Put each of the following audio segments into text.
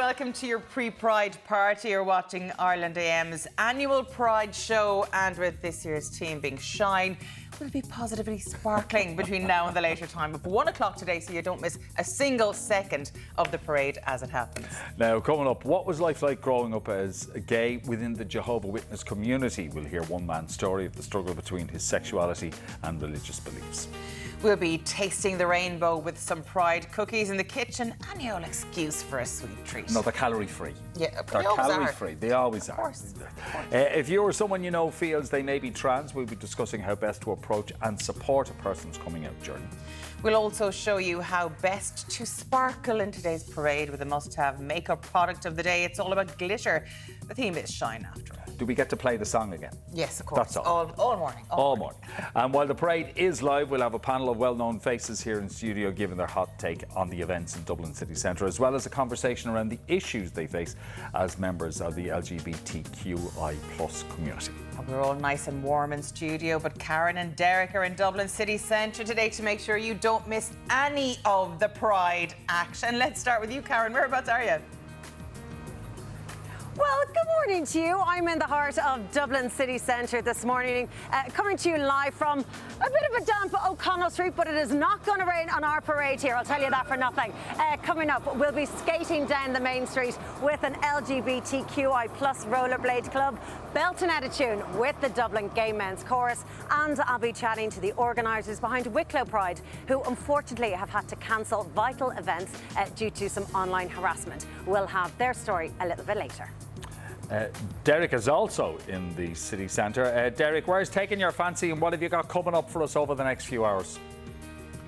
welcome to your pre-Pride party. You're watching Ireland AM's annual Pride show, and with this year's theme being Shine, will be positively sparkling between now and the later time of 1 o'clock today, so you don't miss a single second of the parade as it happens. Now, coming up, what was life like growing up as a gay within the Jehovah's Witness community? We'll hear one man's story of the struggle between his sexuality and religious beliefs. We'll be tasting the rainbow with some Pride cookies in the kitchen. Any old excuse for a sweet treat. No, they're calorie-free. Yeah, they're calorie-free. They always are. Of course. If you or someone you know feels they may be trans, we'll be discussing how best to approach and support a person's coming out journey. We'll also show you how best to sparkle in today's parade with a must-have makeup product of the day. It's all about glitter. The theme is Shine, after all. Do we get to play the song again? Yes, of course. That's all. All morning. All morning. And while the parade is live, we'll have a panel of well-known faces here in studio giving their hot take on the events in Dublin City Centre, as well as a conversation around the issues they face as members of the LGBTQI+ community. And we're all nice and warm in studio, but Karen and Derek are in Dublin City Centre today to make sure you don't miss any of the Pride action. Let's start with you, Karen. Whereabouts are you? Well, good morning to you. I'm in the heart of Dublin City Centre this morning, coming to you live from a bit of a damp O'Connell Street, but it is not going to rain on our parade here, I'll tell you that for nothing. Coming up, we'll be skating down the main street with an LGBTQI+ rollerblade club, belting out a tune with the Dublin Gay Men's Chorus, and I'll be chatting to the organisers behind Wicklow Pride, who unfortunately have had to cancel vital events due to some online harassment. We'll have their story a little bit later. Derek is also in the city centre. Derek, where's taking your fancy and what have you got coming up for us over the next few hours?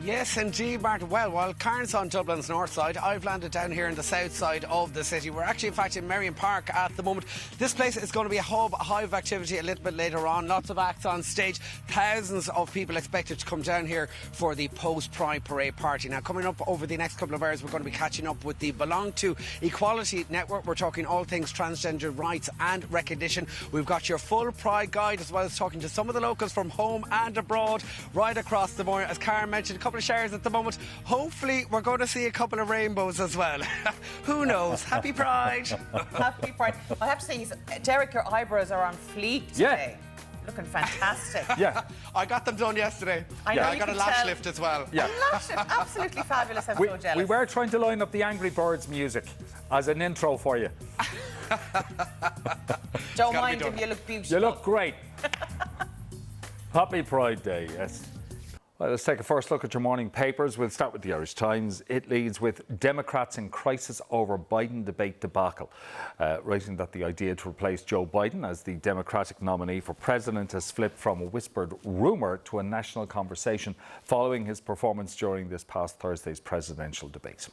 Yes, indeed, Martin. Well, while Karen's on Dublin's north side, I've landed down here in the south side of the city. We're actually, in fact, in Merrion Park at the moment. This place is going to be a hive of activity a little bit later on. Lots of acts on stage. Thousands of people expected to come down here for the post-Pride parade party. Now, coming up over the next couple of hours, we're going to be catching up with the Belong to Equality Network. We're talking all things transgender rights and recognition. We've got your full Pride guide, as well as talking to some of the locals from home and abroad, right across the board. As Karen mentioned, a couple of showers at the moment. Hopefully we're going to see a couple of rainbows as well. Who knows? Happy Pride. Happy Pride. I have to say, Derek, your eyebrows are on fleek today. Yeah. Looking fantastic. Yeah. I got them done yesterday. I know, I got a lash lift as well. Yeah. Lash lift, absolutely fabulous. I'm so jealous. We were trying to line up the Angry Birds music as an intro for you. Don't mind if you look beautiful. You look great. Happy Pride Day, yes. Well, let's take a first look at your morning papers. We'll start with the Irish Times. It leads with Democrats in crisis over Biden debate debacle, writing that the idea to replace Joe Biden as the Democratic nominee for president has flipped from a whispered rumour to a national conversation following his performance during this past Thursday's presidential debate.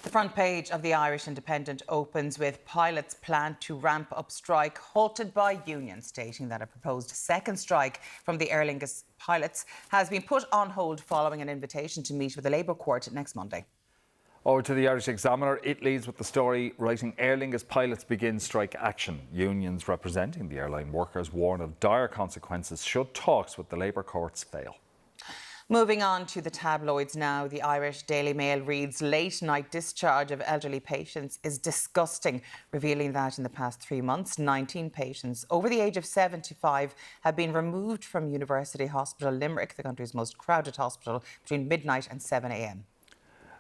The front page of the Irish Independent opens with pilots plan to ramp up strike halted by unions, stating that a proposed second strike from the Aer Lingus pilots has been put on hold following an invitation to meet with the Labour Court next Monday. Over to the Irish Examiner, it leads with the story writing Aer Lingus pilots begin strike action. Unions representing the airline workers warn of dire consequences should talks with the Labour courts fail. Moving on to the tabloids now, the Irish Daily Mail reads late-night discharge of elderly patients is disgusting, revealing that in the past 3 months, 19 patients over the age of 75 have been removed from University Hospital Limerick, the country's most crowded hospital, between midnight and 7 a.m.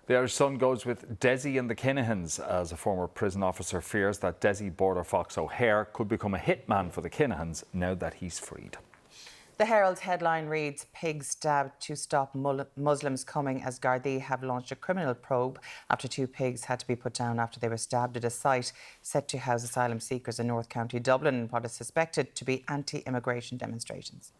The Irish Sun goes with Desi and the Kinahans, as a former prison officer fears that Desi border fox O'Hare could become a hitman for the Kinahans now that he's freed. The Herald's headline reads, pigs stabbed to stop Muslims coming, as Gardaí have launched a criminal probe after 2 pigs had to be put down after they were stabbed at a site set to house asylum seekers in North County Dublin in what is suspected to be anti-immigration demonstrations.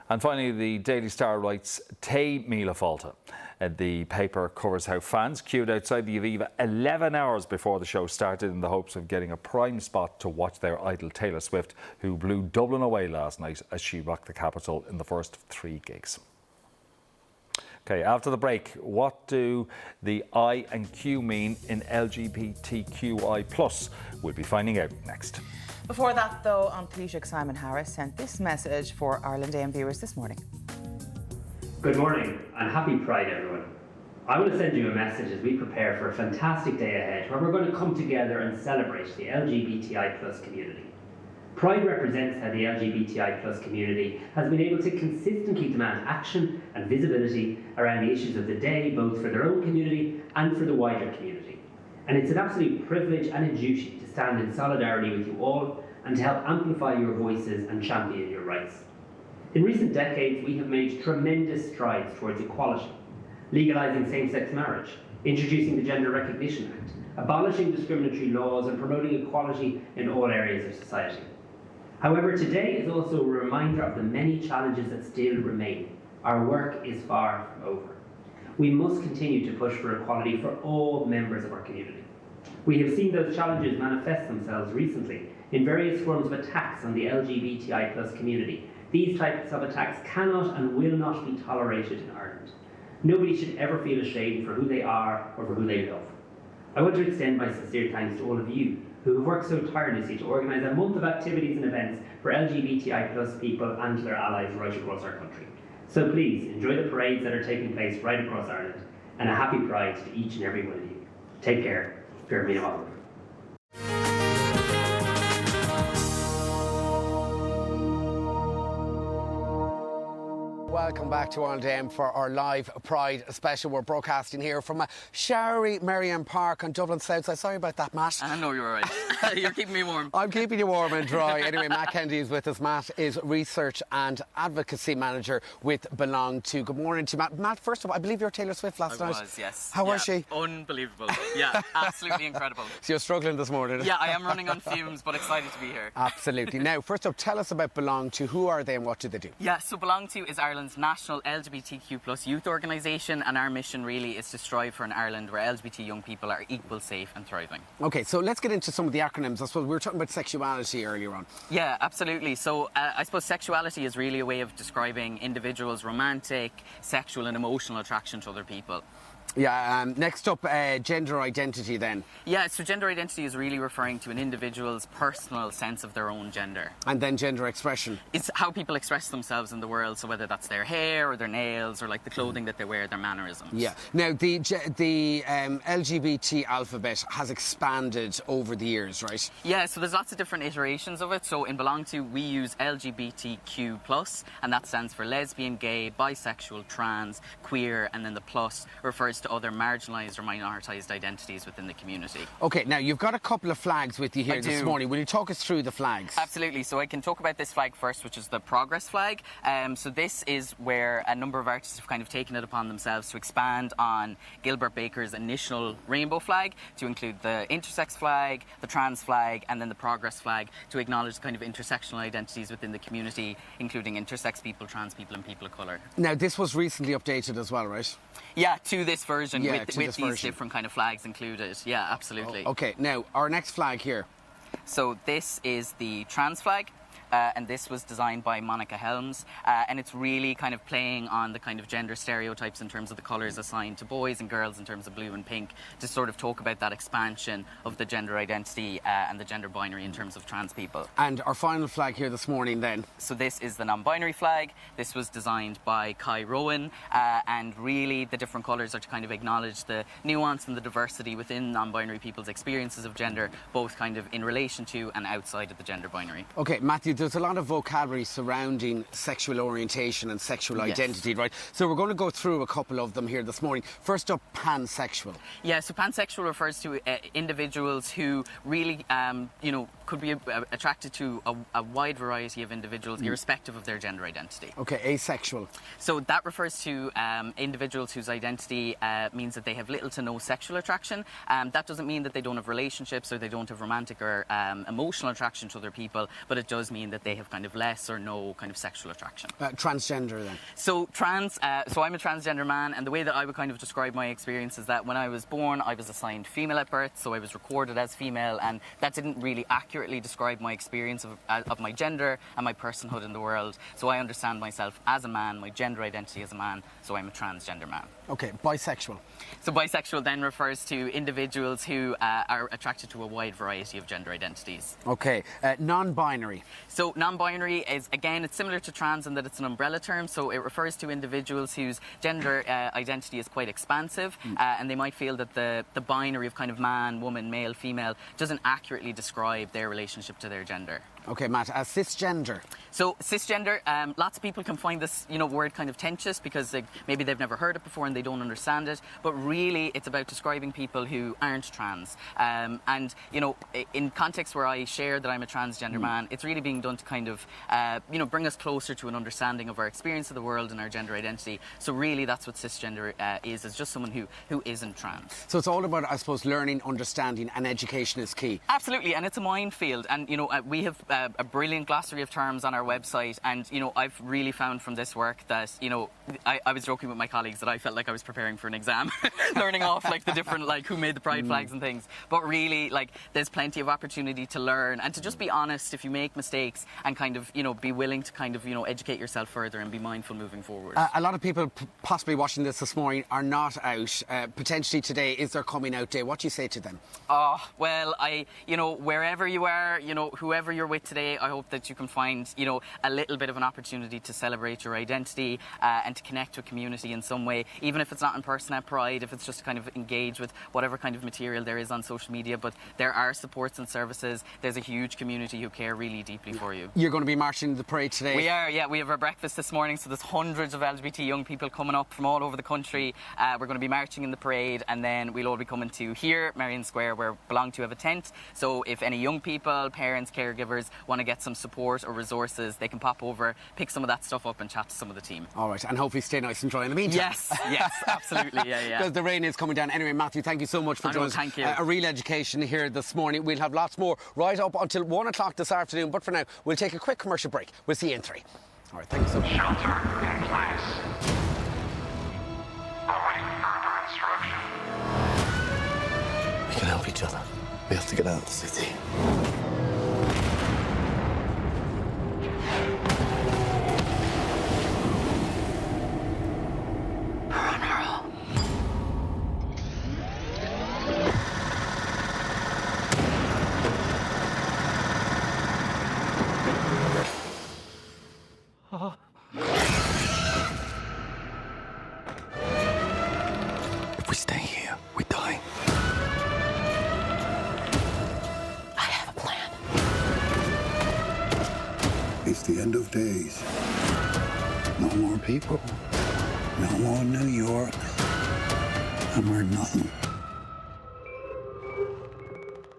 And finally, the Daily Star writes, Tay Mila Falta. The paper covers how fans queued outside the Aviva 11 hours before the show started in the hopes of getting a prime spot to watch their idol Taylor Swift, who blew Dublin away last night as she rocked the capital in the first of 3 gigs. Okay, after the break, what do the I and Q mean in LGBTQI+? We'll be finding out next. Before that, though, on Taoiseach Simon Harris sent this message for Ireland AM viewers this morning. Good morning and happy Pride, everyone. I want to send you a message as we prepare for a fantastic day ahead where we're going to come together and celebrate the LGBTI plus community. Pride represents how the LGBTI plus community has been able to consistently demand action and visibility around the issues of the day, both for their own community and for the wider community. And it's an absolute privilege and a duty to stand in solidarity with you all and to help amplify your voices and champion your rights. In recent decades, we have made tremendous strides towards equality, legalising same-sex marriage, introducing the Gender Recognition Act, abolishing discriminatory laws and promoting equality in all areas of society. However, today is also a reminder of the many challenges that still remain. Our work is far from over. We must continue to push for equality for all members of our community. We have seen those challenges manifest themselves recently in various forms of attacks on the LGBTI plus community. These types of attacks cannot and will not be tolerated in Ireland. Nobody should ever feel ashamed for who they are or for who they love. I want to extend my sincere thanks to all of you who have worked so tirelessly to organise a month of activities and events for LGBTI plus people and their allies right across our country. So please, enjoy the parades that are taking place right across Ireland, and a happy Pride to each and every one of you. Take care. Fear me no. Welcome back to On Dame for our live Pride special. We're broadcasting here from Showery Merrion Park on Dublin Southside. Sorry about that, Matt. I know you're all right. You're keeping me warm. I'm keeping you warm and dry. Anyway, Matt Kennedy is with us. Matt is Research and Advocacy Manager with Belong To. Good morning to you, Matt. Matt, first of all, I believe you were Taylor Swift last night. I was, yes. How was she? Unbelievable. Yeah, absolutely incredible. So you're struggling this morning? Yeah, I am running on fumes, but excited to be here. Absolutely. Now, first up, tell us about Belong To. Who are they and what do they do? Yeah, so Belong To is Ireland's national LGBTQ plus youth organisation, and our mission really is to strive for an Ireland where LGBT young people are equal, safe and thriving. OK, so let's get into some of the acronyms. I suppose we were talking about sexuality earlier on. Yeah, absolutely. So I suppose sexuality is really a way of describing individuals' romantic, sexual and emotional attraction to other people. Yeah, next up, gender identity then. Yeah, so gender identity is really referring to an individual's personal sense of their own gender. And then gender expression. It's how people express themselves in the world, so whether that's their hair or their nails or like the clothing that they wear, their mannerisms. Yeah. Now, the LGBT alphabet has expanded over the years, right? Yeah, so there's lots of different iterations of it. So in Belong To, we use LGBTQ+, and that stands for lesbian, gay, bisexual, trans, queer, and then the plus refers to other marginalised or minoritized identities within the community. OK, now you've got a couple of flags with you here this morning. Will you talk us through the flags? Absolutely. So I can talk about this flag first, which is the Progress flag. So this is where a number of artists have kind of taken it upon themselves to expand on Gilbert Baker's initial rainbow flag to include the intersex flag, the trans flag, and then the Progress flag to acknowledge the kind of intersectional identities within the community, including intersex people, trans people, and people of colour. Now, this was recently updated as well, right? Yeah, to this version, yeah, with these different kind of flags included. Yeah, absolutely. Oh, OK, now, our next flag here. So this is the trans flag. And this was designed by Monica Helms, and it's really kind of playing on the kind of gender stereotypes in terms of the colours assigned to boys and girls in terms of blue and pink, to sort of talk about that expansion of the gender identity and the gender binary in terms of trans people. And our final flag here this morning then. So this is the non-binary flag. This was designed by Kai Rowan, and really the different colours are to kind of acknowledge the nuance and the diversity within non-binary people's experiences of gender, both kind of in relation to and outside of the gender binary. OK, Matthew, there's a lot of vocabulary surrounding sexual orientation and sexual identity, right? So we're going to go through a couple of them here this morning. First up, pansexual. Yeah, so pansexual refers to individuals who really, you know, could be attracted to a wide variety of individuals, irrespective of their gender identity. OK, asexual. So that refers to individuals whose identity means that they have little to no sexual attraction. That doesn't mean that they don't have relationships or they don't have romantic or emotional attraction to other people, but it does mean that they have kind of less or no kind of sexual attraction. Transgender then? So so I'm a transgender man, and the way that I would kind of describe my experience is that when I was born, I was assigned female at birth, so I was recorded as female, and that didn't really accurately describe my experience of my gender and my personhood in the world. So I understand myself as a man, my gender identity as a man, so I'm a transgender man. Okay, bisexual. So bisexual then refers to individuals who are attracted to a wide variety of gender identities. Okay, non-binary. So non-binary is, again, it's similar to trans in that it's an umbrella term, so it refers to individuals whose gender identity is quite expansive, and they might feel that the binary of kind of man, woman, male, female doesn't accurately describe their relationship to their gender. Okay, Matt, cisgender. So cisgender, lots of people can find this, word kind of tedious because maybe they've never heard it before and they don't understand it. But really, it's about describing people who aren't trans. And in contexts where I share that I'm a transgender man, it's really being done to kind of, bring us closer to an understanding of our experience of the world and our gender identity. So really, that's what cisgender is just someone who isn't trans. So it's all about, I suppose, learning, understanding, and education is key. Absolutely, and it's a minefield. And we have a brilliant glossary of terms on our website, and I've really found from this work that I was joking with my colleagues that I felt like I was preparing for an exam, learning off the different who made the pride flags and things. But really, there's plenty of opportunity to learn and to just be honest if you make mistakes and kind of be willing to kind of educate yourself further and be mindful moving forward. A lot of people possibly watching this morning are not out. Potentially today is their coming out day. What do you say to them? Oh, well, wherever you are, whoever you're with today, I hope that you can find, a little bit of an opportunity to celebrate your identity and to connect to a community in some way, even if it's not in person at Pride, if it's just kind of engage with whatever kind of material there is on social media. But there are supports and services. There's a huge community who care really deeply for you. You're going to be marching the parade today? We are, yeah. We have our breakfast this morning, so there's hundreds of LGBT young people coming up from all over the country. We're going to be marching in the parade, and then we'll all be coming to here, Merrion Square, where Belong To have a tent. So if any young people, parents, caregivers want to get some support or resources, they can pop over, pick some of that stuff up and chat to some of the team. All right, and hopefully stay nice and dry in the meantime. Yes, absolutely, yeah. Because the rain is coming down. Anyway, Matthew, thank you so much for joining us. Thank you. A real education here this morning. We'll have lots more right up until 1 o'clock this afternoon, but for now, we'll take a quick commercial break. We'll see you in 3. All right, thank you so much. Shelter in place. Awaiting further instruction. We can help each other. We have to get out of the city. If we stay here, we die. I have a plan. It's the end of days. No more people. No more New York. And we're nothing.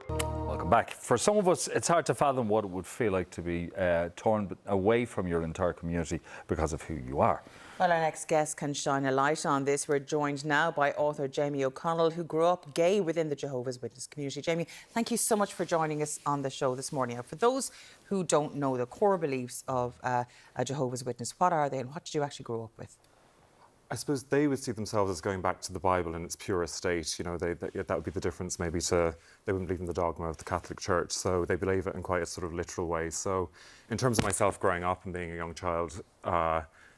Welcome back. For some of us, it's hard to fathom what it would feel like to be torn away from your entire community because of who you are. Well, our next guest can shine a light on this. We're joined now by author Jamie O'Connell, who grew up gay within the Jehovah's Witness community. Jamie, thank you so much for joining us on the show this morning. Now, for those who don't know the core beliefs of a Jehovah's Witness, what are they and what did you actually grow up with? I suppose they would see themselves as going back to the Bible in its purest state. That would be the difference maybe to, they wouldn't believe in the dogma of the Catholic Church, so they believe it in quite a sort of literal way. So in terms of myself growing up and being a young child,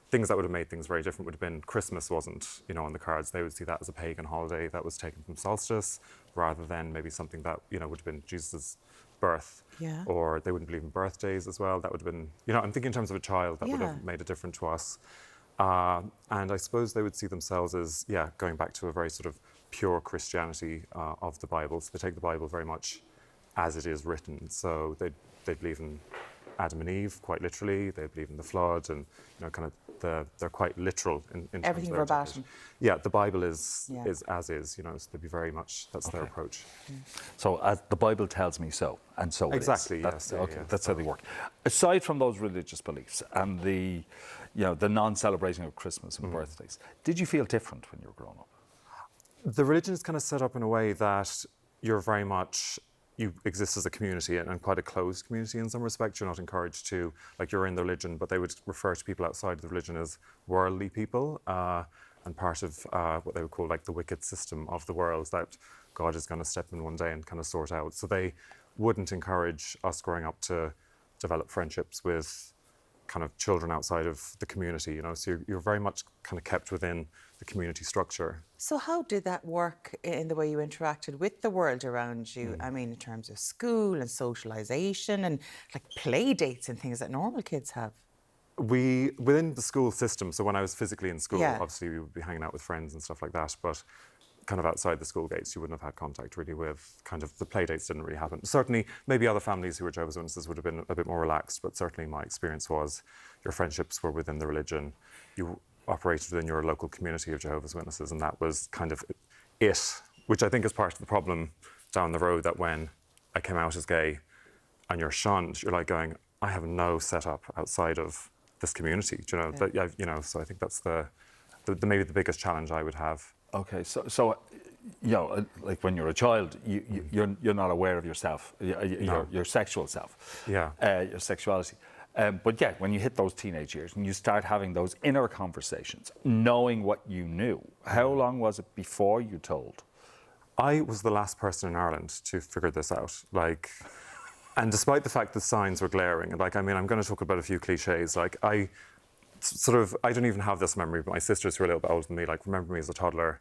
things that would have made things very different would have been Christmas wasn't, on the cards. They would see that as a pagan holiday that was taken from solstice, rather than maybe something that, would have been Jesus' birth. Yeah. Or they wouldn't believe in birthdays as well. That would have been, I'm thinking in terms of a child, that would have made a difference to us. And I suppose they would see themselves as, going back to a very sort of pure Christianity of the Bible. So they take the Bible very much as it is written. So they believe in Adam and Eve, quite literally. They believe in the flood, and they're quite literal in terms Everything of their verbatim. Yeah, the Bible is as is. So they'd be very much, that's their approach. So as the Bible tells me so, and so Exactly, it is. yes. That's how they work. Aside from those religious beliefs and the non-celebrating of Christmas and birthdays, did you feel different when you were growing up? The religion is kind of set up in a way that you're very much, you exist as a community, and quite a closed community in some respects. You're not encouraged to, you're in the religion, but they would refer to people outside of the religion as worldly people, and part of what they would call the wicked system of the world that God is going to step in one day and kind of sort out. So they wouldn't encourage us growing up to develop friendships with kind of children outside of the community, So you're very much kind of kept within the community structure. So how did that work in the way you interacted with the world around you? I mean, in terms of school and socialisation and like play dates and things that normal kids have. Within the school system, so when I was physically in school, Yeah. obviously we would be hanging out with friends and stuff like that, but kind of outside the school gates, you wouldn't have had contact really with kind of the play dates didn't really happen. Certainly, maybe other families who were Jehovah's Witnesses would have been a bit more relaxed, but certainly my experience was your friendships were within the religion. You operated within your local community of Jehovah's Witnesses, and that was kind of it, which I think is part of the problem down the road, that when I came out as gay and you're shunned, you're like going, I have no setup outside of this community, do you know? Yeah. That, so I think that's the maybe the biggest challenge I would have. Okay, so you know, like when you're a child, you're not aware of yourself, your sexual self, your sexuality. But yeah, when you hit those teenage years and you start having those inner conversations, knowing what you knew, how long was it before you told? I was the last person in Ireland to figure this out. Like, and despite the fact the signs were glaring, like, I mean, I'm going to talk about a few cliches. Like, I don't even have this memory, but my sisters who are a little bit older than me, like, remember me as a toddler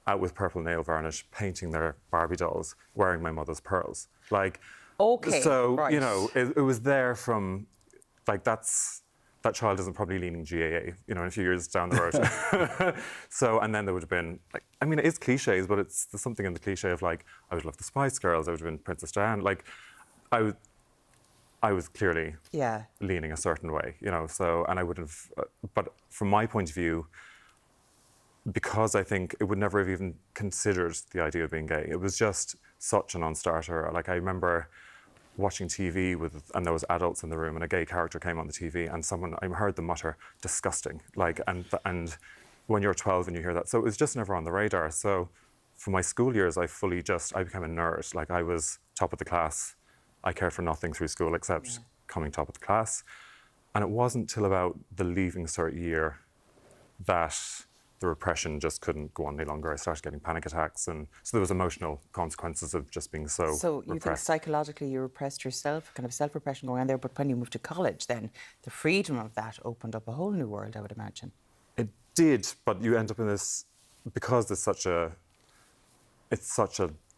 out with purple nail varnish, painting their Barbie dolls, wearing my mother's pearls. Like, Okay, so, right. you know, it was there from, like, that child isn't probably leaning GAA, you know, in a few years down the road. So, and then there would have been, like, I mean, it is cliches, but there's something in the cliche of, like, I would love the Spice Girls, I would have been Princess Diana. Like, I was clearly leaning a certain way, you know, so, and I would have, but from my point of view, because I think it would never have even considered the idea of being gay. It was just such a non-starter. Like, I remember watching TV and there was adults in the room and a gay character came on the TV and I heard them mutter, disgusting. Like, and when you're 12 and you hear that, so it was just never on the radar. So for my school years, I became a nerd. Like, I was top of the class. I cared for nothing through school except coming top of the class. And it wasn't till about the leaving cert year that the repression just couldn't go on any longer. I started getting panic attacks, and so there was emotional consequences of just being so So you repressed. think psychologically you repressed yourself, kind of self-repression going on there, but when you moved to college then, the freedom of that opened up a whole new world, I would imagine. It did, but you end up in this, because it's such a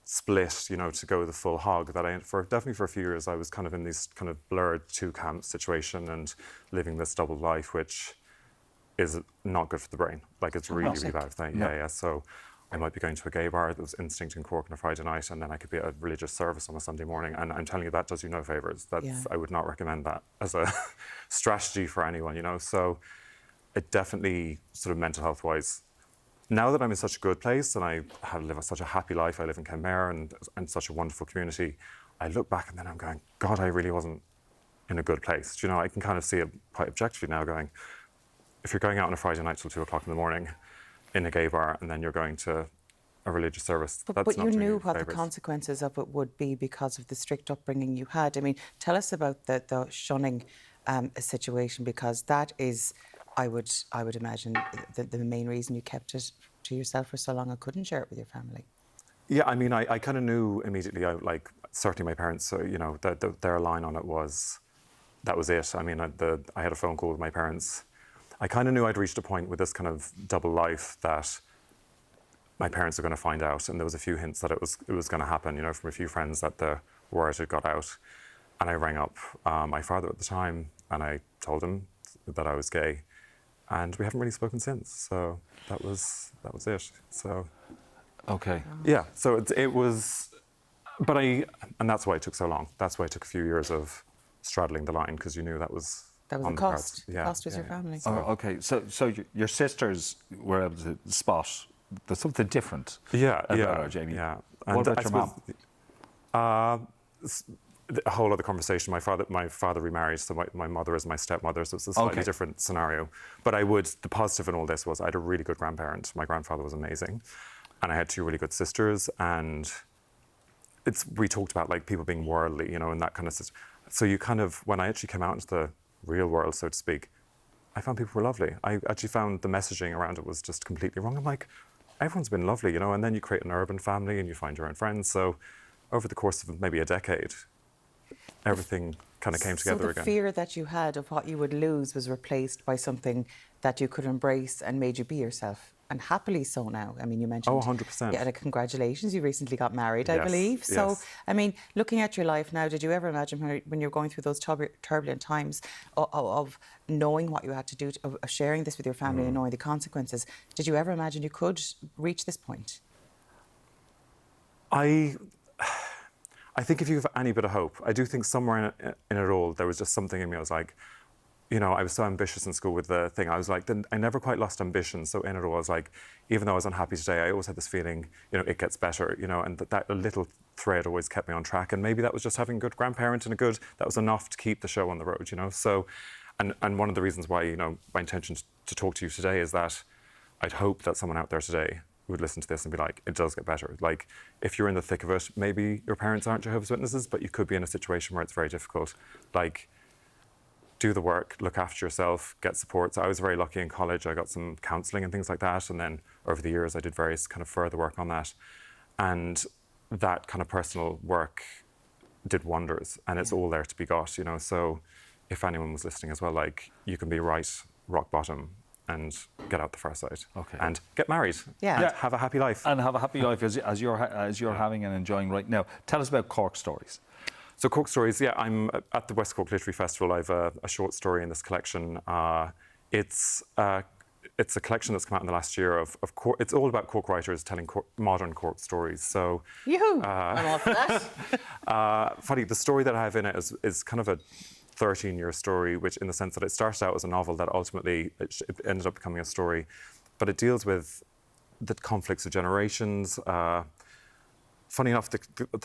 split, you know, to go the full hog, that definitely for a few years I was kind of in this kind of blurred two-camp situation and living this double life, which is not good for the brain. Like, it's really, really bad thing. Yeah. So I might be going to a gay bar. There was Instinct in Cork on a Friday night, and then I could be at a religious service on a Sunday morning. And I'm telling you, that does you no favours. I would not recommend that as a strategy for anyone, you know. So it definitely, sort of mental health-wise, now that I'm in such a good place and I live such a happy life, I live in Kenmare and such a wonderful community, I look back and then I'm going, God, I really wasn't in a good place. Do you know, I can kind of see it quite objectively now, going, if you're going out on a Friday night till 2 o'clock in the morning in a gay bar and then you're going to a religious service, that's but not you doing knew you what the favours. consequences of it would be because of the strict upbringing you had. I mean, tell us about the shunning situation, because that is, I would imagine, the main reason you kept it to yourself for so long and couldn't share it with your family. Yeah, I mean, I kind of knew immediately, like, certainly my parents, you know, their line on it was, that was it. I mean, I had a phone call with my parents. I kind of knew I'd reached a point with this kind of double life that my parents are going to find out, and there was a few hints that it was going to happen, you know, from a few friends that the word had got out. And I rang up my father at the time, and I told him that I was gay, and we haven't really spoken since. So that was it. So Okay. yeah, so it was, and that's why it took so long. That's why it took a few years of straddling the line, because you knew that was That was on the the cost. cards. Yeah, Cost was yeah, your yeah. family. Oh, okay. So your sisters were able to spot there's something different about her, Jamie. Yeah. What about your mum? A whole other conversation. My father remarried, so my mother is my stepmother, so it's a slightly different scenario. But the positive in all this was I had a really good grandparent. My grandfather was amazing. And I had 2 really good sisters, and we talked about, like, people being worldly, you know, and that kind of stuff. So you kind of, when I actually came out into the real world, so to speak, I found people were lovely. I actually found the messaging around it was just completely wrong. I'm like, everyone's been lovely, you know, and then you create an urban family and you find your own friends. So over the course of maybe a decade, everything kind of came together again. So the fear that you had of what you would lose was replaced by something that you could embrace and made you be yourself. and happily so now. I mean, you mentioned... Oh, 100%. Yeah, congratulations, you recently got married, I believe. So, yes. I mean, looking at your life now, did you ever imagine when you're going through those turbulent times of knowing what you had to do, of sharing this with your family and knowing the consequences, did you ever imagine you could reach this point? I think if you have any bit of hope, I do think somewhere in it all, there was just something in me. I was like, you know, I was so ambitious in school with the thing. I was like, I never quite lost ambition. So in it all, I was like, even though I was unhappy today, I always had this feeling, you know, it gets better, you know, and that little thread always kept me on track. And maybe that was just having a good grandparent and that was enough to keep the show on the road, you know. So, and one of the reasons why, you know, my intention to talk to you today is that I'd hope that someone out there today would listen to this and be like, it does get better. Like, if you're in the thick of it, maybe your parents aren't Jehovah's Witnesses, but you could be in a situation where it's very difficult. Like, do the work, look after yourself, get support. So I was very lucky in college. I got some counselling and things like that. And then over the years, I did various kind of further work on that. And that kind of personal work did wonders. And it's all there to be got, you know. So if anyone was listening as well, like, you can be right, rock bottom, and get out the far side. Okay. And get married. Yeah. And have a happy life. And have a happy life as you're having and enjoying right now. Tell us about Cork Stories. So Cork Stories, yeah, I'm at the West Cork Literary Festival. I have a short story in this collection. It's a collection that's come out in the last year of Cork. It's all about Cork writers telling modern Cork stories. So, yoo-hoo! I'm all for that. Funny, the story that I have in it is kind of a 13-year story, which in the sense that it started out as a novel that ultimately it ended up becoming a story. But it deals with the conflicts of generations. Funny enough,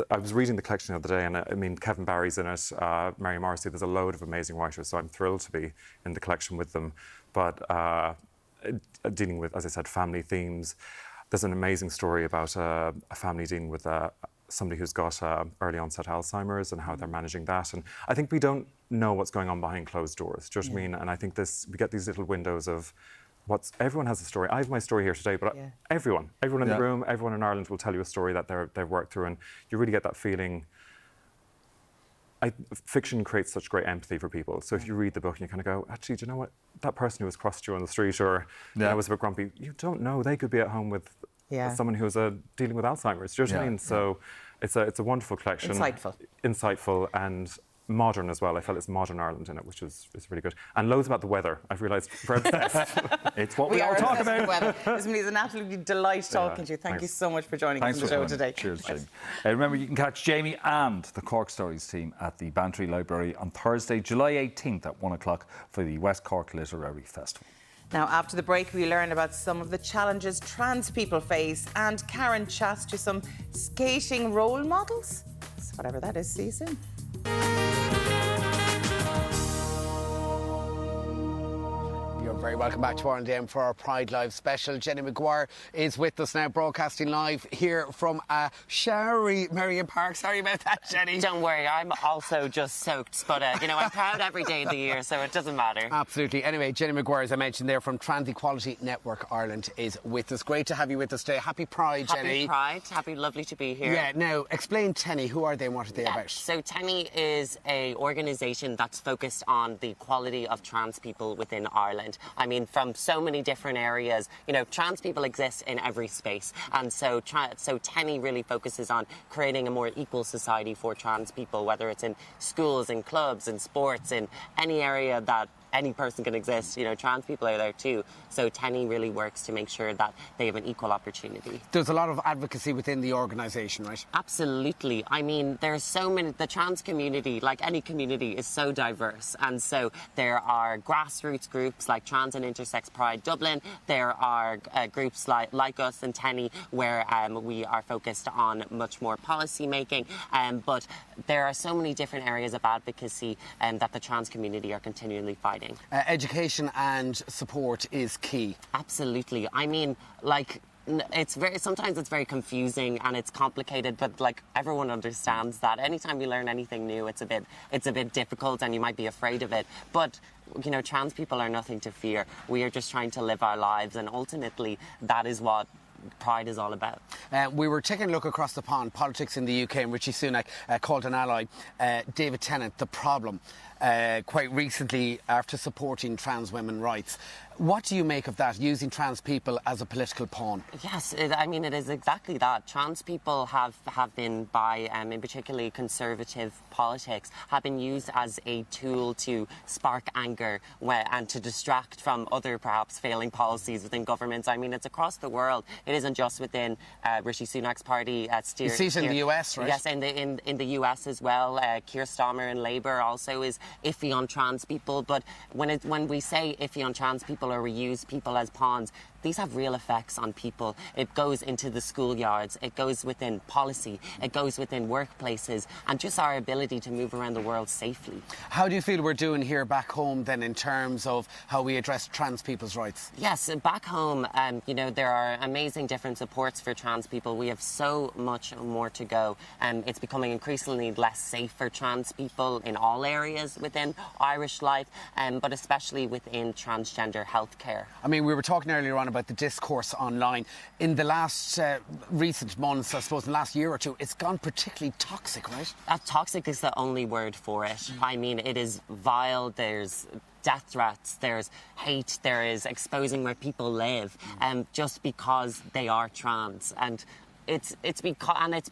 I was reading the collection the other day, and I mean, Kevin Barry's in it, Mary Morrissey, there's a load of amazing writers, so I'm thrilled to be in the collection with them. But dealing with, as I said, family themes. There's an amazing story about a family dealing with somebody who's got early onset Alzheimer's and how they're managing that. And I think we don't know what's going on behind closed doors, do you know what I mean? And I think we get these little windows of everyone has a story. I have my story here today, but everyone in the room, everyone in Ireland will tell you a story that they've worked through, and you really get that feeling. Fiction creates such great empathy for people. So if you read the book and you kind of go, actually, do you know what? That person who has crossed you on the street or was a bit grumpy, you don't know. They could be at home with someone who's dealing with Alzheimer's. Do you know what I mean? So it's a wonderful collection. Insightful and modern as well. I felt it's modern Ireland in it, which is really good. And loads about the weather. I've realised we're obsessed. It's what we all talk about. It's an absolutely delight talking to you. Thank you so much for joining us on the show today. Cheers, Jamie. Remember, you can catch Jamie and the Cork Stories team at the Bantry Library on Thursday, July 18th at 1 o'clock for the West Cork Literary Festival. Now, after the break, we learn about some of the challenges trans people face, and Karen chats to some skating role models. So whatever that is, see you soon. Very welcome back to R&DM for our Pride Live special. Jenny Maguire is with us now, broadcasting live here from a showery Merrion Park. Sorry about that, Jenny. Don't worry, I'm also just soaked, but you know, I'm proud every day of the year, so it doesn't matter. Absolutely. Anyway, Jenny Maguire, as I mentioned there, from Trans Equality Network Ireland, is with us. Great to have you with us today. Happy Pride, Jenny. Happy Pride. Lovely to be here. Yeah. Now, explain TENI. Who are they and what are they about? So TENI is an organisation that's focused on the equality of trans people within Ireland. I mean, from so many different areas. You know, trans people exist in every space, and so TENI really focuses on creating a more equal society for trans people, whether it's in schools, in clubs, in sports, in any area that any person can exist. You know, trans people are there too. So TENI really works to make sure that they have an equal opportunity. There's a lot of advocacy within the organisation, right? Absolutely. I mean, there's so many. The trans community, like any community, is so diverse, and so there are grassroots groups like Trans and Intersex Pride Dublin. There are groups like us and TENI where we are focused on much more policy making. But there are so many different areas of advocacy that the trans community are continually fighting. Education and support is key. Absolutely. I mean, like, sometimes it's very confusing and it's complicated, but like everyone understands that. Anytime you learn anything new, it's a bit difficult and you might be afraid of it. But you know, trans people are nothing to fear. We are just trying to live our lives, and ultimately that is what Pride is all about. We were taking a look across the pond, politics in the UK, and Richie Sunak called an ally David Tennant the problem. quite recently after supporting trans women's rights. What do you make of that, using trans people as a political pawn? Yes, I mean, it is exactly that. Trans people have been, by in particularly conservative politics, have been used as a tool to spark anger and to distract from other perhaps failing policies within governments. I mean, it's across the world. It isn't just within Rishi Sunak's party. You see it in the US, right? Yes, in the US as well. Keir Starmer in Labour also is iffy on trans people. But when we say iffy on trans people, or we use people as pawns, these have real effects on people. It goes into the schoolyards, it goes within policy, it goes within workplaces, and just our ability to move around the world safely. How do you feel we're doing here back home then in terms of how we address trans people's rights? Yes, back home, you know, there are amazing different supports for trans people. We have so much more to go. It's becoming increasingly less safe for trans people in all areas within Irish life, but especially within transgender healthcare. I mean, we were talking earlier on about the discourse online. In the last recent months, I suppose, in the last year or two, it's gone particularly toxic, right? Toxic is the only word for it. I mean, it is vile. There's death threats, there's hate, there is exposing where people live, just because they are trans. And it's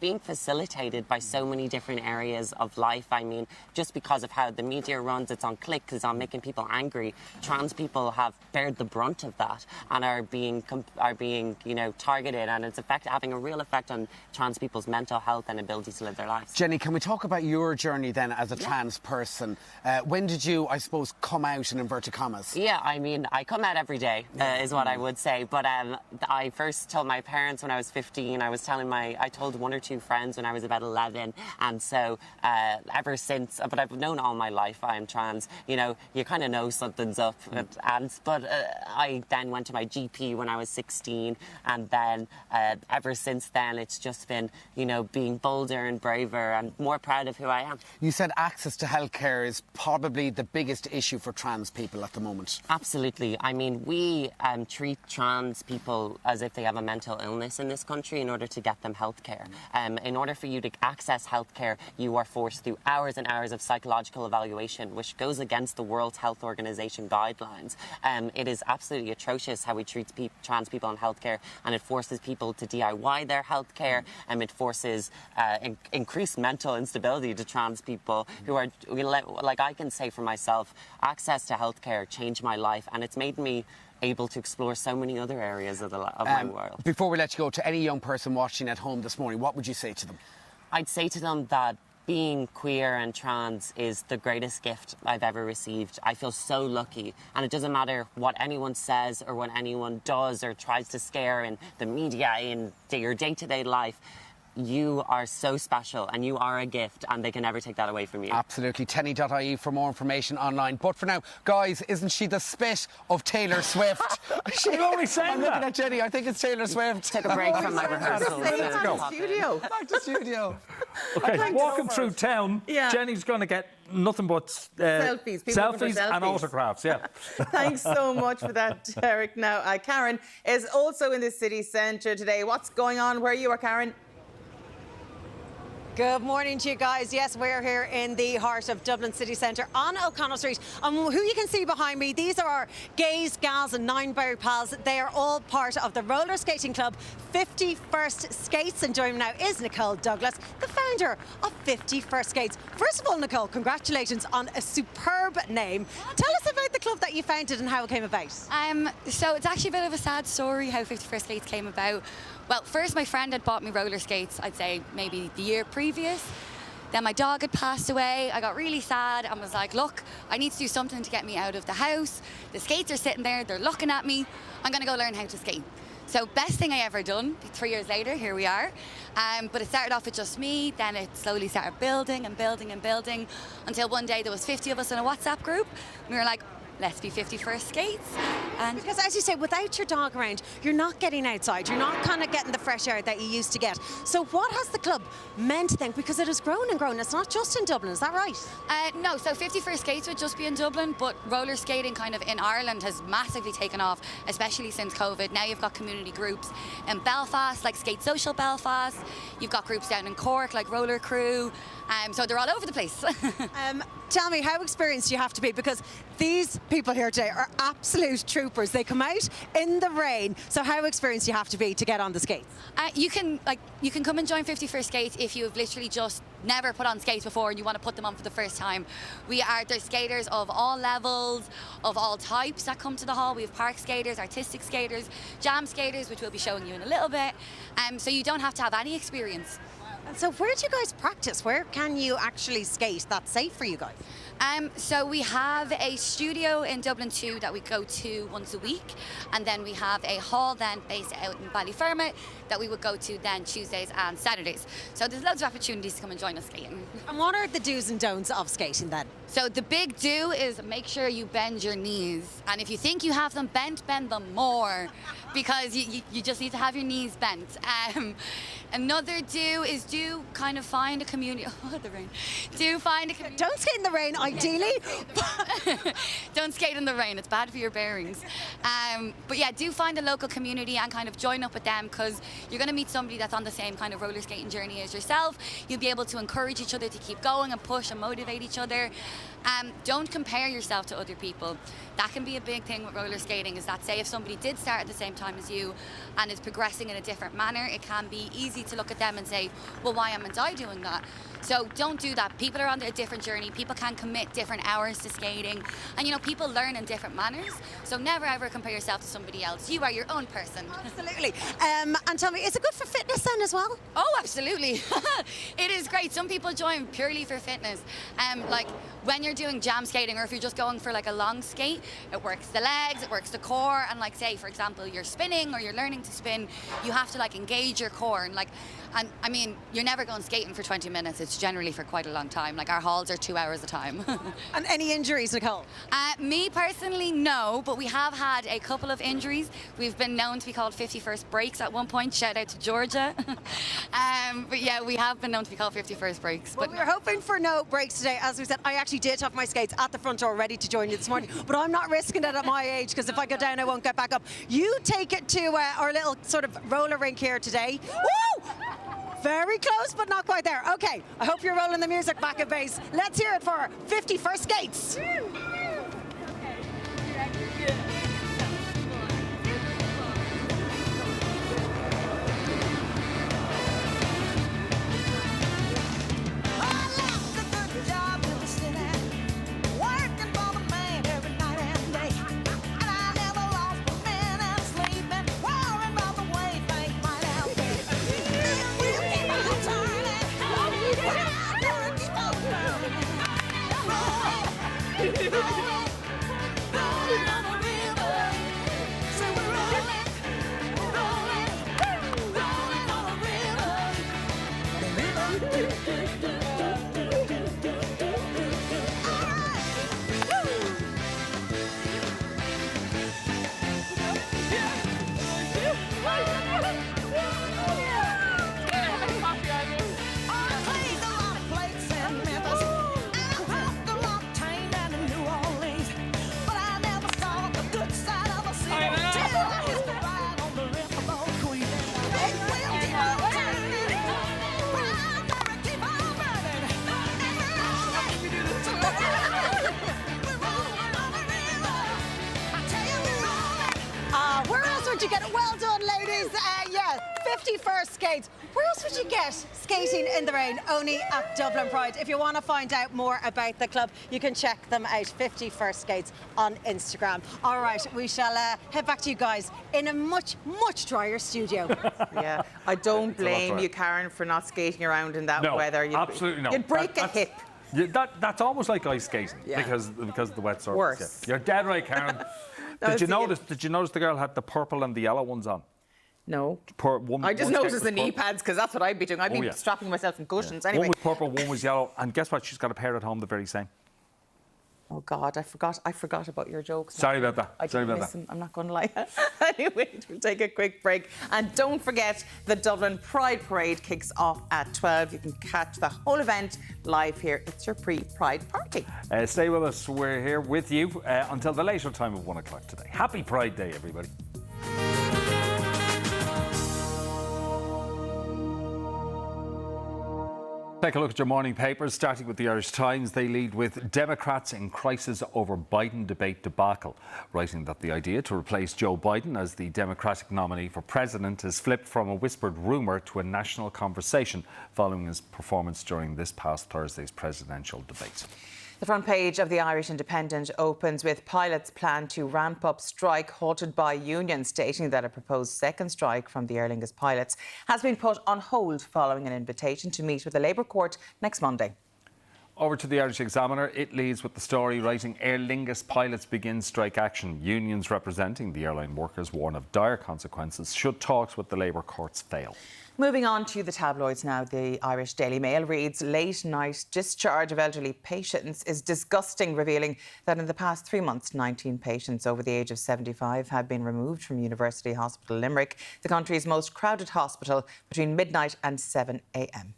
being facilitated by so many different areas of life. I mean, just because of how the media runs, it's on clicks, it's on making people angry. Trans people have bared the brunt of that and are being you know, targeted, and it's having a real effect on trans people's mental health and ability to live their lives. Jenny, can we talk about your journey then as a trans person? When did you, I suppose, come out in inverted commas? Yeah, I mean, I come out every day, is what I would say. But I first told my parents when I was 15. I told one or two friends when I was about 11, and so ever since, but I've known all my life I'm trans. You know, you kind of know something's up. But I then went to my GP when I was 16, and then ever since then it's just been, you know, being bolder and braver and more proud of who I am. You said access to healthcare is probably the biggest issue for trans people at the moment. Absolutely. I mean, we treat trans people as if they have a mental illness in this country in order to get them healthcare. In order for you to access healthcare, you are forced through hours and hours of psychological evaluation, which goes against the World Health Organization guidelines. It is absolutely atrocious how we treat trans people in healthcare, and it forces people to DIY their healthcare, and it forces increased mental instability to trans people who are, like I can say for myself, access to healthcare changed my life, and it's made me able to explore so many other areas of my world. Before we let you go, to any young person watching at home this morning, what would you say to them? I'd say to them that being queer and trans is the greatest gift I've ever received. I feel so lucky, and it doesn't matter what anyone says or what anyone does or tries to scare in the media, in your day-to-day life. You are so special and you are a gift, and they can never take that away from you. Absolutely. Tenny.ie for more information online. But for now, guys, isn't she the spit of Taylor Swift? I'm only saying I'm looking at Jenny. I think it's Taylor Swift. Take a break from my rehearsal. Let's go. Studio. Back to studio. Okay, walking through town, Jenny's going to get nothing but selfies and autographs, yeah. Thanks so much for that, Derek. Now, Karen is also in the city centre today. What's going on where you are, Karen? Good morning to you guys. Yes, we're here in the heart of Dublin city centre on O'Connell Street. And who you can see behind me, these are our gays, gals and Nineberry pals. They are all part of the roller skating club 51st Skates. And joining me now is Nicole Douglas, the founder of 51st Skates. First of all, Nicole, congratulations on a superb name. Tell us about the club that you founded and how it came about. So it's actually a bit of a sad story how 51st Skates came about. Well, first my friend had bought me roller skates, I'd say maybe the year previous. Then my dog had passed away. I got really sad and was like, look, I need to do something to get me out of the house. The skates are sitting there, they're looking at me. I'm going to go learn how to skate. So best thing I ever done. 3 years later, here we are. But it started off with just me, then it slowly started building and building and building until one day there was 50 of us in a WhatsApp group. We were like, let's be 51st Skates. And because as you say, without your dog around, you're not getting outside. You're not kind of getting the fresh air that you used to get. So what has the club meant then? Because it has grown and grown. It's not just in Dublin, is that right? No, so 51st Skates would just be in Dublin, but roller skating kind of in Ireland has massively taken off, especially since COVID. Now you've got community groups in Belfast, like Skate Social Belfast. You've got groups down in Cork, like Roller Crew. So they're all over the place. tell me, how experienced you have to be? Because these people here today are absolute troopers. They come out in the rain. So how experienced you have to be to get on the skates? You can come and join 51st Skates if you've literally just never put on skates before and you want to put them on for the first time. There's skaters of all levels, of all types that come to the hall. We have park skaters, artistic skaters, jam skaters, which we'll be showing you in a little bit. So you don't have to have any experience. And so where do you guys practice? Where can you actually skate that's safe for you guys? So we have a studio in Dublin 2 that we go to once a week, and then we have a hall then based out in Ballyfermot that we would go to then Tuesdays and Saturdays. So there's loads of opportunities to come and join us skating. And what are the do's and don'ts of skating then? So the big do is make sure you bend your knees, and if you think you have them bent, bend them more, because you just need to have your knees bent. Another do is kind of find a community. Oh, the rain. Find a community. Don't skate in the rain, ideally. Don't skate in the rain. It's bad for your bearings. But yeah, do find a local community and kind of join up with them, because you're going to meet somebody that's on the same kind of roller skating journey as yourself. You'll be able to encourage each other to keep going and push and motivate each other. Don't compare yourself to other people. That can be a big thing with roller skating, is that say if somebody did start at the same time as you and is progressing in a different manner, it can be easy to look at them and say, well, why am I doing that? So don't do that. People are on a different journey. People can commit different hours to skating. And, you know, people learn in different manners. So never, ever compare yourself to somebody else. You are your own person. Absolutely. And tell me, is it good for fitness then as well? Oh, absolutely. It is great. Some people join purely for fitness. Like when you're doing jam skating, or if you're just going for like a long skate, it works the legs, it works the core. And like, say, for example, you're spinning or you're learning to spin, you have to like engage your core. And I mean, you're never going skating for 20 minutes. It's generally for quite a long time. Like our halls are 2 hours a time. And any injuries, Nicole? Me personally, no, but we have had a couple of injuries. We've been known to be called 51st breaks at one point. Shout out to Georgia. But yeah, we have been known to be called 51st breaks. Well, we're hoping for no breaks today. As we said, I actually did have my skates at the front door ready to join you this morning, but I'm not risking it at my age, because if I go down, I won't get back up. You take it to our little sort of roller rink here today. Woo! Very close, but not quite there. Okay, I hope you're rolling the music back at base. Let's hear it for 51st Skates. You get it. Well done, ladies. Yeah, 51st Skates. Where else would you get skating in the rain? Only at Dublin Pride. If you want to find out more about the club, you can check them out, 51st Skates, on Instagram. All right, we shall head back to you guys in a much, much drier studio. Yeah, I don't blame you, Karen, for not skating around in that weather. Absolutely not. You'd break a hip. Yeah, that's almost like ice skating because of the wet surface. Worse. Yeah. You're dead right, Karen. Did you notice the girl had the purple and the yellow ones on? No. I just noticed the knee pads, because that's what I'd be doing. I'd be strapping myself in cushions anyway. One was purple, one was yellow, and guess what? She's got a pair at home the very same. Oh God, I forgot about your jokes. Sorry about that. I'm not going to lie. Anyway, we'll take a quick break. And don't forget, the Dublin Pride Parade kicks off at 12. You can catch the whole event live here. It's your pre-Pride party. Stay with us. We're here with you until the later time of 1 o'clock today. Happy Pride Day, everybody. Take a look at your morning papers, starting with the Irish Times. They lead with Democrats in crisis over Biden debate debacle, writing that the idea to replace Joe Biden as the Democratic nominee for president has flipped from a whispered rumour to a national conversation following his performance during this past Thursday's presidential debate. The front page of the Irish Independent opens with pilots' plan to ramp up strike halted by unions, stating that a proposed second strike from the Aer Lingus pilots has been put on hold following an invitation to meet with the Labour Court next Monday. Over to the Irish Examiner, it leads with the story writing Aer Lingus pilots begin strike action. Unions representing the airline workers warn of dire consequences should talks with the Labour courts fail. Moving on to the tabloids now, the Irish Daily Mail reads, late night discharge of elderly patients is disgusting, revealing that in the past 3 months, 19 patients over the age of 75 have been removed from University Hospital Limerick, the country's most crowded hospital, between midnight and 7 a.m.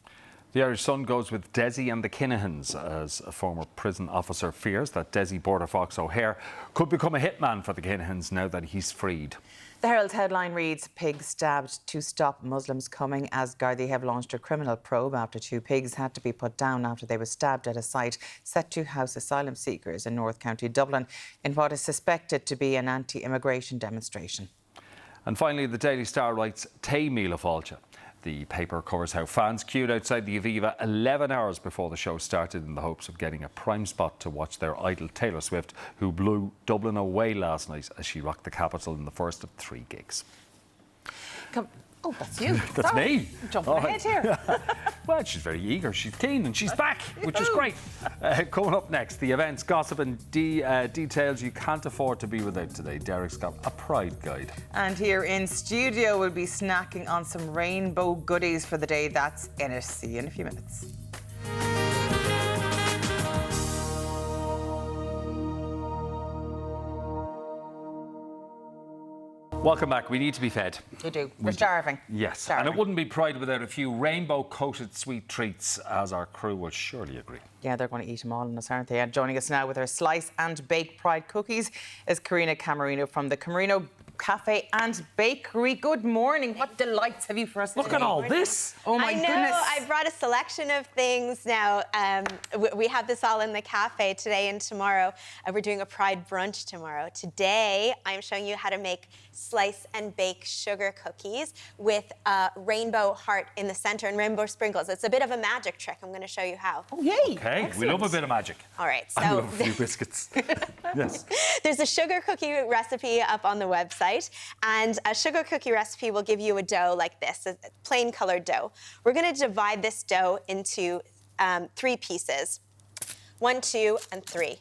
The Irish Sun goes with Desi and the Kinahans, as a former prison officer fears that Desi Border Fox O'Hare could become a hitman for the Kinahans now that he's freed. The Herald's headline reads, pigs stabbed to stop Muslims coming, as Gardaí have launched a criminal probe after 2 pigs had to be put down after they were stabbed at a site set to house asylum seekers in North County Dublin in what is suspected to be an anti-immigration demonstration. And finally, the Daily Star writes, Tay Míle Fáilte. The paper covers how fans queued outside the Aviva 11 hours before the show started in the hopes of getting a prime spot to watch their idol Taylor Swift, who blew Dublin away last night as she rocked the capital in the first of 3 gigs. Oh, that's you. That's Sorry. me. Jumping ahead here. Well, she's very eager, she's keen, and she's back, which is great. Coming up next, the events, gossip and details you can't afford to be without today. Derek's got a Pride guide. And here in studio, we'll be snacking on some rainbow goodies for the day that's in it. See you in a few minutes. Welcome back. We need to be fed. We do. We're starving. Yes. Starving. And it wouldn't be Pride without a few rainbow-coated sweet treats, as our crew will surely agree. Yeah, they're going to eat them all in us, aren't they? And joining us now with her slice and bake Pride cookies is Karina Camerino from the Camerino Cafe and Bakery. Good morning. What delights have you for us Look today? at all this. Oh my goodness. I brought a selection of things now. We have this all in the cafe today and tomorrow. We're doing a Pride brunch tomorrow. Today, I'm showing you how to make slice and bake sugar cookies with a rainbow heart in the center and rainbow sprinkles. It's a bit of a magic trick. I'm going to show you how. Oh, yay. Okay, we love a bit of magic. All right, so I love a few biscuits. Yes. There's a sugar cookie recipe up on the website, and a sugar cookie recipe will give you a dough like this, a plain colored dough. We're going to divide this dough into 3 pieces, 1, 2, and 3.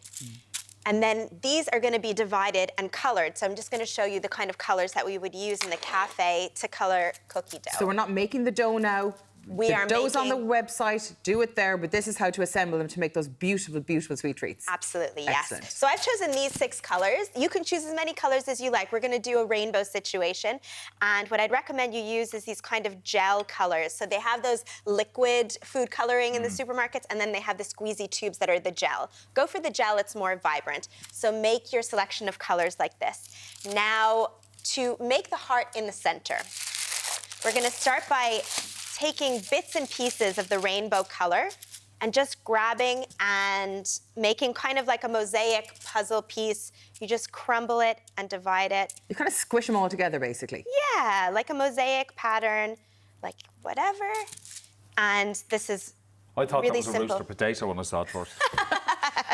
And then these are going to be divided and colored. So I'm just going to show you the kind of colors that we would use in the cafe to color cookie dough. So we're not making the dough now. We are dough's on the making- website, do it there, but this is how to assemble them to make those beautiful, beautiful sweet treats. Absolutely, Excellent. yes. So I've chosen these 6 colors. You can choose as many colors as you like. We're going to do a rainbow situation. And what I'd recommend you use is these kind of gel colors. So they have those liquid food coloring in the supermarkets, and then they have the squeezy tubes that are the gel. Go for the gel, it's more vibrant. So make your selection of colors like this. Now, to make the heart in the center, we're going to start by taking bits and pieces of the rainbow color and just grabbing and making kind of like a mosaic puzzle piece. You just crumble it and divide it. You kind of squish them all together, basically. Yeah, like a mosaic pattern, like whatever. And this is I thought really that was a simple. rooster potato when I saw it first.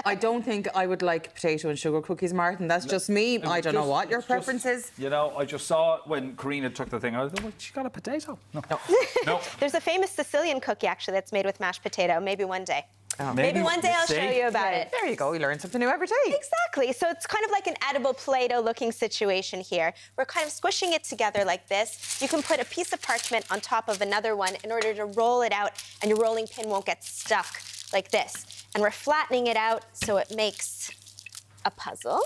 I don't think I would like potato and sugar cookies, Martin. That's just me. I don't know what your preference is. You know, I just saw it when Karina took the thing. I was like, well, she got a potato. No. No. There's a famous Sicilian cookie, actually, that's made with mashed potato. Maybe one day. Oh. Maybe one day I'll show you about it. There you go. You learn something new every day. Exactly. So it's kind of like an edible Play-Doh looking situation here. We're kind of squishing it together like this. You can put a piece of parchment on top of another one in order to roll it out, and your rolling pin won't get stuck like this. And we're flattening it out so it makes a puzzle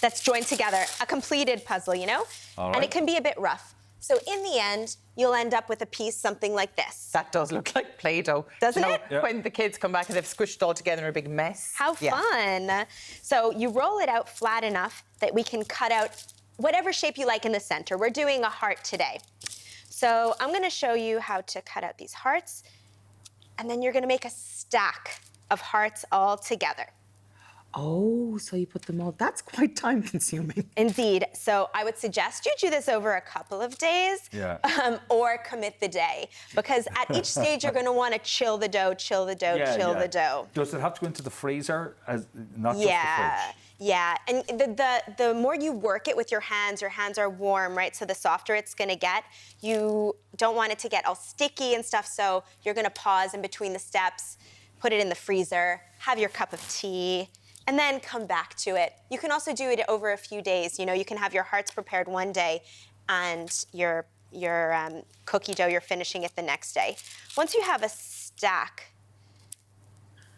that's joined together, a completed puzzle, you know? All And right. it can be a bit rough. So in the end, you'll end up with a piece something like this. That does look like Play-Doh. Doesn't You know, it? Yeah. When the kids come back and they've squished it all together in a big mess. How Yeah. fun. So you roll it out flat enough that we can cut out whatever shape you like in the center. We're doing a heart today. So I'm going to show you how to cut out these hearts. and then you're going to make a stack of hearts all together. Oh, so you put them all. That's quite time consuming. Indeed. So I would suggest you do this over a couple of days or commit the day, because at each stage you're going to want to chill the dough, chill the dough, chill the dough. Does it have to go into the freezer, not just the fridge? Yeah, and the more you work it with your hands are warm, right? So the softer it's gonna get. You don't want it to get all sticky and stuff, so you're gonna pause in between the steps, put it in the freezer, have your cup of tea, and then come back to it. You can also do it over a few days. You know, you can have your hearts prepared one day and your cookie dough, you're finishing it the next day. Once you have a stack,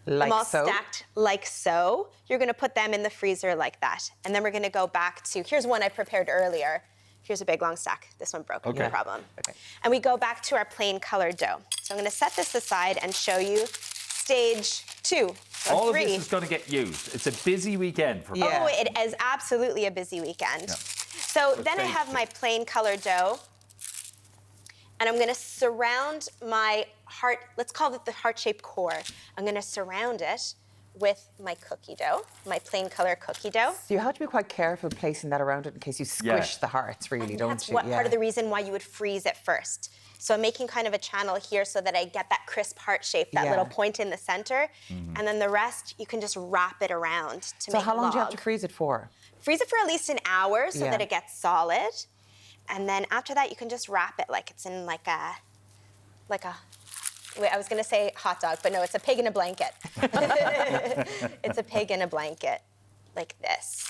like all so? stacked like so, you're gonna put them in the freezer like that. And then we're gonna go back to, here's one I prepared earlier. Here's a big long stack. This one broke, no problem. Okay. And we go back to our plain colored dough. So I'm gonna set this aside and show you stage 2. All of this is going to get used. It's a busy weekend for people. Oh, it is absolutely a busy weekend. Yeah. So then I have my plain colored dough, and I'm gonna surround my heart, let's call it the heart-shaped core. I'm gonna surround it with my cookie dough, my plain color cookie dough. So you have to be quite careful placing that around it in case you squish the hearts, really, don't That's you? part of the reason why you would freeze it first. So I'm making kind of a channel here so that I get that crisp heart shape, that little point in the center. And then the rest, you can just wrap it around to make So how long log. do you have to freeze it for? Freeze it for at least an hour so that it gets solid. And then after that, you can just wrap it like it's in like a, wait, I was gonna say hot dog, but no, it's a pig in a blanket. It's a pig in a blanket, like this.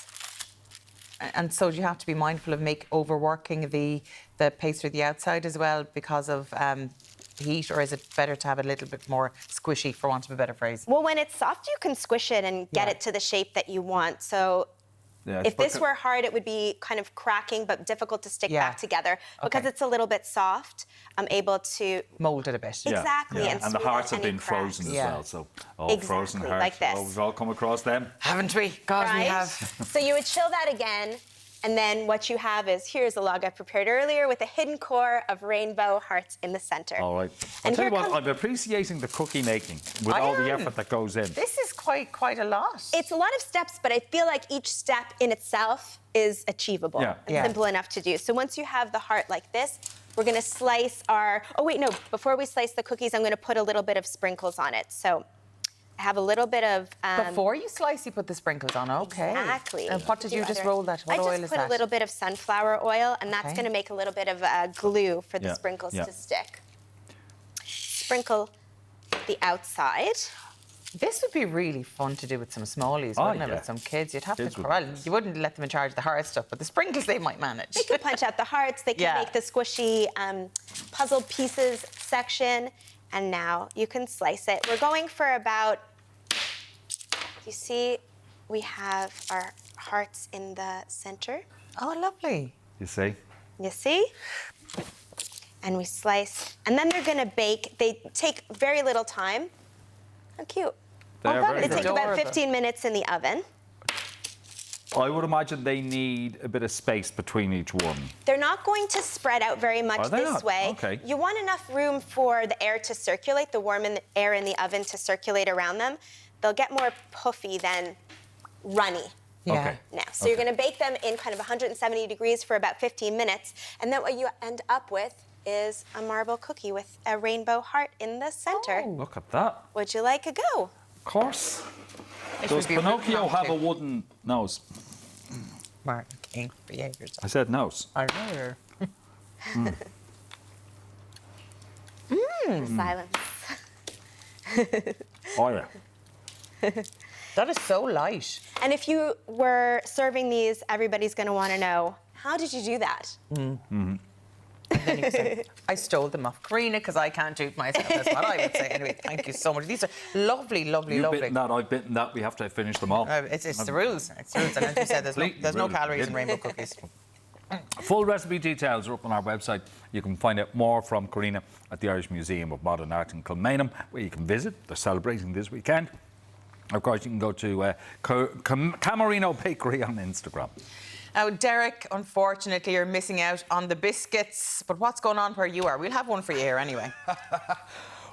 And so do you have to be mindful of overworking the pastry the outside as well because of heat, or is it better to have it a little bit more squishy, for want of a better phrase? Well, when it's soft, you can squish it and get it to the shape that you want. So if this were hard, it would be kind of cracking but difficult to stick back together. Because it's a little bit soft, I'm able to mold it a bit. Exactly. And the hearts have been frozen as well, so all frozen hearts. Like this. We've all come across them. Haven't we? God, we have. So you would chill that again, and then what you have is, here's a log I prepared earlier with a hidden core of rainbow hearts in the center. All right. I'll tell you what, I'm appreciating the cookie making with all the effort that goes in. This is quite a lot. It's a lot of steps, but I feel like each step in itself is achievable. It's simple enough to do. So once you have the heart like this, we're gonna slice our, before we slice the cookies, I'm gonna put a little bit of sprinkles on it. So I have a little bit of... Before you slice, you put the sprinkles on, okay. Exactly. And what did you just roll that? What oil is that? I just put a little bit of sunflower oil, and that's going to make a little bit of glue for the sprinkles to stick. Sprinkle the outside. This would be really fun to do with some smallies, wouldn't it? With some kids. You'd have to... Well, you wouldn't let them in charge of the hard stuff, but the sprinkles they might manage. They can punch out the hearts. They can make the squishy puzzle pieces section. And now you can slice it. We're going for about, you see, we have our hearts in the center. Oh, lovely. You see? You see? And we slice, and then they're gonna bake. They take very little time. How cute. They take about 15 minutes in the oven. I would imagine they need a bit of space between each one. They're not going to spread out very much this way. Okay. You want enough room for the air to circulate, the warm air in the oven to circulate around them. They'll get more puffy than runny. Yeah. Now, so you're going to bake them in kind of 170 degrees for about 15 minutes, and then what you end up with is a marble cookie with a rainbow heart in the center. Oh, look at that. Would you like a go? Of course. Does Pinocchio have a wooden nose? Martin King, behave yourself. I said nose. I know. Silence. Oh, yeah. That is so light. And if you were serving these, everybody's going to want to know, how did you do that? Then you say, I stole them off Karina because I can't do it myself. That's what I would say. Anyway, thank you so much. These are lovely, lovely, You've lovely. bitten that, I've bitten that. We have to finish them all. It's the rules. It's the rules. And as you said, there's no calories in rainbow cookies. Full recipe details are up on our website. You can find out more from Karina at the Irish Museum of Modern Art in Kilmainham, where you can visit. They're celebrating this weekend. Of course, you can go to Camarino Bakery on Instagram. Now, Derek, unfortunately, you're missing out on the biscuits. But what's going on where you are? We'll have one for you here anyway.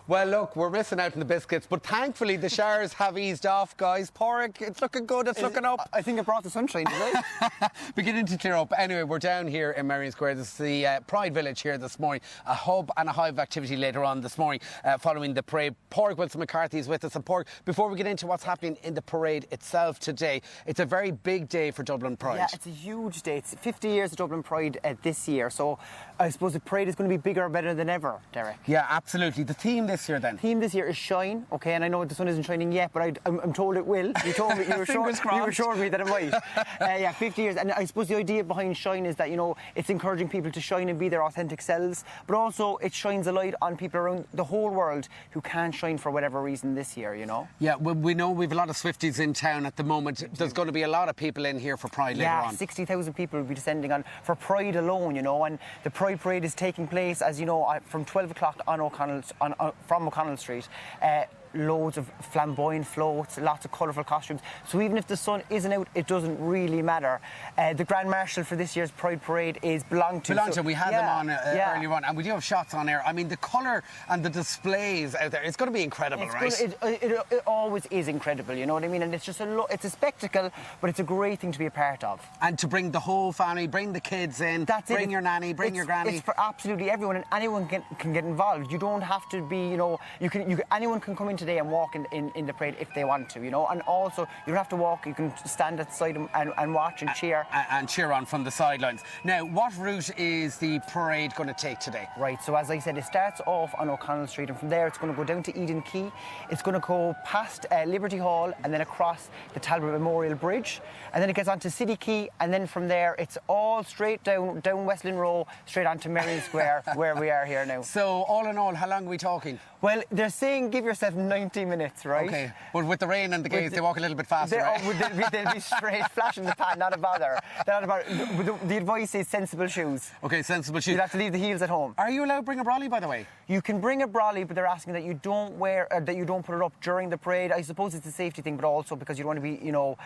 Well, look, we're missing out on the biscuits, but thankfully the showers have eased off, guys. Pádraig, it's looking good, it's looking up. I think it brought the sunshine, did it? Beginning to clear up. Anyway, we're down here in Merrion Square. This is the Pride Village here this morning. A hub and a hive activity later on this morning following the parade. Pádraig Wilson McCarthy is with us. And Pádraig, before we get into what's happening in the parade itself today, it's a very big day for Dublin Pride. Yeah, it's a huge day. It's 50 years of Dublin Pride this year, so I suppose the parade is going to be bigger and better than ever, Derek. Yeah, absolutely. The theme this year then? The theme this year is shine, okay, and I know the sun isn't shining yet, but I'm told it will. You told me, you assured me that it might. Yeah, 50 years, and I suppose the idea behind shine is that, you know, it's encouraging people to shine and be their authentic selves, but also it shines a light on people around the whole world who can't shine for whatever reason this year, you know? Yeah, well, we know we've a lot of Swifties in town at the moment. There's going to be a lot of people in here for Pride later on. Yeah, 60,000 people will be descending on for Pride alone, you know, and the Pride Parade is taking place, as you know, from 12 o'clock on from O'Connell Street. Loads of flamboyant floats, lots of colourful costumes. So even if the sun isn't out, it doesn't really matter. The Grand Marshal for this year's Pride Parade is Blanchard. We had them on earlier on, and we do have shots on air. I mean, the colour and the displays out there, it's going to be incredible, right? It always is incredible, you know what I mean? And it's just it's a spectacle, but it's a great thing to be a part of. And to bring the whole family, bring the kids in, bring your nanny, bring your granny. It's for absolutely everyone, and anyone can get involved. You don't have to be, you know, anyone can come in today and walk in the parade if they want to, you know, and also you don't have to walk, you can stand at the side and watch and cheer. And cheer on from the sidelines. Now, what route is the parade going to take today? Right, so as I said, it starts off on O'Connell Street, and from there it's going to go down to Eden Quay. It's going to go past Liberty Hall and then across the Talbot Memorial Bridge, and then it gets onto City Quay, and then from there it's all straight down Westland Row, straight onto Merrion Square, where we are here now. So all in all, how long are we talking? Well, they're saying give yourself 90 minutes, right? Okay, but with the rain and the gaze, they walk a little bit faster, right? They'll be straight, flashing the pan, not a bother. The advice is sensible shoes. Okay, sensible shoes. You'll have to leave the heels at home. Are you allowed to bring a brolly, by the way? You can bring a brolly, but they're asking that you don't that you don't put it up during the parade. I suppose it's a safety thing, but also because you don't want to be, you know,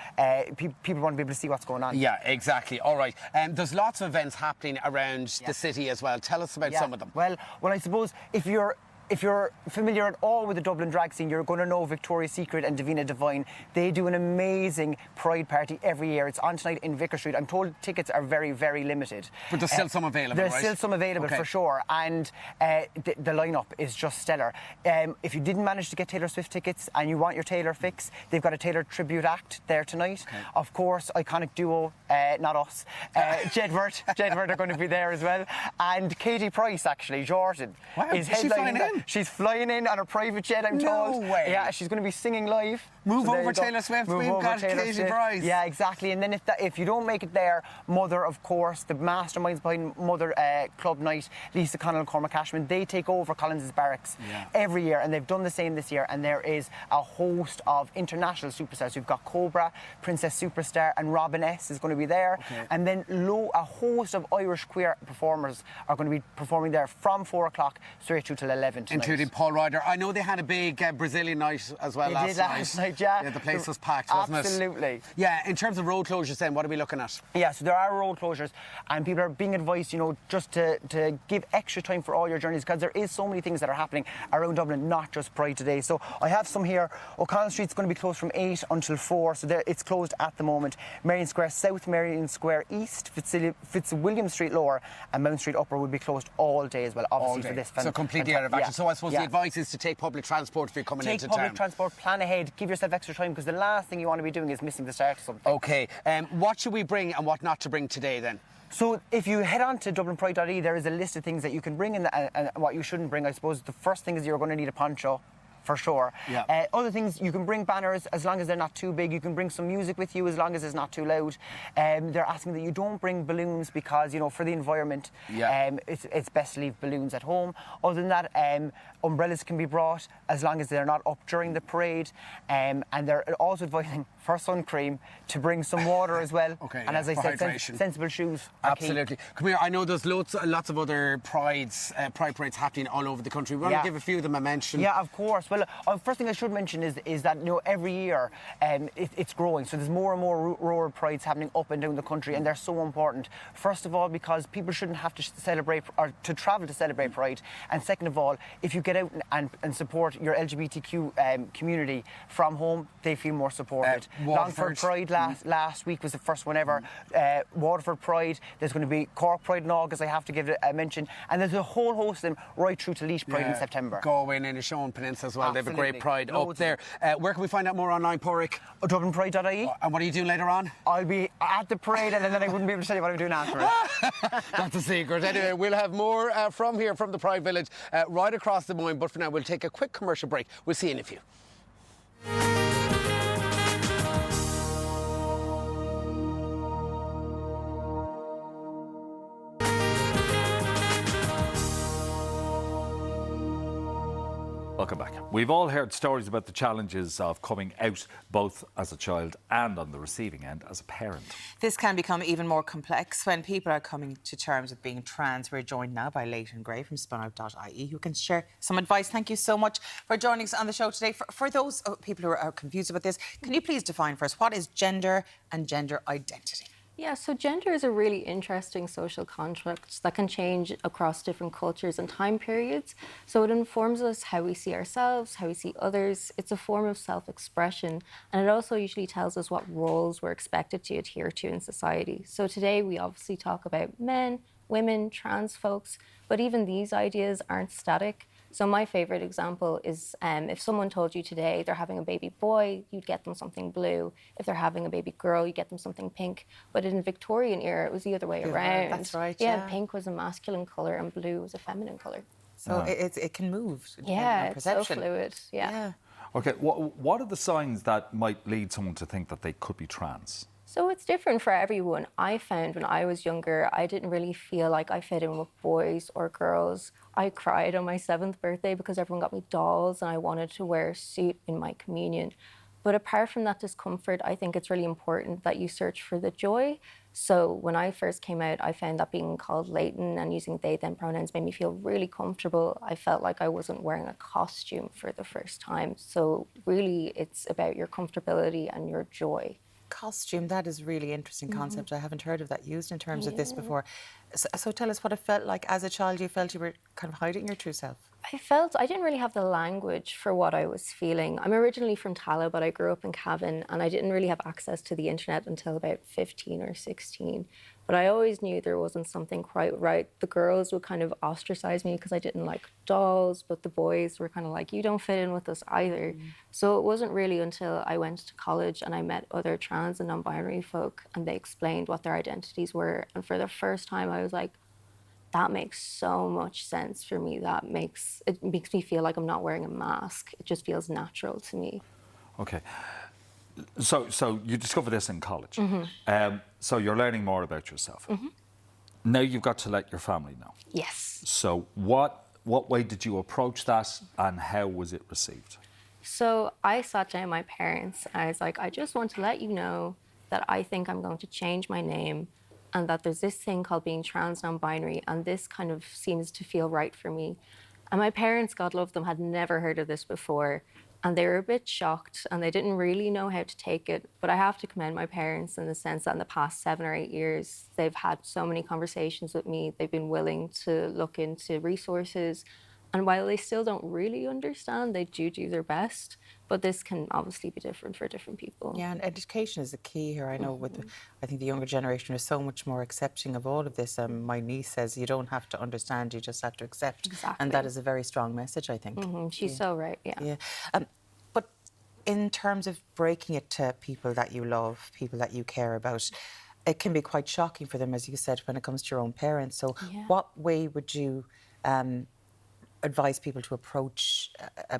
people want to be able to see what's going on. Yeah, exactly. All right. There's lots of events happening around the city as well. Tell us about some of them. Well, I suppose if you're familiar at all with the Dublin drag scene, you're going to know Victoria's Secret and Davina Divine. They do an amazing Pride party every year. It's on tonight in Vicar Street. I'm told tickets are very, very limited. But there's still some available, There's still some available, for sure. And the lineup is just stellar. If you didn't manage to get Taylor Swift tickets and you want your Taylor fix, they've got a Taylor tribute act there tonight. Okay. Of course, iconic duo, not us, Jedward are going to be there as well. And Katie Price, actually, Jordan, is headlining. She's flying in on a private jet, I'm told. No way. Yeah, she's going to be singing live. Move over Taylor Swift. We've got Katie Price. Yeah, exactly. And then if you don't make it there, Mother, of course, the masterminds behind Mother Club Night, Lisa Connell and Cormac Cashman, they take over Collins's Barracks every year, and they've done the same this year. And there is a host of international superstars. We've got Cobra, Princess Superstar, and Robin S is going to be there. Okay. And then a host of Irish queer performers are going to be performing there from 4 o'clock straight through till 11 tonight. Including Paul Ryder. I know they had a big Brazilian night as well last night. Yeah, the place was packed, wasn't it? Absolutely. Yeah, in terms of road closures then, what are we looking at? Yeah, so there are road closures, and people are being advised, you know, just to give extra time for all your journeys, because there is so many things that are happening around Dublin, not just Pride today. So I have some here. O'Connell Street's going to be closed from 8 until 4, so it's closed at the moment. Merrion Square South, Merrion Square East, Fitzwilliam Street Lower, and Mount Street Upper will be closed all day as well, obviously, for this. So completely out of action. So I suppose the advice is to take public transport if you're coming into town. Take public transport, plan ahead, give yourself extra time, because the last thing you want to be doing is missing the start of something. Okay, what should we bring and what not to bring today then? So if you head on to DublinPride.ie, there is a list of things that you can bring and what you shouldn't bring. I suppose the first thing is you're going to need a poncho, for sure. Yeah. Other things, you can bring banners as long as they're not too big. You can bring some music with you as long as it's not too loud. They're asking that you don't bring balloons because, you know, for the environment, it's best to leave balloons at home. Other than that, umbrellas can be brought as long as they're not up during the parade. And they're also advising for sun cream to bring some water as well. Okay, and as I said, sensible shoes. Absolutely. Come here, I know there's lots of other pride parades happening all over the country. We want to give a few of them a mention. Yeah, of course. Well, first thing I should mention is that every year it's growing. So there's more and more rural prides happening up and down the country, and they're so important. First of all, because people shouldn't have to celebrate or to travel to celebrate Pride, and second of all, if you get out and support your LGBTQ community from home, they feel more supported. Longford Pride last week was the first one ever. Waterford Pride. There's going to be Cork Pride in August. I have to give it a mention, and there's a whole host of them right through to Laois Pride in September. Galway and Inishowen Peninsula as well. Absolutely. They have a great pride up there. Where can we find out more online, Pádraig? DublinPride.ie. And what are you doing later on? I'll be at the parade, and then I wouldn't be able to tell you what I'm doing afterwards. That's a secret. Anyway, we'll have more from here, from the Pride Village, right across the Moyne. But for now, we'll take a quick commercial break. We'll see you in a few. Welcome back. We've all heard stories about the challenges of coming out both as a child and on the receiving end as a parent. This can become even more complex when people are coming to terms with being trans. We're joined now by Leighton Gray from spunout.ie, who can share some advice. Thank you so much for joining us on the show today. For those people who are confused about this, can you please define for us what is gender and gender identity? Yeah, so gender is a really interesting social construct that can change across different cultures and time periods. So it informs us how we see ourselves, how we see others. It's a form of self-expression, and it also usually tells us what roles we're expected to adhere to in society. So today we obviously talk about men, women, trans folks, but even these ideas aren't static. So my favourite example is if someone told you today they're having a baby boy, you'd get them something blue. If they're having a baby girl, you get them something pink. But in the Victorian era, it was the other way around. That's right, yeah. Pink was a masculine colour and blue was a feminine colour. So it can move. Yeah, in perception. it's so fluid. Yeah. OK, what are the signs that might lead someone to think that they could be trans? So it's different for everyone. I found when I was younger, I didn't really feel like I fit in with boys or girls. I cried on my 7th birthday because everyone got me dolls and I wanted to wear a suit in my communion. But apart from that discomfort, I think it's really important that you search for the joy. So when I first came out, I found that being called Leighton and using they, them pronouns made me feel really comfortable. I felt like I wasn't wearing a costume for the first time. So really, it's about your comfortability and your joy. Costume, that is a really interesting concept. I haven't heard of that used in terms of this before. So tell us what it felt like as a child. You felt you were kind of hiding your true self. I didn't really have the language for what I was feeling. I'm originally from Tallow, but I grew up in Cavan, and I didn't really have access to the internet until about 15 or 16. But I always knew there wasn't something quite right. The girls would kind of ostracize me because I didn't like dolls, but the boys were kind of like, you don't fit in with us either. So it wasn't really until I went to college and I met other trans and non-binary folk, and they explained what their identities were. And for the first time, I was like, that makes so much sense for me. It makes me feel like I'm not wearing a mask. It just feels natural to me. OK. So you discovered this in college. So you're learning more about yourself. Now you've got to let your family know. Yes. So what way did you approach that, and how was it received? So I sat down with my parents. I was like, I just want to let you know that I think I'm going to change my name, and that there's this thing called being trans non-binary, and this kind of seems to feel right for me. And my parents, God love them, had never heard of this before. And they were a bit shocked, and they didn't really know how to take it. But I have to commend my parents in the sense that in the past 7 or 8 years, they've had so many conversations with me. They've been willing to look into resources. And while they still don't really understand, they do their best. But this can obviously be different for different people. Yeah, and education is the key here. I know I think the younger generation is so much more accepting of all of this. My niece says you don't have to understand, you just have to accept. Exactly. And that is a very strong message, I think. She's so right, yeah. But in terms of breaking it to people that you love, people that you care about, it can be quite shocking for them, as you said, when it comes to your own parents. So what way would you advise people to approach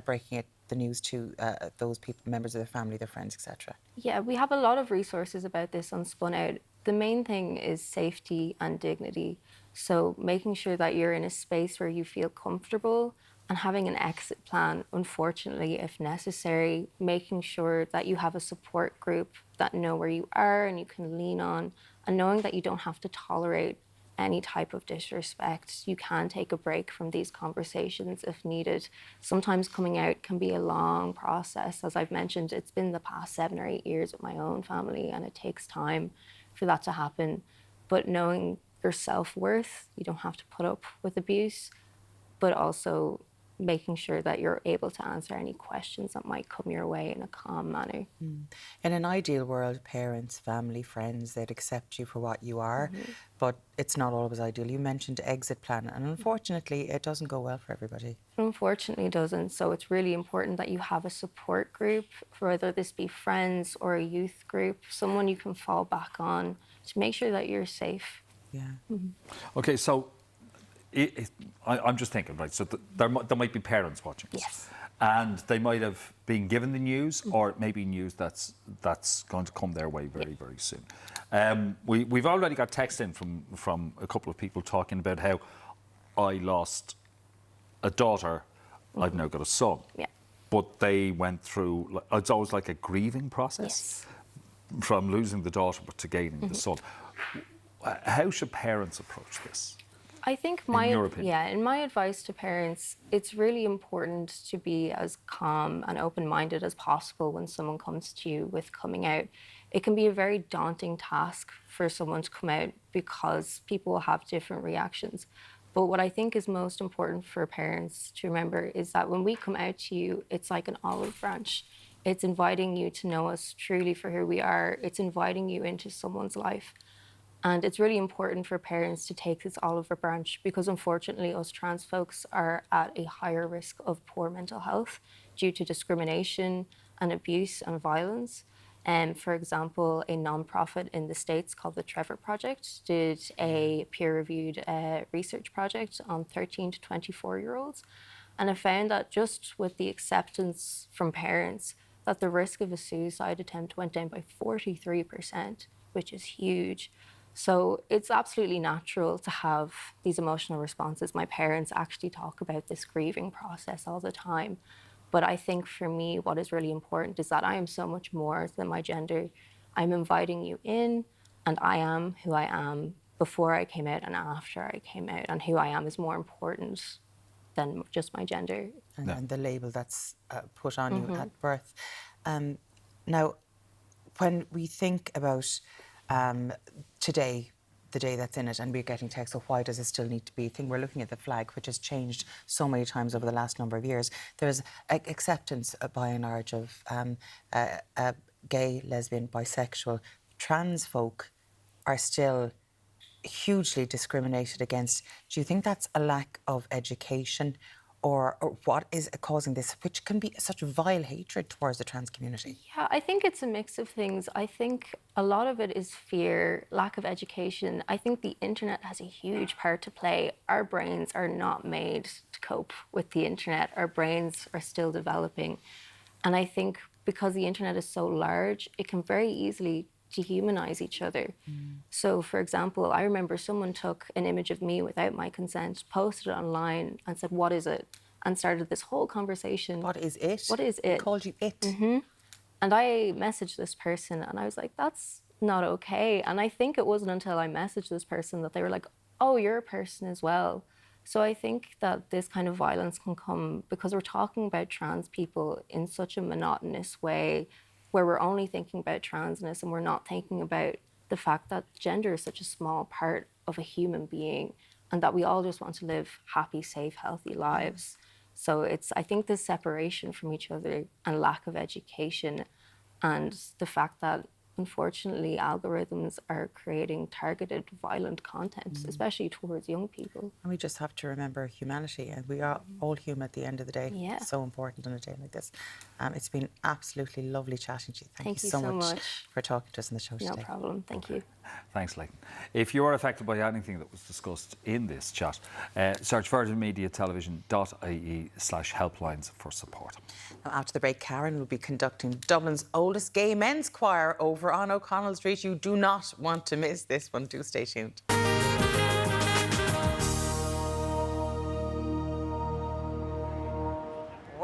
breaking the news to those people, members of their family, their friends, etc.? Yeah, we have a lot of resources about this on Spun Out. The main thing is safety and dignity. So making sure that you're in a space where you feel comfortable and having an exit plan, unfortunately, if necessary, making sure that you have a support group that know where you are and you can lean on, and knowing that you don't have to tolerate any type of disrespect. You can take a break from these conversations if needed. Sometimes coming out can be a long process. As I've mentioned, it's been the past 7 or 8 years with my own family, and it takes time for that to happen. But knowing your self-worth, you don't have to put up with abuse, but also making sure that you're able to answer any questions that might come your way in a calm manner. In an ideal world, parents, family, friends, they'd accept you for what you are, but it's not always ideal. You mentioned exit plan, and unfortunately, it doesn't go well for everybody. It unfortunately doesn't. So it's really important that you have a support group, whether this be friends or a youth group, someone you can fall back on to make sure that you're safe. Yeah. Okay, so I'm just thinking, right, so there might be parents watching this. Yes. And they might have been given the news, or maybe news that's going to come their way very, very soon. We've already got text in from a couple of people talking about how I lost a daughter, I've now got a son. Yeah. But they went through, it's always like a grieving process from losing the daughter but to gaining the son. How should parents approach this? I think in my advice to parents, it's really important to be as calm and open-minded as possible when someone comes to you with coming out. It can be a very daunting task for someone to come out because people will have different reactions. But what I think is most important for parents to remember is that when we come out to you, it's like an olive branch. It's inviting you to know us truly for who we are. It's inviting you into someone's life. And it's really important for parents to take this olive branch because unfortunately us trans folks are at a higher risk of poor mental health due to discrimination and abuse and violence. For example, a non-profit in the States called the Trevor Project did a peer-reviewed research project on 13 to 24-year-olds. And it found that just with the acceptance from parents that the risk of a suicide attempt went down by 43%, which is huge. So it's absolutely natural to have these emotional responses. My parents actually talk about this grieving process all the time. But I think for me, what is really important is that I am so much more than my gender. I'm inviting you in, and I am who I am before I came out and after I came out. And who I am is more important than just my gender. And the label that's put on you at birth. Now, when we think about today, the day that's in it, and we're getting text, so why does it still need to be a thing? We're looking at the flag, which has changed so many times over the last number of years. There's acceptance, by and large, of gay, lesbian, bisexual. Trans folk are still hugely discriminated against. Do you think that's a lack of education, or what is causing this, which can be such vile hatred towards the trans community? Yeah, I think it's a mix of things. I think a lot of it is fear, lack of education. I think the internet has a huge part to play. Our brains are not made to cope with the internet. Our brains are still developing. And I think because the internet is so large, it can very easily dehumanize each other. So, for example, I remember someone took an image of me without my consent, posted it online and said, "What is it?" and started this whole conversation. What is it? What is it? Called you it. And I messaged this person and I was like, that's not okay. And I think it wasn't until I messaged this person that they were like, oh, you're a person as well. So I think that this kind of violence can come because we're talking about trans people in such a monotonous way, where we're only thinking about transness and we're not thinking about the fact that gender is such a small part of a human being and that we all just want to live happy, safe, healthy lives. So I think this separation from each other and lack of education and the fact that unfortunately algorithms are creating targeted violent content, especially towards young people. And we just have to remember humanity, and we are all human at the end of the day. Yeah. It's so important on a day like this. It's been absolutely lovely chatting to you. Thank you so so much much for talking to us on the show today. No problem. Thank you. Thanks, Leighton. If you are affected by anything that was discussed in this chat, search virginmediatelevision.ie/helplines for support. Now, after the break, Karen will be conducting Dublin's oldest gay men's choir over on O'Connell Street. You do not want to miss this one. Do stay tuned.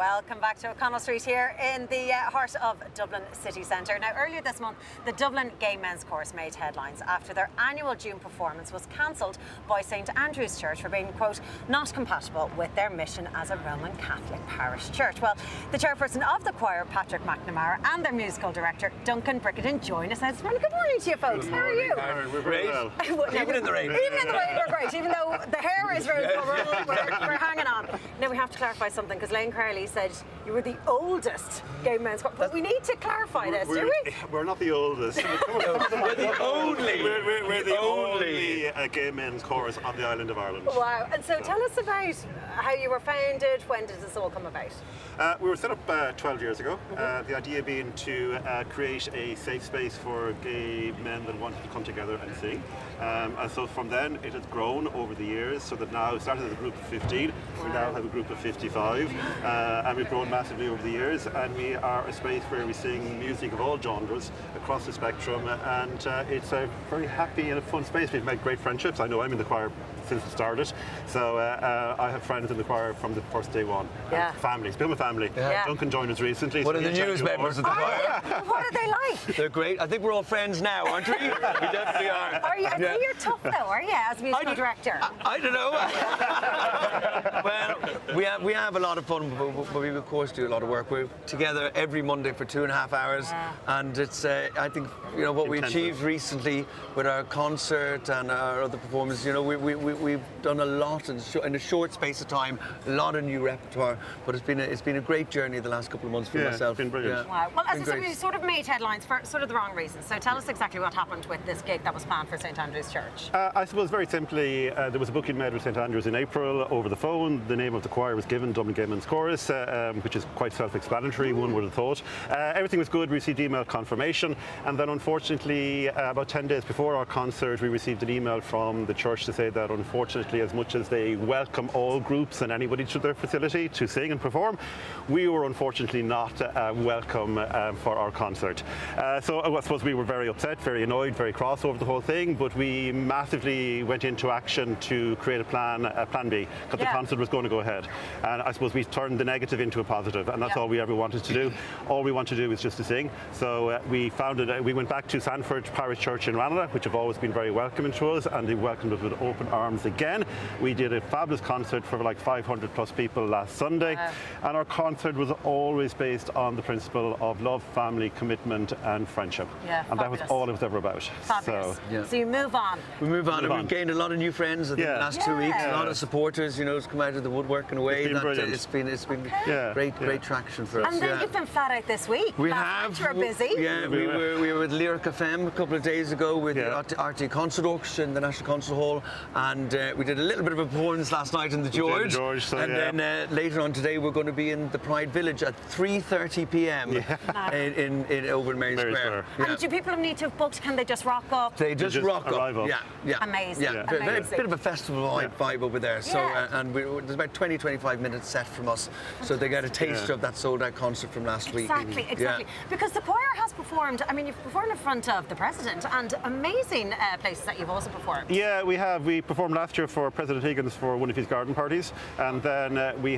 welcome back to O'Connell Street here in the heart of Dublin city centre. Now, earlier this month, the Dublin Gay Men's Chorus made headlines after their annual June performance was cancelled by St Andrew's Church for being, quote, not compatible with their mission as a Roman Catholic parish church. Well, the chairperson of the choir, Patrick McNamara, and their musical director, Duncan Brickerton, join us now this morning. Good morning to you folks. How are you? We're great. Even in the rain. Even in the rain, we're great. Even though the hair is very covered, we're hanging on. Now, we have to clarify something, because Lane Carley said you were the oldest gay men's choir. But we need to clarify this, do we? We're not the oldest. We're the only. We're the only gay men's chorus on the island of Ireland. Wow. And so tell us about how you were founded. When did this all come about? We were set up 12 years ago. The idea being to create a safe space for gay men that wanted to come together and sing. And so from then it has grown over the years, so that now it started as a group of 15. We now have a group of 55, and we've grown massively over the years. And we are a space where we sing music of all genres across the spectrum, and it's a very happy and a fun space. We've made great friendships. I know I'm in the choir since it started, so I have friends in the choir from the first day one. Yeah. Family, it's become a family. Yeah. Duncan joined us recently. One of the newest members of the choir. What are they like? They're great. I think we're all friends now, aren't we? We definitely are. Are you? I think you're tough, though, are you, as musical director? I don't know. Well, we have a lot of fun, but we of course do a lot of work. We're together every Monday for 2.5 hours, and it's I think what we achieved recently with our concert and our other performances. We've done a lot in a short space of time, a lot of new repertoire. But it's been a great journey the last couple of months for myself. It's been brilliant. Wow. Well, as I said, we sort of made headlines for sort of the wrong reasons. So tell us exactly what happened with this gig that was planned for St Andrew's Church. I suppose very simply, there was a booking made with St Andrews in April over the phone. The name of the choir was given, Dublin Gay Men's Chorus, which is quite self-explanatory, one would have thought. Everything was good. We received email confirmation, and then unfortunately, about 10 days before our concert, we received an email from the church to say that unfortunately, as much as they welcome all groups and anybody to their facility to sing and perform, we were unfortunately not welcome for our concert. So I suppose we were very upset, very annoyed, very cross over the whole thing, but we massively went into action to create a plan B, because the concert was going to go ahead. And I suppose we turned the negative into a positive, and that's all we ever wanted to do. All we want to do is just to sing. So we went back to Sanford Parish Church in Ranelagh, which have always been very welcoming to us, and they welcomed us with open arms again. We did a fabulous concert for like 500 plus people last Sunday, and our concert was always based on the principle of love, family, commitment and friendship. And that was all it was ever about. Fabulous. So you move on. We move on, and we've gained a lot of new friends in the last 2 weeks. A lot of supporters, has come out of the woodwork in a way it's been great traction for us. And then you've been flat out this week. We have. You were busy. Yeah, we were with Lyric FM a couple of days ago with the RT Concert Auction in the National Concert Hall, and we did a little bit of a performance last night in the George. And then later on today we're going to be in the Pride Village at 3:30 p.m. in over in Mary Square. And do people need to have booked? Can they just rock up? They just rock up. Yeah. Amazing. Yeah. A bit of a festival vibe over there. So and there's about 20-25 minutes set from us, so they get a taste of that sold-out concert from last week. Exactly. Because the choir has performed. I mean, you've performed in front of the President and amazing places that you've also performed. Yeah, we have. We performed last year for President Higgins for one of his garden parties, and then we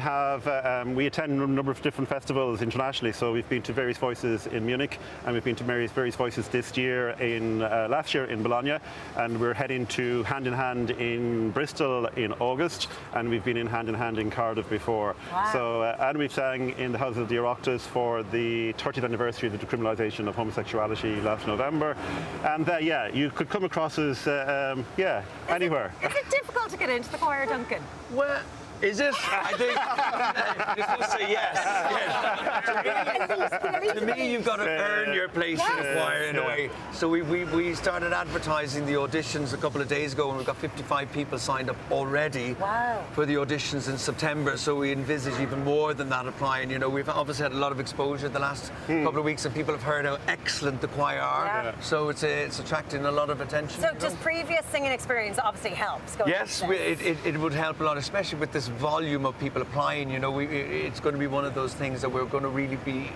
attend a number of different festivals internationally. So we've been to Various Voices in Munich, and we've been to Various Voices this year last year in Bologna, and we're heading to Hand in Hand in Bristol in August, and we've been in Hand in Cardiff before. Wow. So and we've sang in the House of the Oireachtas for the 30th anniversary of the decriminalisation of homosexuality last November, and you could come across us anywhere. Is it difficult to get into the choir, Duncan? Well, is it? I think you're supposed to say yes. To me, you've got to earn your place in the choir in a way. So we started advertising the auditions a couple of days ago, and we've got 55 people signed up already for the auditions in September. So we envisage even more than that applying. We've obviously had a lot of exposure the last couple of weeks, and people have heard how excellent the choir are. So it's attracting a lot of attention. So does previous singing experience obviously helps? Yes, it would help a lot, especially with this volume of people applying, you know, it's going to be one of those things that we're going to really be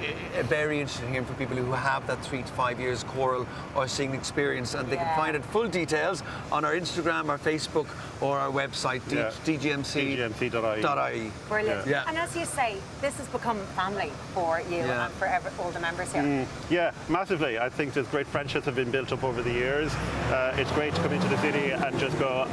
very interested in hearing from people who have that 3 to 5 years choral or singing experience, and they can find out full details on our Instagram, our Facebook, or our website, dgmc.ie. Brilliant. Yeah. And as you say, this has become family for you and for all the members here. Yeah, massively. I think there's great friendships have been built up over the years. It's great to come into the city and just go,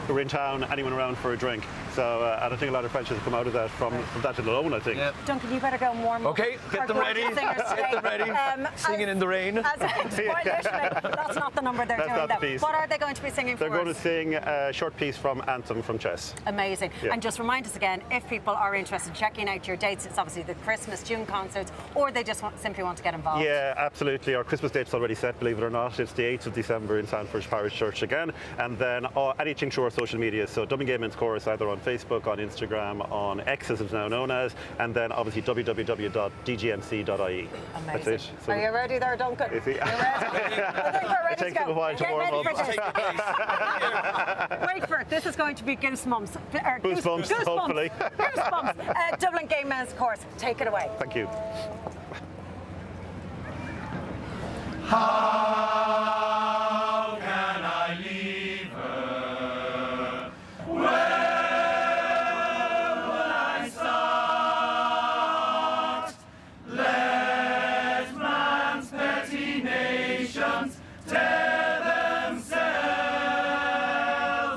we're in town, anyone around for a drink. So, and I think a lot of friendships have come out of that from that alone, I think. Yeah. Duncan, you better go and warm up. Okay, get them ready. Get them ready. Singing in the rain. That's not the number they're doing, though. What are they going to be singing for us? They're going to sing a short piece from Anthem from Chess. Amazing. Yeah. And just remind us again, if people are interested in checking out your dates, it's obviously the Christmas, June concerts, or they just simply want to get involved. Yeah, absolutely. Our Christmas date's already set, believe it or not. It's the 8th of December in Sandford Parish Church again. And then anything through our social media. So Dublin Gay Men's Chorus, either on Facebook, on Instagram, on X as it's now known as, and then obviously www.dgmc.ie. Amazing. That's it. So are you ready there, Duncan? Is he? You ready? I think we're ready It takes to go. a while to warm up. Wait for it. This is going to be goosebumps. Goosebumps, hopefully. Goosebumps. Dublin Gay Men's Chorus. Take it away. Thank you. How can I leave her? Where will I start? Let man's petty nations tear themselves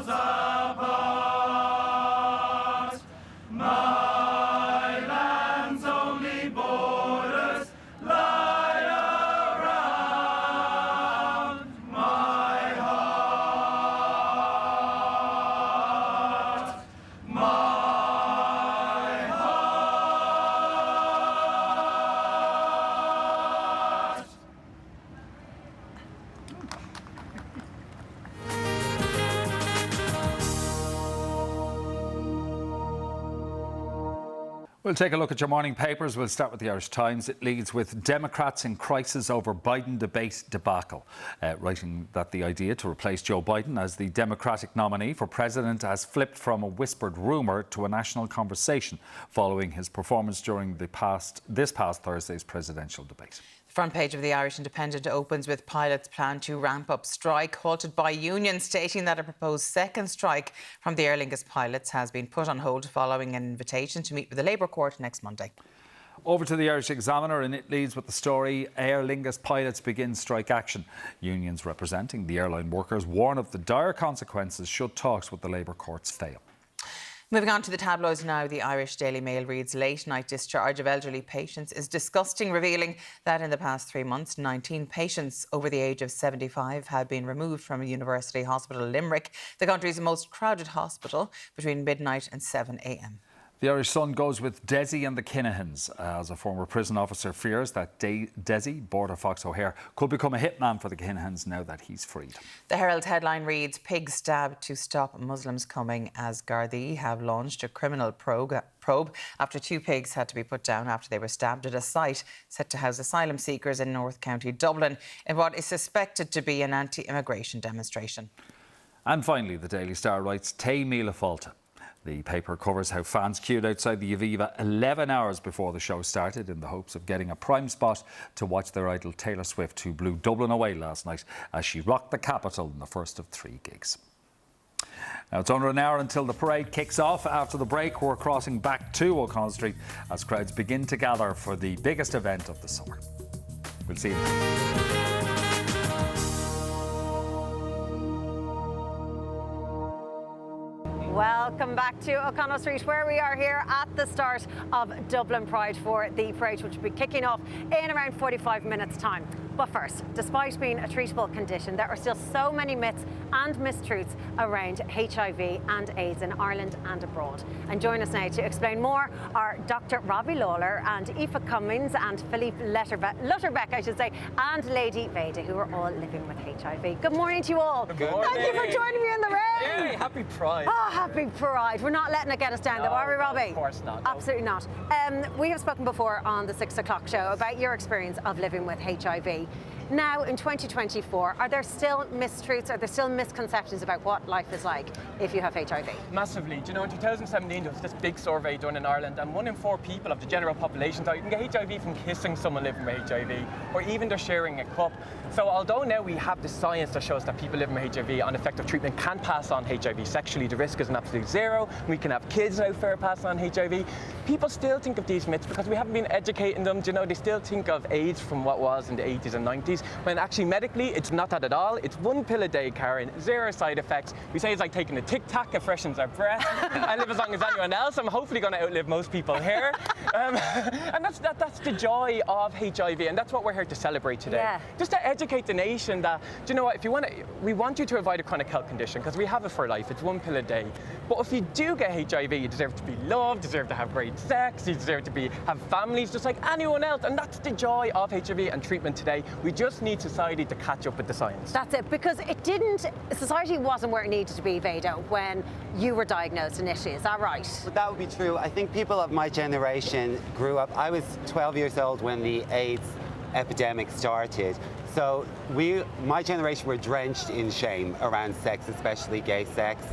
apart. My land's only borders lie around my heart. My heart. We'll take a look at your morning papers. We'll start with the Irish Times. It leads with Democrats in crisis over Biden debate debacle, writing that the idea to replace Joe Biden as the Democratic nominee for president has flipped from a whispered rumour to a national conversation following his performance during this past Thursday's presidential debate. Front page of the Irish Independent opens with pilots' plan to ramp up strike, halted by unions, stating that a proposed second strike from the Aer Lingus pilots has been put on hold following an invitation to meet with the Labour Court next Monday. Over to the Irish Examiner, and it leads with the story, Aer Lingus pilots begin strike action. Unions representing the airline workers warn of the dire consequences should talks with the Labour courts fail. Moving on to the tabloids now, the Irish Daily Mail reads late night discharge of elderly patients is disgusting, revealing that in the past 3 months, 19 patients over the age of 75 had been removed from a University Hospital Limerick, the country's most crowded hospital, between midnight and 7 a.m. The Irish Sun goes with Desi and the Kinahans, as a former prison officer fears that Desi, Border Fox O'Hare, could become a hitman for the Kinahans now that he's freed. The Herald headline reads, Pig stabbed to stop Muslims coming, as Gardaí have launched a criminal probe after 2 pigs had to be put down after they were stabbed at a site set to house asylum seekers in North County Dublin in what is suspected to be an anti-immigration demonstration. And finally, the Daily Star writes, Té Míle Fáilte. The paper covers how fans queued outside the Aviva 11 hours before the show started in the hopes of getting a prime spot to watch their idol Taylor Swift, who blew Dublin away last night as she rocked the capital in the first of 3 gigs. Now it's under an hour until the parade kicks off. After the break, we're crossing back to O'Connell Street as crowds begin to gather for the biggest event of the summer. We'll see you then. Welcome back to O'Connell Street, where we are here at the start of Dublin Pride for the parade, which will be kicking off in around 45 minutes' time. But first, despite being a treatable condition, there are still so many myths and mistruths around HIV and AIDS in Ireland and abroad. And join us now to explain more are Dr. Robbie Lawler and Aoife Cummins and Philippe Lutterbeck, I should say, and Lady Veda, who are all living with HIV. Good morning to you all. Good morning. Thank you for joining me in the rain. Yay, happy Pride. Oh, happy Pride. We're not letting it get us down, though, are we, Robbie? Of course not. No. Absolutely not. We have spoken before on the 6 o'clock show about your experience of living with HIV. Now, in 2024, are there still mistruths, are there still misconceptions about what life is like if you have HIV? Massively. Do you know, in 2017 there was this big survey done in Ireland, and 1 in 4 people of the general population thought you can get HIV from kissing someone living with HIV, or even just sharing a cup. So although now we have the science that shows that people living with HIV on effective treatment can pass on HIV sexually, the risk is an absolute zero. We can have kids now fair pass on HIV. People still think of these myths because we haven't been educating them. Do you know, they still think of AIDS from what was in the 80s and 90s, when actually medically it's not that at all. It's 1 pill a day, Karen, 0 side effects. We say it's like taking a Tic Tac, it freshens our breath. I live as long as anyone else. I'm hopefully going to outlive most people here. And that's the joy of HIV, and that's what we're here to celebrate today. Yeah. Just to educate the nation that, do you know what, if you want to, we want you to avoid a chronic health condition because we have it for life. It's 1 pill a day. But if you do get HIV, you deserve to be loved, you deserve to have great sex, you deserve to have families just like anyone else. And that's the joy of HIV and treatment today. We just need society to catch up with the science. That's it, because society wasn't where it needed to be, Vado, when you were diagnosed initially. Is that right? Well, that would be true. I think people of my generation grew up. I was 12 years old when the AIDS epidemic started. So my generation were drenched in shame around sex, especially gay sex.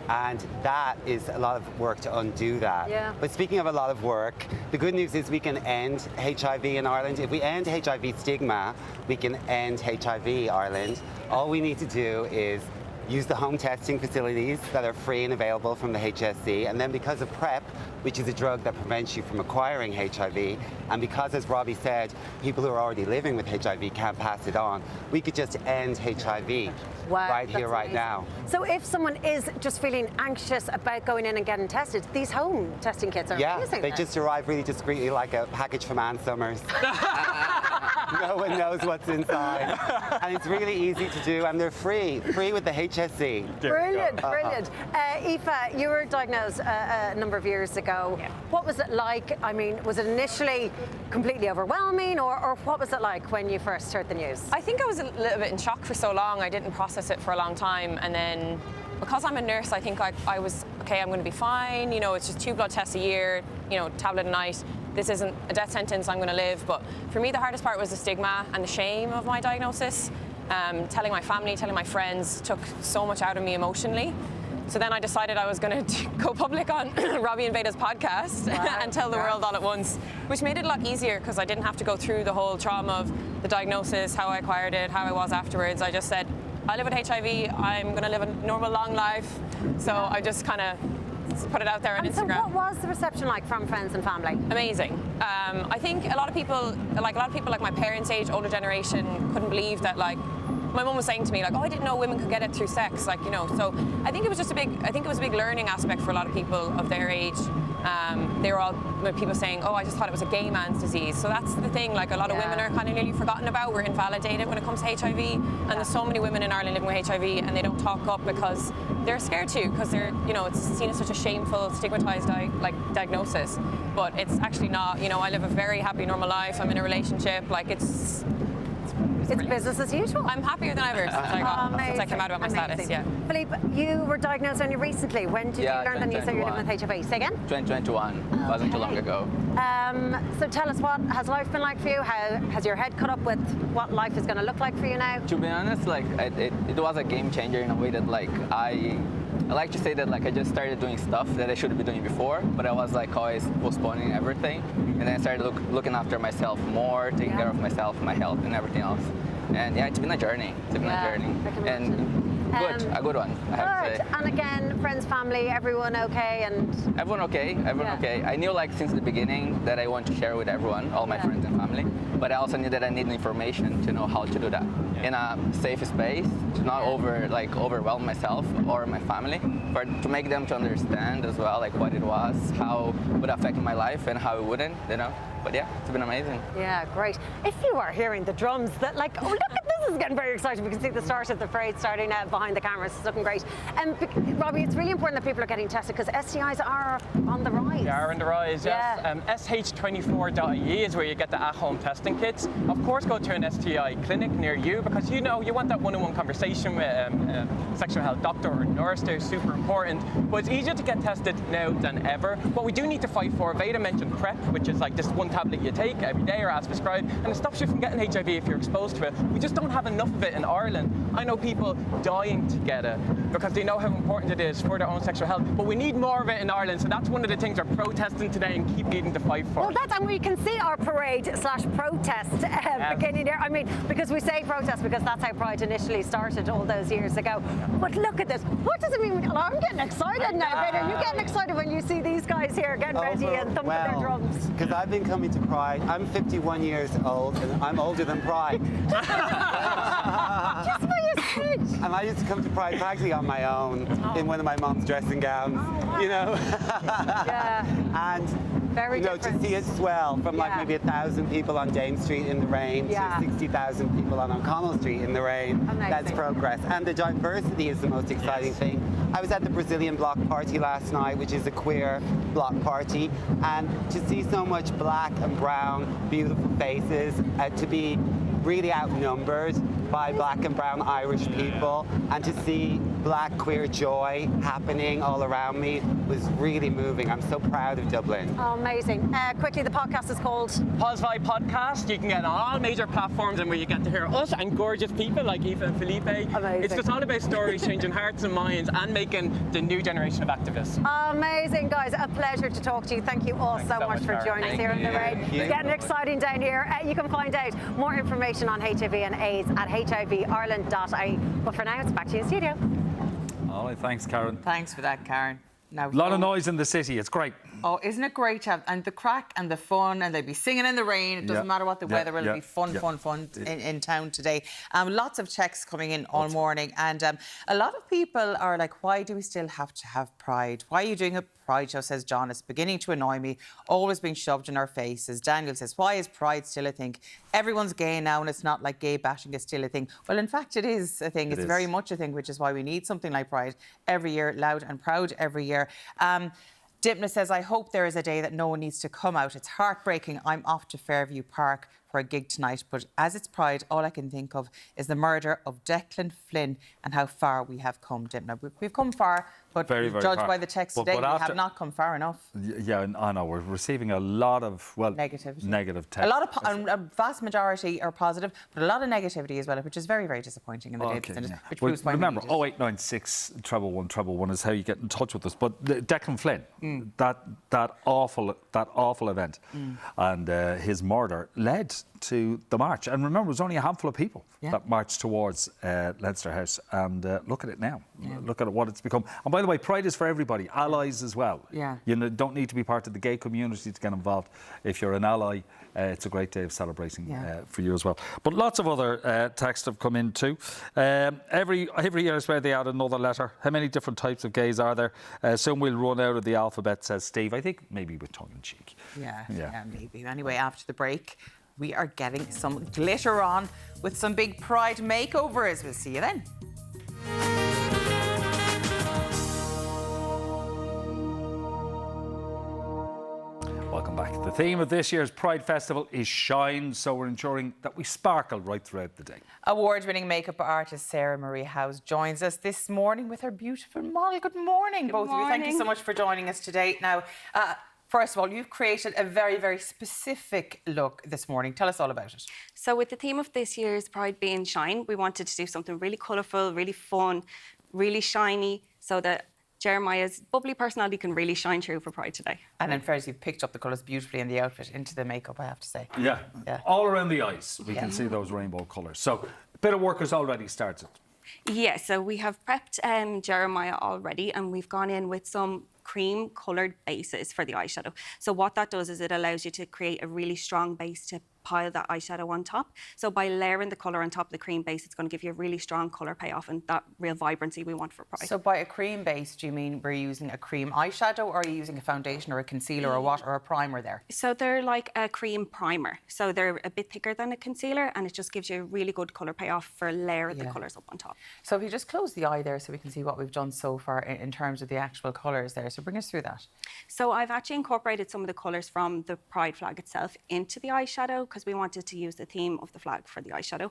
And that is a lot of work to undo that. Yeah. But speaking of a lot of work, the good news is we can end HIV in Ireland. If we end HIV stigma, we can end HIV Ireland. All we need to do is use the home testing facilities that are free and available from the HSE, and then because of PrEP, which is a drug that prevents you from acquiring HIV, and because, as Robbie said, people who are already living with HIV can't pass it on, we could just end HIV right here, right now. So if someone is just feeling anxious about going in and getting tested, these home testing kits are amazing. They just arrive really discreetly like a package from Ann Summers. No one knows what's inside. And it's really easy to do, and they're free with the HSE. Brilliant, brilliant. Aoife, you were diagnosed a number of years ago. Yeah. What was it like? I mean, was it initially completely overwhelming, or what was it like when you first heard the news? I think I was a little bit in shock for so long. I didn't process it for a long time, and then because I'm a nurse, I think I was, okay, I'm going to be fine. You know, it's just 2 blood tests a year, you know, tablet a night. This isn't a death sentence, I'm going to live. But for me, the hardest part was the stigma and the shame of my diagnosis. Telling my family, telling my friends took so much out of me emotionally. So then I decided I was going to go public on Robbie and Vado's podcast and tell the world all at once, which made it a lot easier because I didn't have to go through the whole trauma of the diagnosis, how I acquired it, how I was afterwards. I just said, I live with HIV, I'm going to live a normal, long life. So I just kind of put it out there on Instagram. So what was the reception like from friends and family? Amazing. I think a lot of people like my parents' age, older generation, couldn't believe that, like, my mum was saying to me, like, oh, I didn't know women could get it through sex, like, you know. So I think it was just a big learning aspect for a lot of people of their age. They were all people saying, oh, I just thought it was a gay man's disease. So that's the thing, like, a lot of women are kind of nearly forgotten about. We're invalidated when it comes to HIV, and there's so many women in Ireland living with HIV, and they don't talk up because they're scared to, because they're, you know, it's seen as such a shameful, stigmatized diagnosis. But it's actually not. You know, I live a very happy, normal life. I'm in a relationship. Like, it's business as usual. I'm happier than ever since I came out about my status. Yeah. Philippe, you were diagnosed only recently. When did you learn the news that you're living with HIV? Say again? 2021. Wasn't too long ago. So tell us, what has life been like for you? How has your head caught up with what life is going to look like for you now? To be honest, like it was a game changer in a way that, like, I like to say that, like, I just started doing stuff that I should be doing before, but I was, like, always postponing everything. And then I started looking after myself more, taking care of myself, my health, and everything else. And yeah, it's been a journey. A good one, I have to say. And again, friends, family, everyone okay? Everyone okay. I knew, like, since the beginning that I want to share with everyone, all my friends and family. But I also knew that I need information to know how to do that in a safe space, to not overwhelm myself or my family, but to make them to understand as well, like, what it was, how it would affect my life and how it wouldn't, you know. But yeah, it's been amazing. Yeah, great. If you are hearing the drums, that, like, oh, look at this, is getting very exciting. We can see the start of the parade starting behind the cameras. It's looking great. Robbie, Bobby, it's really important that people are getting tested because STIs are on the rise. They are on the rise, yes. sh24.ie is where you get the at-home testing kits. Of course, go to an STI clinic near you because you know you want that one-on-one conversation with a sexual health doctor or nurse. They're super important. But it's easier to get tested now than ever. What we do need to fight for, Veda mentioned PrEP, which is like this one tablet you take every day or as prescribed, and it stops you from getting HIV if you're exposed to it. We just don't have enough of it in Ireland. I know people dying to get it because they know how important it is for their own sexual health, but we need more of it in Ireland, so that's one of the things we're protesting today and keep needing to fight for. Well, and we can see our parade/protest beginning here. I mean, because we say protest because that's how Pride initially started all those years ago. But look at this. What does it mean? Oh, I'm getting excited now. Are you getting excited when you see these guys here getting ready and thumping their drums? Because I've been coming to Pride. I'm 51 years old and I'm older than Pride. Just by your age. And I used to come to Pride practically on my own in one of my mom's dressing gowns, you know. Yeah. And very to see it swell from like maybe 1,000 people on Dame Street in the rain to 60,000 people on O'Connell Street in the rain. Amazing. That's progress. And the diversity is the most exciting thing. I was at the Brazilian Bloc Party last night, which is a queer bloc party, and to see so much black and brown, beautiful faces, to be really outnumbered by black and brown Irish people, and to see black queer joy happening all around me was really moving. I'm so proud of Dublin. Oh, amazing. Quickly, the podcast is called Pause Vibe Podcast. You can get it on all major platforms and where you get to hear us and gorgeous people like Aoife and Felipe. Amazing. It's just all about stories, changing hearts and minds and making the new generation of activists. Amazing, guys. A pleasure to talk to you. Thank you all so much for joining us here in the rain. It's getting exciting down here. You can find out more information on HIV and AIDS at hivireland.ie. But for now, it's back to you in studio. All right, thanks, Karen. Thanks for that, Karen. Now, a lot of noise in the city. It's great. Oh, isn't it great to have, and the crack and the fun, and they'll be singing in the rain. It doesn't matter what the weather will be. Fun in town today. Lots of texts coming in all morning, and a lot of people are like, why do we still have to have Pride? Why are you doing a Pride show, says John. It's beginning to annoy me. Always being shoved in our faces. Daniel says, why is Pride still a thing? Everyone's gay now and it's not like gay bashing is still a thing. Well, in fact, it is a thing. It's very much a thing, which is why we need something like Pride every year, loud and proud every year. Dipna says, I hope there is a day that no one needs to come out. It's heartbreaking. I'm off to Fairview Park for a gig tonight, but as it's Pride, all I can think of is the murder of Declan Flynn and how far we have come, Dipna. We've come far, but very judged far. by the text today, we have not come far enough. Yeah, I know. We're receiving a lot of, negative text. A lot of, a vast majority are positive, but a lot of negativity as well, which is very, very disappointing in the day that's in it, which proves why remember, 0896 111 is how you get in touch with us. But Declan Flynn, that awful event and his murder led to the march. And remember, it was only a handful of people that marched towards Leinster House. And look at it now. Look at what it's become. And by the way, Pride is for everybody, allies as well. You don't need to be part of the gay community to get involved. If you're an ally, it's a great day of celebrating for you as well. But lots of other texts have come in too. Every year is where they add another letter. How many different types of gays are there? Soon we'll run out of the alphabet, says Steve. I think maybe with tongue in cheek. Yeah, maybe. Anyway, after the break, we are getting some glitter on with some big Pride makeovers. We'll see you then. Welcome back. The theme of this year's Pride Festival is Shine, so we're ensuring that we sparkle right throughout the day. Award-winning makeup artist Sarah Marie House joins us this morning with her beautiful model. Good morning, both of you. Thank you so much for joining us today. Now, first of all, you've created a very, very specific look this morning. Tell us all about it. So with the theme of this year's Pride being Shine, we wanted to do something really colourful, really fun, really shiny, so that Jeremiah's bubbly personality can really shine through for Pride today. And in fairness, you've picked up the colours beautifully in the outfit, into the makeup, I have to say. Yeah. All around the eyes, we can see those rainbow colours. So a bit of work has already started. Yeah, so we have prepped Jeremiah already, and we've gone in with some cream coloured bases for the eyeshadow. So what that does is it allows you to create a really strong base to pile that eyeshadow on top. So by layering the colour on top of the cream base, it's going to give you a really strong colour payoff and that real vibrancy we want for Pride. So by a cream base, do you mean we're using a cream eyeshadow, or are you using a foundation or a concealer or what, or a primer there? So they're like a cream primer. So they're a bit thicker than a concealer, and it just gives you a really good colour payoff for layering the colours up on top. So if you just close the eye there so we can see what we've done so far in terms of the actual colours there. So bring us through that. So I've actually incorporated some of the colours from the Pride flag itself into the eyeshadow because we wanted to use the theme of the flag for the eyeshadow.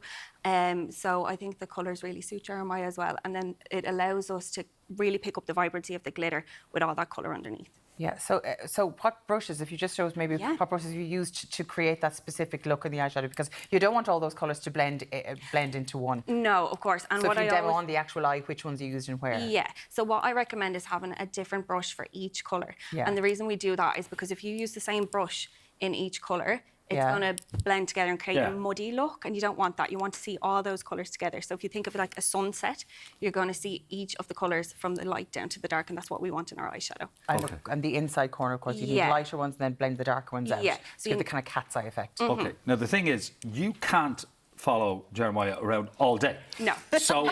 So I think the colours really suit Jeremiah as well. And then it allows us to really pick up the vibrancy of the glitter with all that colour underneath. Yeah, so what brushes, if you just show us maybe what brushes you used to create that specific look in the eyeshadow, because you don't want all those colours to blend into one. No, of course. And so what if you I demo on the actual eye, which ones you used and where? Yeah, so what I recommend is having a different brush for each colour. Yeah. And the reason we do that is because if you use the same brush in each colour, it's going to blend together and create a muddy look, and you don't want that. You want to see all those colours together. So if you think of it like a sunset, you're going to see each of the colours from the light down to the dark, and that's what we want in our eyeshadow. And the inside corner, of course, you need lighter ones and then blend the darker ones out. Yeah. So you get the kind of cat's eye effect. Okay, now the thing is, you can't follow Jeremiah around all day. No. So...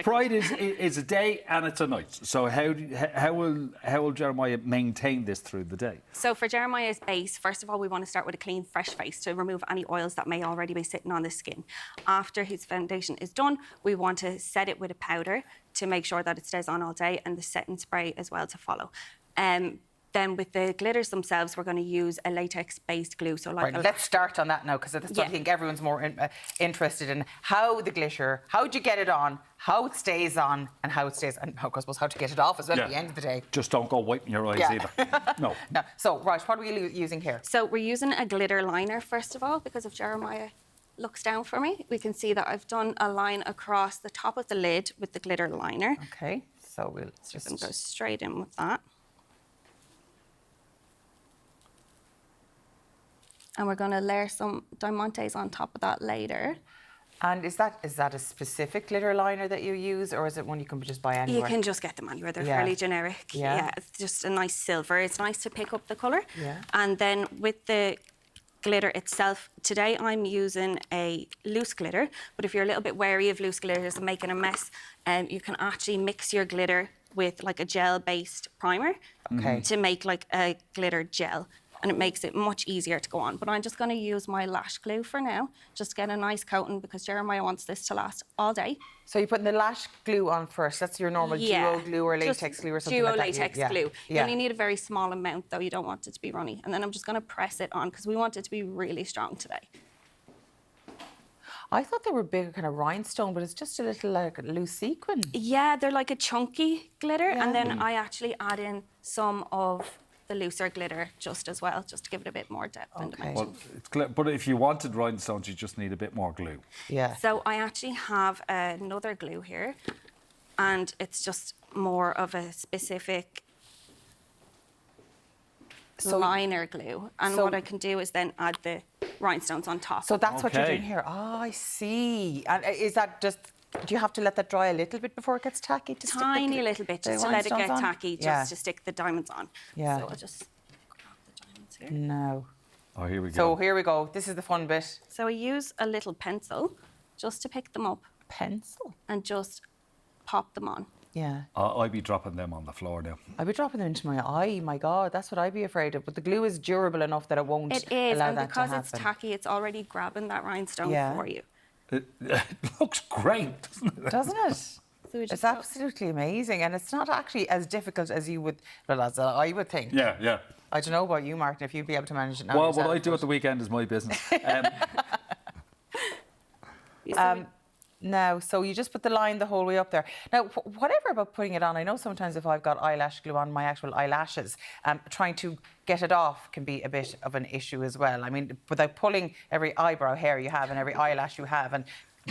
Pride is a day and it's a night. So how will Jeremiah maintain this through the day? So for Jeremiah's base, first of all, we want to start with a clean, fresh face to remove any oils that may already be sitting on the skin. After his foundation is done, we want to set it with a powder to make sure that it stays on all day, and the setting spray as well to follow. Then with the glitters themselves, we're going to use a latex-based glue. So like let's start on that now, because that's what I think everyone's more interested in. How the glitter, how do you get it on, how it stays on, and how it stays, and I suppose how to get it off as well at the end of the day. Just don't go wiping your eyes either. No. So, right, what are we using here? So we're using a glitter liner, first of all, because if Jeremiah looks down for me, we can see that I've done a line across the top of the lid with the glitter liner. Okay, so we'll just go straight in with that. And we're going to layer some Diamantes on top of that later. And is that a specific glitter liner that you use, or is it one you can just buy anywhere? You can just get them anywhere. They're fairly generic. Yeah, it's just a nice silver. It's nice to pick up the colour. Yeah. And then with the glitter itself, today I'm using a loose glitter, but if you're a little bit wary of loose glitters and making a mess, you can actually mix your glitter with like a gel-based primer to make like a glitter gel. And it makes it much easier to go on. But I'm just going to use my lash glue for now, just to get a nice coating, because Jeremiah wants this to last all day. So you're putting the lash glue on first. That's your normal duo glue or latex glue or something like that? Latex glue. You only need a very small amount, though. You don't want it to be runny. And then I'm just going to press it on, because we want it to be really strong today. I thought they were bigger kind of rhinestone, but it's just a little like loose sequin. Yeah, they're like a chunky glitter. And then I actually add in some of the looser glitter just as well, just to give it a bit more depth and dimension. Well, but if you wanted rhinestones, you just need a bit more glue. Yeah. So I actually have another glue here, and it's just more of a specific liner glue. And what I can do is then add the rhinestones on top. So that's what you're doing here. Oh, I see. And is that just... Do you have to let that dry a little bit before it gets tacky? Tiny little bit, just to let it get tacky, just to stick the diamonds on. Yeah. So I'll just grab the diamonds here. No. Oh, here we go. So here we go. This is the fun bit. So I use a little pencil just to pick them up. Pencil? And just pop them on. Yeah. I'd be dropping them on the floor now. I'd be dropping them into my eye. My God, that's what I'd be afraid of. But the glue is durable enough that it won't It is, allow and that to happen. because it's tacky, it's already grabbing that rhinestone for you. It looks great, doesn't it? It's absolutely amazing, and it's not actually as difficult as you would, well, as I would think. Yeah. I don't know about you, Martin, if you'd be able to manage it now. Well, yourself, what I do at the weekend is my business. Now, so you just put the line the whole way up there. Now, whatever about putting it on, I know sometimes if I've got eyelash glue on my actual eyelashes, trying to get it off can be a bit of an issue as well. I mean, without pulling every eyebrow hair you have and every eyelash you have and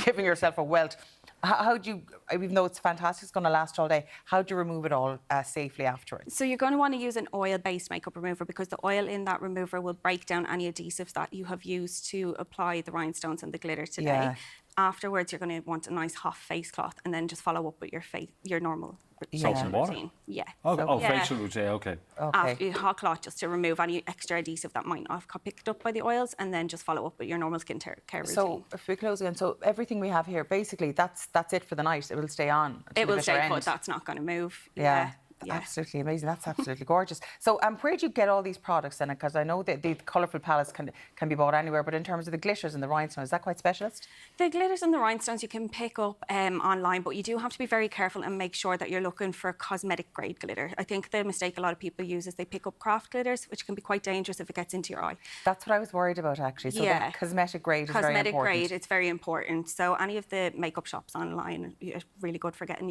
giving yourself a welt, how do you, even though it's fantastic, it's going to last all day, how do you remove it all safely afterwards? So you're going to want to use an oil-based makeup remover, because the oil in that remover will break down any adhesives that you have used to apply the rhinestones and the glitter today. afterwards, you're going to want a nice hot face cloth, and then just follow up with your normal Salt and water? routine. Yeah. Facial routine, okay. After hot cloth, just to remove any extra adhesive that might not have got picked up by the oils, and then just follow up with your normal skin care routine. So if we close again, so everything we have here, basically that's it for the night. It will stay on. It will stay put. That's not going to move. Yeah. Absolutely amazing. That's absolutely gorgeous. So, where do you get all these products then? Because I know that the colourful palettes can be bought anywhere, but in terms of the glitters and the rhinestones, is that quite specialist? The glitters and the rhinestones you can pick up online, but you do have to be very careful and make sure that you're looking for cosmetic grade glitter. I think the mistake a lot of people use is they pick up craft glitters, which can be quite dangerous if it gets into your eye. That's what I was worried about, actually. So the cosmetic grade is very important. Cosmetic grade, it's very important. So any of the makeup shops online are really good for getting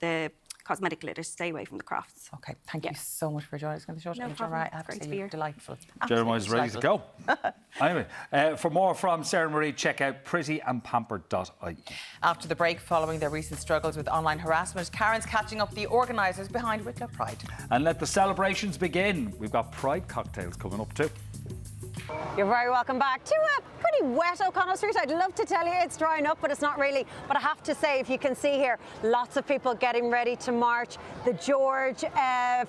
the cosmetic glitters. Stay away from the crafts. Okay, thank you so much for joining us on the show. No problem. I have to say you're delightful. Jeremiah's ready to go. Anyway, for more from Sarah Marie, check out prettyandpampered.ie. After the break, following their recent struggles with online harassment, Karen's catching up the organisers behind Wicklow Pride. And let the celebrations begin. We've got Pride cocktails coming up too. You're very welcome back to a pretty wet O'Connell Street. I'd love to tell you it's drying up, but it's not really. But I have to say, if you can see here, lots of people getting ready to march. The George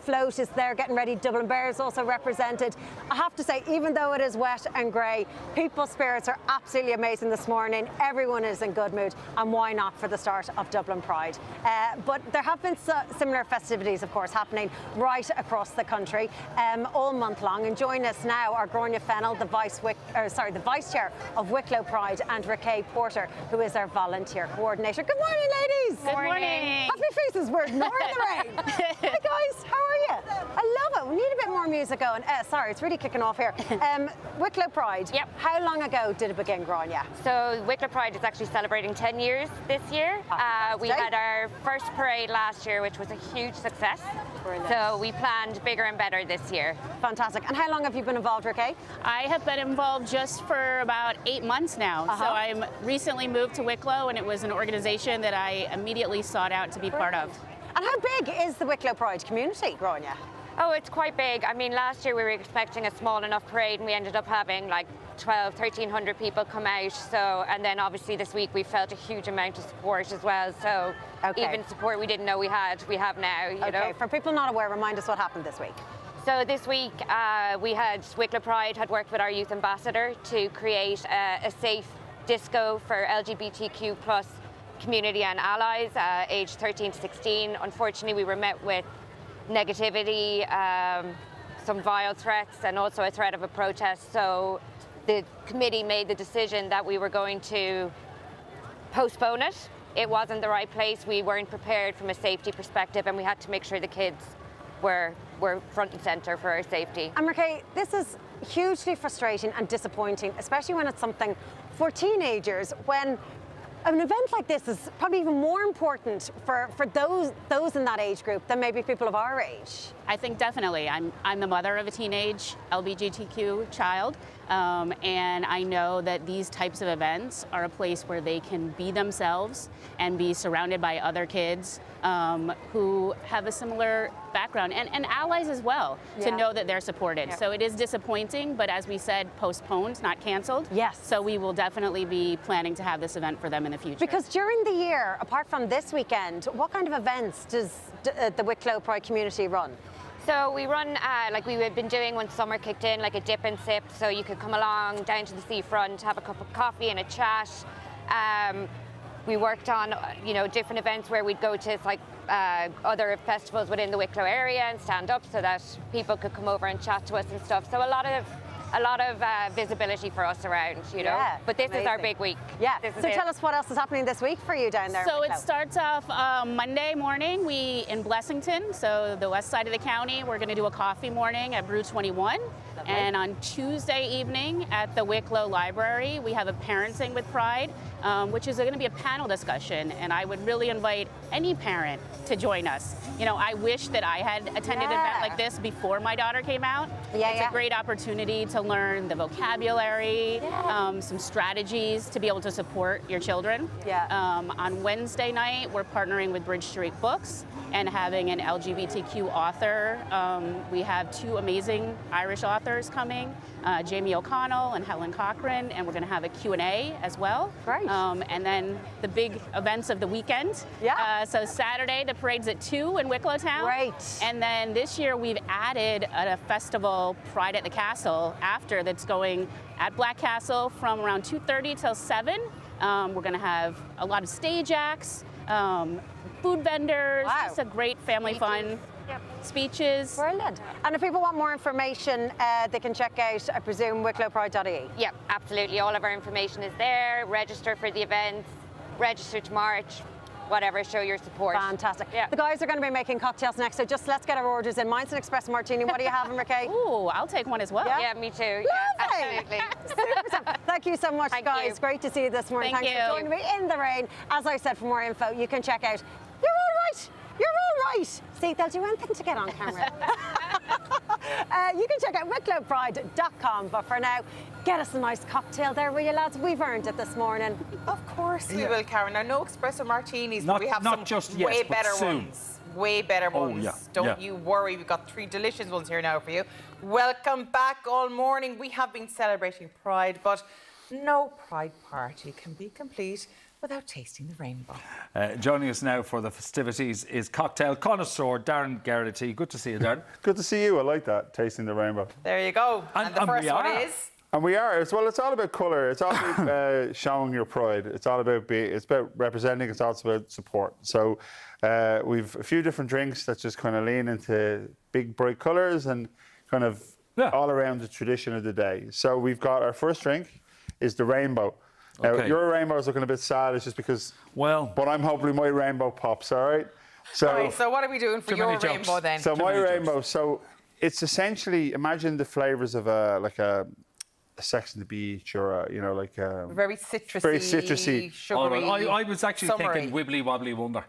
float is there getting ready. Dublin Bears also represented. I have to say, even though it is wet and grey, people's spirits are absolutely amazing this morning. Everyone is in good mood, and why not for the start of Dublin Pride? But there have been similar festivities, of course, happening right across the country all month long. And join us now are Gráinne Fennell, the Vice Chair of Wicklow Pride, and Raquel Porter, who is our volunteer coordinator. Good morning, ladies. Good morning. Happy faces, we're ignoring the rain. Hey guys, how are you? I love it. We need a bit more music going. Sorry, it's really kicking off here. Wicklow Pride. Yep. How long ago did it begin, Gráinne? So Wicklow Pride is actually celebrating 10 years this year. We had our first parade last year, which was a huge success. Brilliant. So we planned bigger and better this year. Fantastic. And how long have you been involved, Raquel? I have been involved just for about 8 months now. So I'm recently moved to Wicklow, and it was an organization that I immediately sought out to be part of. And how big is the Wicklow Pride community, Gráinne? Oh, it's quite big. I mean, last year we were expecting a small enough parade, and we ended up having like 1,300 people come out. So, and then obviously this week we felt a huge amount of support as well. So even support we didn't know we have now. You know? For people not aware, remind us what happened this week. So this week we had Wicklow Pride had worked with our youth ambassador to create a safe disco for LGBTQ plus community and allies aged 13 to 16. Unfortunately, we were met with negativity, some vile threats, and also a threat of a protest. So the committee made the decision that we were going to postpone it. It wasn't the right place. We weren't prepared from a safety perspective, and we had to make sure the kids were front and centre for our safety. And Raquel, this is hugely frustrating and disappointing, especially when it's something for teenagers, when an event like this is probably even more important for those in that age group than maybe people of our age. I think definitely. I'm the mother of a teenage LGBTQ child, and I know that these types of events are a place where they can be themselves and be surrounded by other kids who have a similar background, and allies as well, to know that they're supported. So it is disappointing, but as we said, postponed, not canceled. Yes. So we will definitely be planning to have this event for them in the future. Because during the year, apart from this weekend, what kind of events does the Wicklow Pride community run? So we run, like we have been doing when summer kicked in, like a dip and sip. So you could come along down to the seafront, have a cup of coffee and a chat. We worked on, different events where we'd go to like other festivals within the Wicklow area and stand up so that people could come over and chat to us and stuff. So a lot of visibility for us around, Yeah, but this is our big week. Yeah. So tell us what else is happening this week for you down there. So it starts off Monday morning. In Blessington, so the west side of the county, we're going to do a coffee morning at Brew 21. Lovely. And on Tuesday evening at the Wicklow Library, we have a Parenting with Pride, which is going to be a panel discussion. And I would really invite any parent to join us. You know, I wish that I had attended an event like this before my daughter came out. It's a great opportunity to learn the vocabulary, some strategies to be able to support your children. On Wednesday night, we're partnering with Bridge Street Books and having an LGBTQ author. We have 2 amazing Irish authors coming, Jamie O'Connell and Helen Cochran, and we're going to have a Q&A as well. Great. And then the big events of the weekend. So Saturday, the parade's at 2 in Wicklow Town. Great. And then this year we've added a festival, Pride at the Castle, after that's going at Black Castle from around 2:30 till 7. We're going to have a lot of stage acts, food vendors, just a great family fun. Speeches. Brilliant. And if people want more information, they can check out, I presume, wicklowpride.ie. Yeah, absolutely. All of our information is there. Register for the events, register to march, whatever, show your support. Fantastic. The guys are going to be making cocktails next, so just let's get our orders in. Mine's an espresso martini. What are you having, Ricky? Ooh, I'll take one as well. Yeah, me too. Lovely. Absolutely. Thank you so much, guys. Great to see you this morning. Thanks for joining me in the rain. As I said, for more info, you can check out You're All Right. You're All Right. See, they'll do anything to get on camera. You can check out wicklowpride.com, but for now, get us a nice cocktail there, will you, lads? We've earned it this morning. Of course we will, Karen. Now, no espresso martinis, but we have not some just yet, way but better soon. ones. Way better ones. Don't you worry. We've got 3 delicious ones here now for you. Welcome back all morning. We have been celebrating Pride, but no Pride party can be complete without tasting the rainbow. Joining us now for the festivities is cocktail connoisseur Darren Geraghty. Good to see you, Darren. Good to see you. I like that, tasting the rainbow. There you go. And the first one is... And we are. Well, it's all about colour. It's all about showing your pride. It's all about it's about representing. It's also about support. So we've a few different drinks that just kind of lean into big, bright colours and kind of all around the tradition of the day. So we've got our first drink is the rainbow. Now, your rainbow is looking a bit sad. It's just because, but I'm hoping my rainbow pops, all right? So, so what are we doing for your rainbow then? So my rainbow, so it's essentially, imagine the flavours of a Sex on the Beach or very citrusy, very citrusy, sugary. I was actually thinking Wibbly Wobbly Wonder.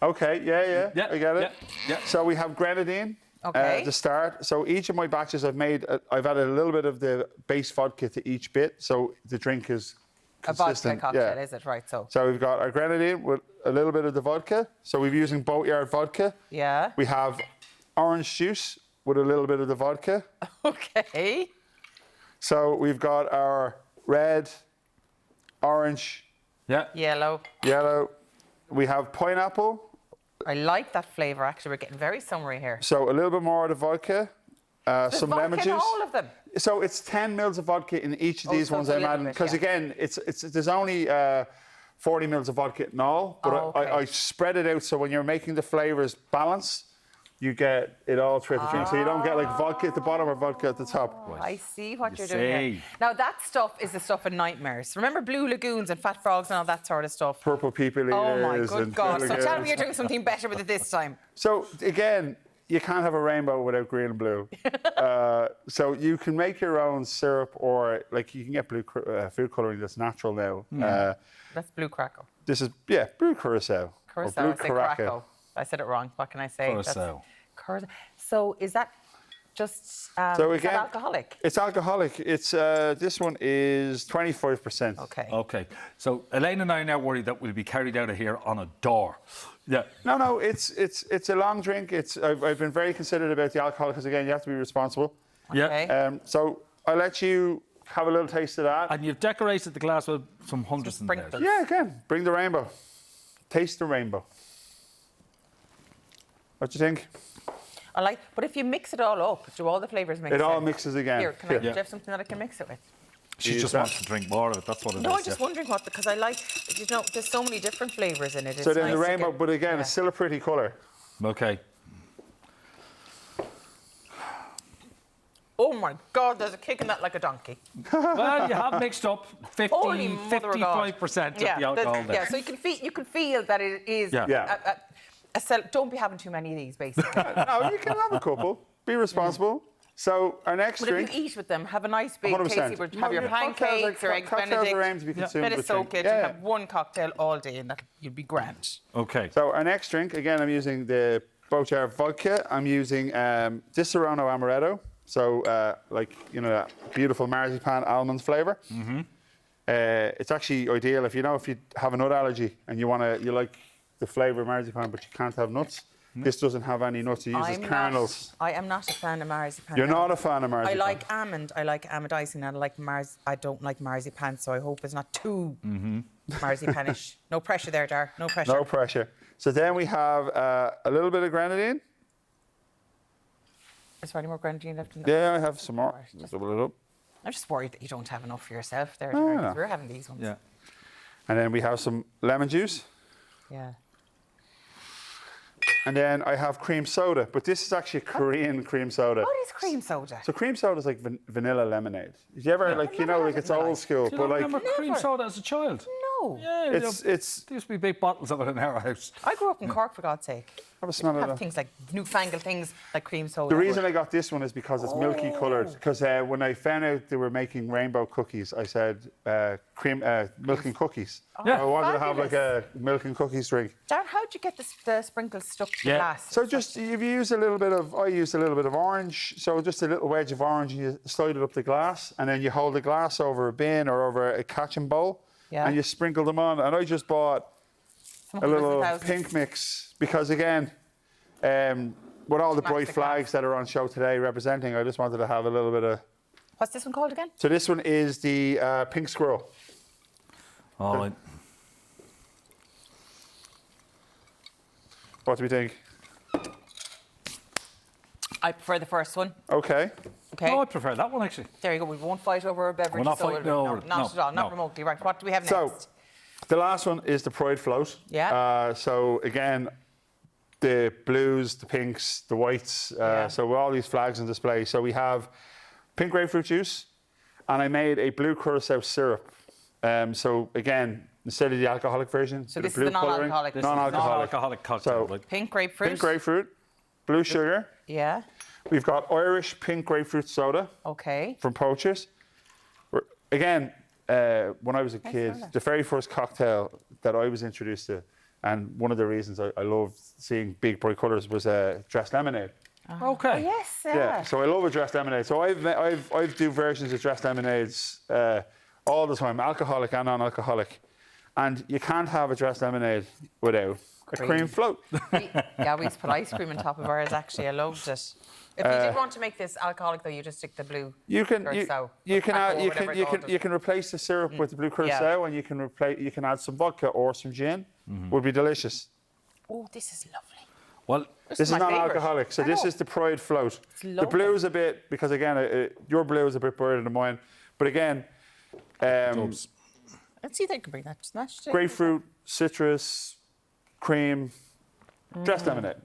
Okay, yeah, I get it. Yeah. So we have grenadine. To start. So each of my batches I've added a little bit of the base vodka to each bit, so the drink is consistent. A vodka cocktail, is it? Right, so we've got our grenadine with a little bit of the vodka. So we're using Boatyard vodka. Yeah. We have orange juice with a little bit of the vodka. Okay. So we've got our red, orange. Yellow. We have pineapple. I like that flavour, actually. We're getting very summery here. So a little bit more of the vodka, some vodka lemon in juice. all of them? So it's 10 mils of vodka in each of these ones I'm adding. Because again, there's only 40 mils of vodka in all, but I spread it out so when you're making the flavours balance, you get it all throughout the drink. So you don't get like vodka at the bottom or vodka at the top. I see what you're doing here. Now that stuff is the stuff of nightmares. Remember Blue Lagoons and Fat Frogs and all that sort of stuff? Purple people eaters. Oh my good God. So tell me you're doing doing something better with it this time. So again, you can't have a rainbow without green and blue. So you can make your own syrup or like you can get blue food colouring that's natural now. That's blue Krakow. This is, blue Curacao. Curacao, I said Krakow. I said it wrong. What can I say? Curacao. So is that just so is again, that alcoholic? It's alcoholic. It's this one is 25%. Okay. So Elaine and I are now worried that we'll be carried out of here on a door. Yeah. No. It's a long drink. I've been very considerate about the alcohol because again, you have to be responsible. Yeah. So I'll let you have a little taste of that. And you've decorated the glass with some hundreds in there. Yeah, again, bring the rainbow. Taste the rainbow. What do you think? I like, but if you mix it all up, do all the flavours mix? It all mixes again. Here, can I do you have something that I can mix it with? She just wants to drink more of it. That's what it is. No, I'm just wondering what, because I like, there's so many different flavours in it. So then the rainbow, but again, it's still a pretty colour. Okay. Oh my God, there's a kick in that like a donkey. Well, you have mixed up 55% of the alcohol there. Yeah, so you can feel that it is. Don't be having too many of these, basically. No, you can have a couple. Be responsible. So our next But drink. if you eat with them, have a nice big 100%. tasty. But have your pancakes or eggs cocktails Benedict. are aimed to be consumed Bit of with drink. soakage. Yeah, And yeah. have one cocktail all day, and that you'd be grand. Okay. So our next drink, again, I'm using the Bochar vodka. I'm using Disaronno Amaretto. So, like, you know, that beautiful marzipan almond flavour. Mm-hmm. It's actually ideal if you have a nut allergy and you like the flavour of marzipan, but you can't have nuts. This doesn't have any nuts. It uses kernels. I am not a fan of marzipan. You're no. not a fan of marzipan. I like almond. I like almond icing, and I don't like marzipan. So I hope it's not too marzipanish. No pressure there, Dar. No pressure. No pressure. So then we have a little bit of grenadine. Is there any more grenadine left in that? Yeah, I have some more. Just double it up. I'm just worried that you don't have enough for yourself there, No, Dar, no. 'cause we're having these ones. Yeah. And then we have some lemon juice. Yeah. And then I have cream soda, but this is actually a Korean cream soda. What is cream soda? So cream soda is like vanilla lemonade. Did you ever like it's old school, Do you but not like remember cream soda as a child? No. Yeah, It's- there used to be big bottles of it in our house. I grew up in Cork, for God's sake. have a smell of Have that. things like newfangled things like cream soda. The reason I got this one is because it's milky coloured. Because when I found out they were making rainbow cookies, I said milk and cookies. Yeah. I wanted to have like a milk and cookies drink. Darren, how'd you get the sprinkles stuck to the glass? So just if you use I used a little bit of orange, so just a little wedge of orange, and you slide it up the glass, and then you hold the glass over a bin or over a catching bowl, and you sprinkle them on. And I just bought a little pink mix because again, with all the bright flags that are on show today representing, I just wanted to have a little bit of. What's this one called again? So this one is the pink squirrel. Oh. What do we think? I prefer the first one. Okay. Okay. No, I prefer that one actually. There you go. We won't fight over a beverage. We're not so fighting we'll- over it. Not at all. Not No. remotely. Right. What do we have next? So, the last one is the Pride Float. Yeah. So again, the blues, the pinks, the whites. So with all these flags on display. So we have pink grapefruit juice, and I made a blue curacao syrup. So again, instead of the alcoholic version, So bit of this is blue the non-alcoholic. colouring, This is non-alcoholic cocktail. So Pink grapefruit. pink grapefruit, blue sugar. Yeah. We've got Irish pink grapefruit soda. Okay. From Poachers. Again, when I was a kid, the very first cocktail that I was introduced to, and one of the reasons I loved seeing big bright colours was dressed lemonade. Okay. Oh, yes. Yeah. So I love a dressed lemonade. So I've do versions of dressed lemonades all the time, alcoholic and non-alcoholic, and you can't have a dressed lemonade without a cream float. Yeah, we used to put ice cream on top of ours. Actually, I loved it. If you did want to make this alcoholic, though, you just stick the blue. You can curacao. you can Paco add, or you whatever can it's you can called. you can replace the syrup with the blue curacao, and you can add some vodka or some gin. Would be delicious. Oh, this is lovely. Well, this is my non-alcoholic, so I this know. is the Pride Float. The lovely. blue is a bit because again, your blue is a bit brighter than mine, but again, Let's see if they can bring that smashed. grapefruit, citrus, cream, dressed lemonade.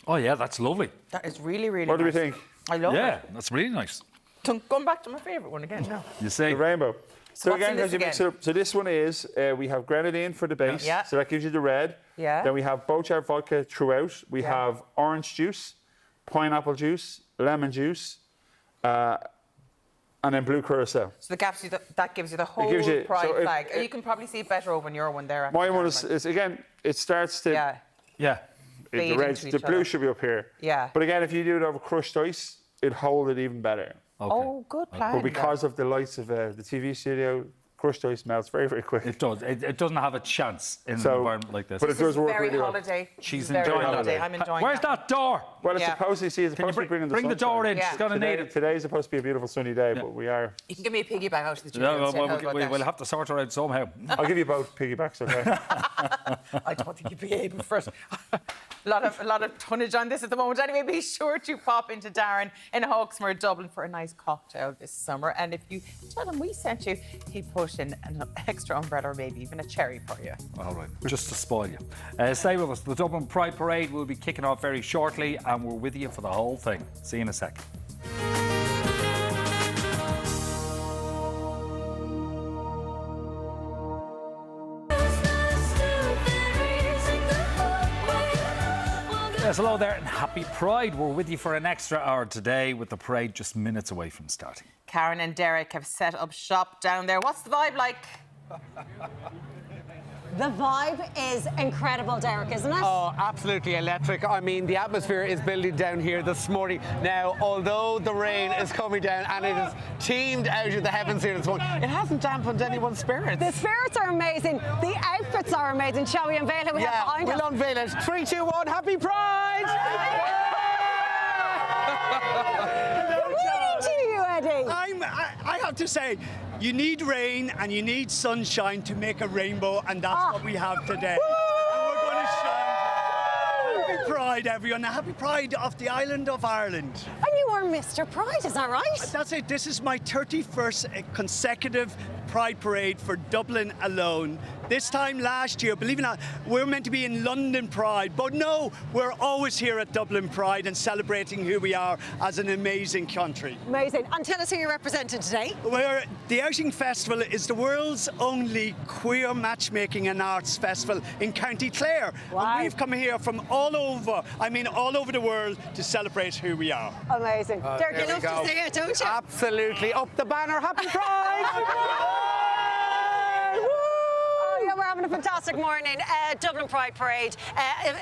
Oh yeah, that's lovely. That is really, really. What do we nice. think? I love Yeah, it. that's really nice. Going back to my favourite one again. No. You see, the rainbow. So what's in again, this as you mix it again? up, so this one is we have grenadine for the base, Yeah. so that gives you the red. Yeah. Then we have Bochart vodka throughout. We Yeah. have orange juice, pineapple juice, lemon juice, and then blue curacao. So that gives you the whole gives you- pride so if- flag. You can probably see it better over on your one there. My actually, one Darren, is again, it starts to yeah. the Fade red, into the each blue other. should be up here. Yeah. But again, if you do it over crushed ice, it'd hold it even better. Oh, good plan. But because of the lights of the TV studio, crushed ice melts very, very quick. It does. It doesn't have a chance in an So- environment like this. but it does work very really well. holiday. She's Very enjoying holiday. that. I'm enjoying Where's that door? Well, it's Yeah. supposed to see. It's Can you supposed to be bringing bring the sunshine. door in? Yeah. She's going to need it. Today's supposed to be a beautiful sunny day, but we are. You can give me a piggyback out of the Yeah, studio. well, instead. How about that? we'll have to sort her out somehow. I'll give you both piggybacks, okay? I don't think you'd be able for it. a lot of tonnage on this at the moment. Anyway, be sure to pop into Darren in Hawksmoor, Dublin for a nice cocktail this summer. And if you tell him we sent you, he put in an extra umbrella or maybe even a cherry for you. All right, just to spoil you. Stay with us. The Dublin Pride Parade will be kicking off very shortly, and we're with you for the whole thing. See you in a sec. Yes, hello there and happy Pride. We're with you for an extra hour today with the parade just minutes away from starting. Karen and Derek have set up shop down there. What's the vibe like? The vibe is incredible, Derek, isn't it? Oh, absolutely electric. I mean, the atmosphere is building down here this morning. Now, although the rain is coming down and it is teamed out of the heavens here this morning, it hasn't dampened anyone's spirits. The spirits are amazing. The outfits are amazing. Shall we unveil who we have behind us? We'll unveil it. 3, 2, 1, Happy Pride! Good to you, Eddie. I have to say, you need rain and you need sunshine to make a rainbow, and that's what we have today. And we're going to shine. Happy Pride, everyone. Happy Pride of the island of Ireland. And you are Mr. Pride, is that right? That's it. This is my 31st consecutive Pride Parade for Dublin alone. This time last year, believe it or not, we were meant to be in London Pride, but no, we're always here at Dublin Pride and celebrating who we are as an amazing country. Amazing. And tell us who you're representing today. The Outing Festival is the world's only queer matchmaking and arts festival in County Clare. Wow. And we've come here from all over the world to celebrate who we are. Amazing. Derek, you love to see it, don't you? Absolutely. Up the banner. Happy Pride! We're having a fantastic morning. Dublin Pride Parade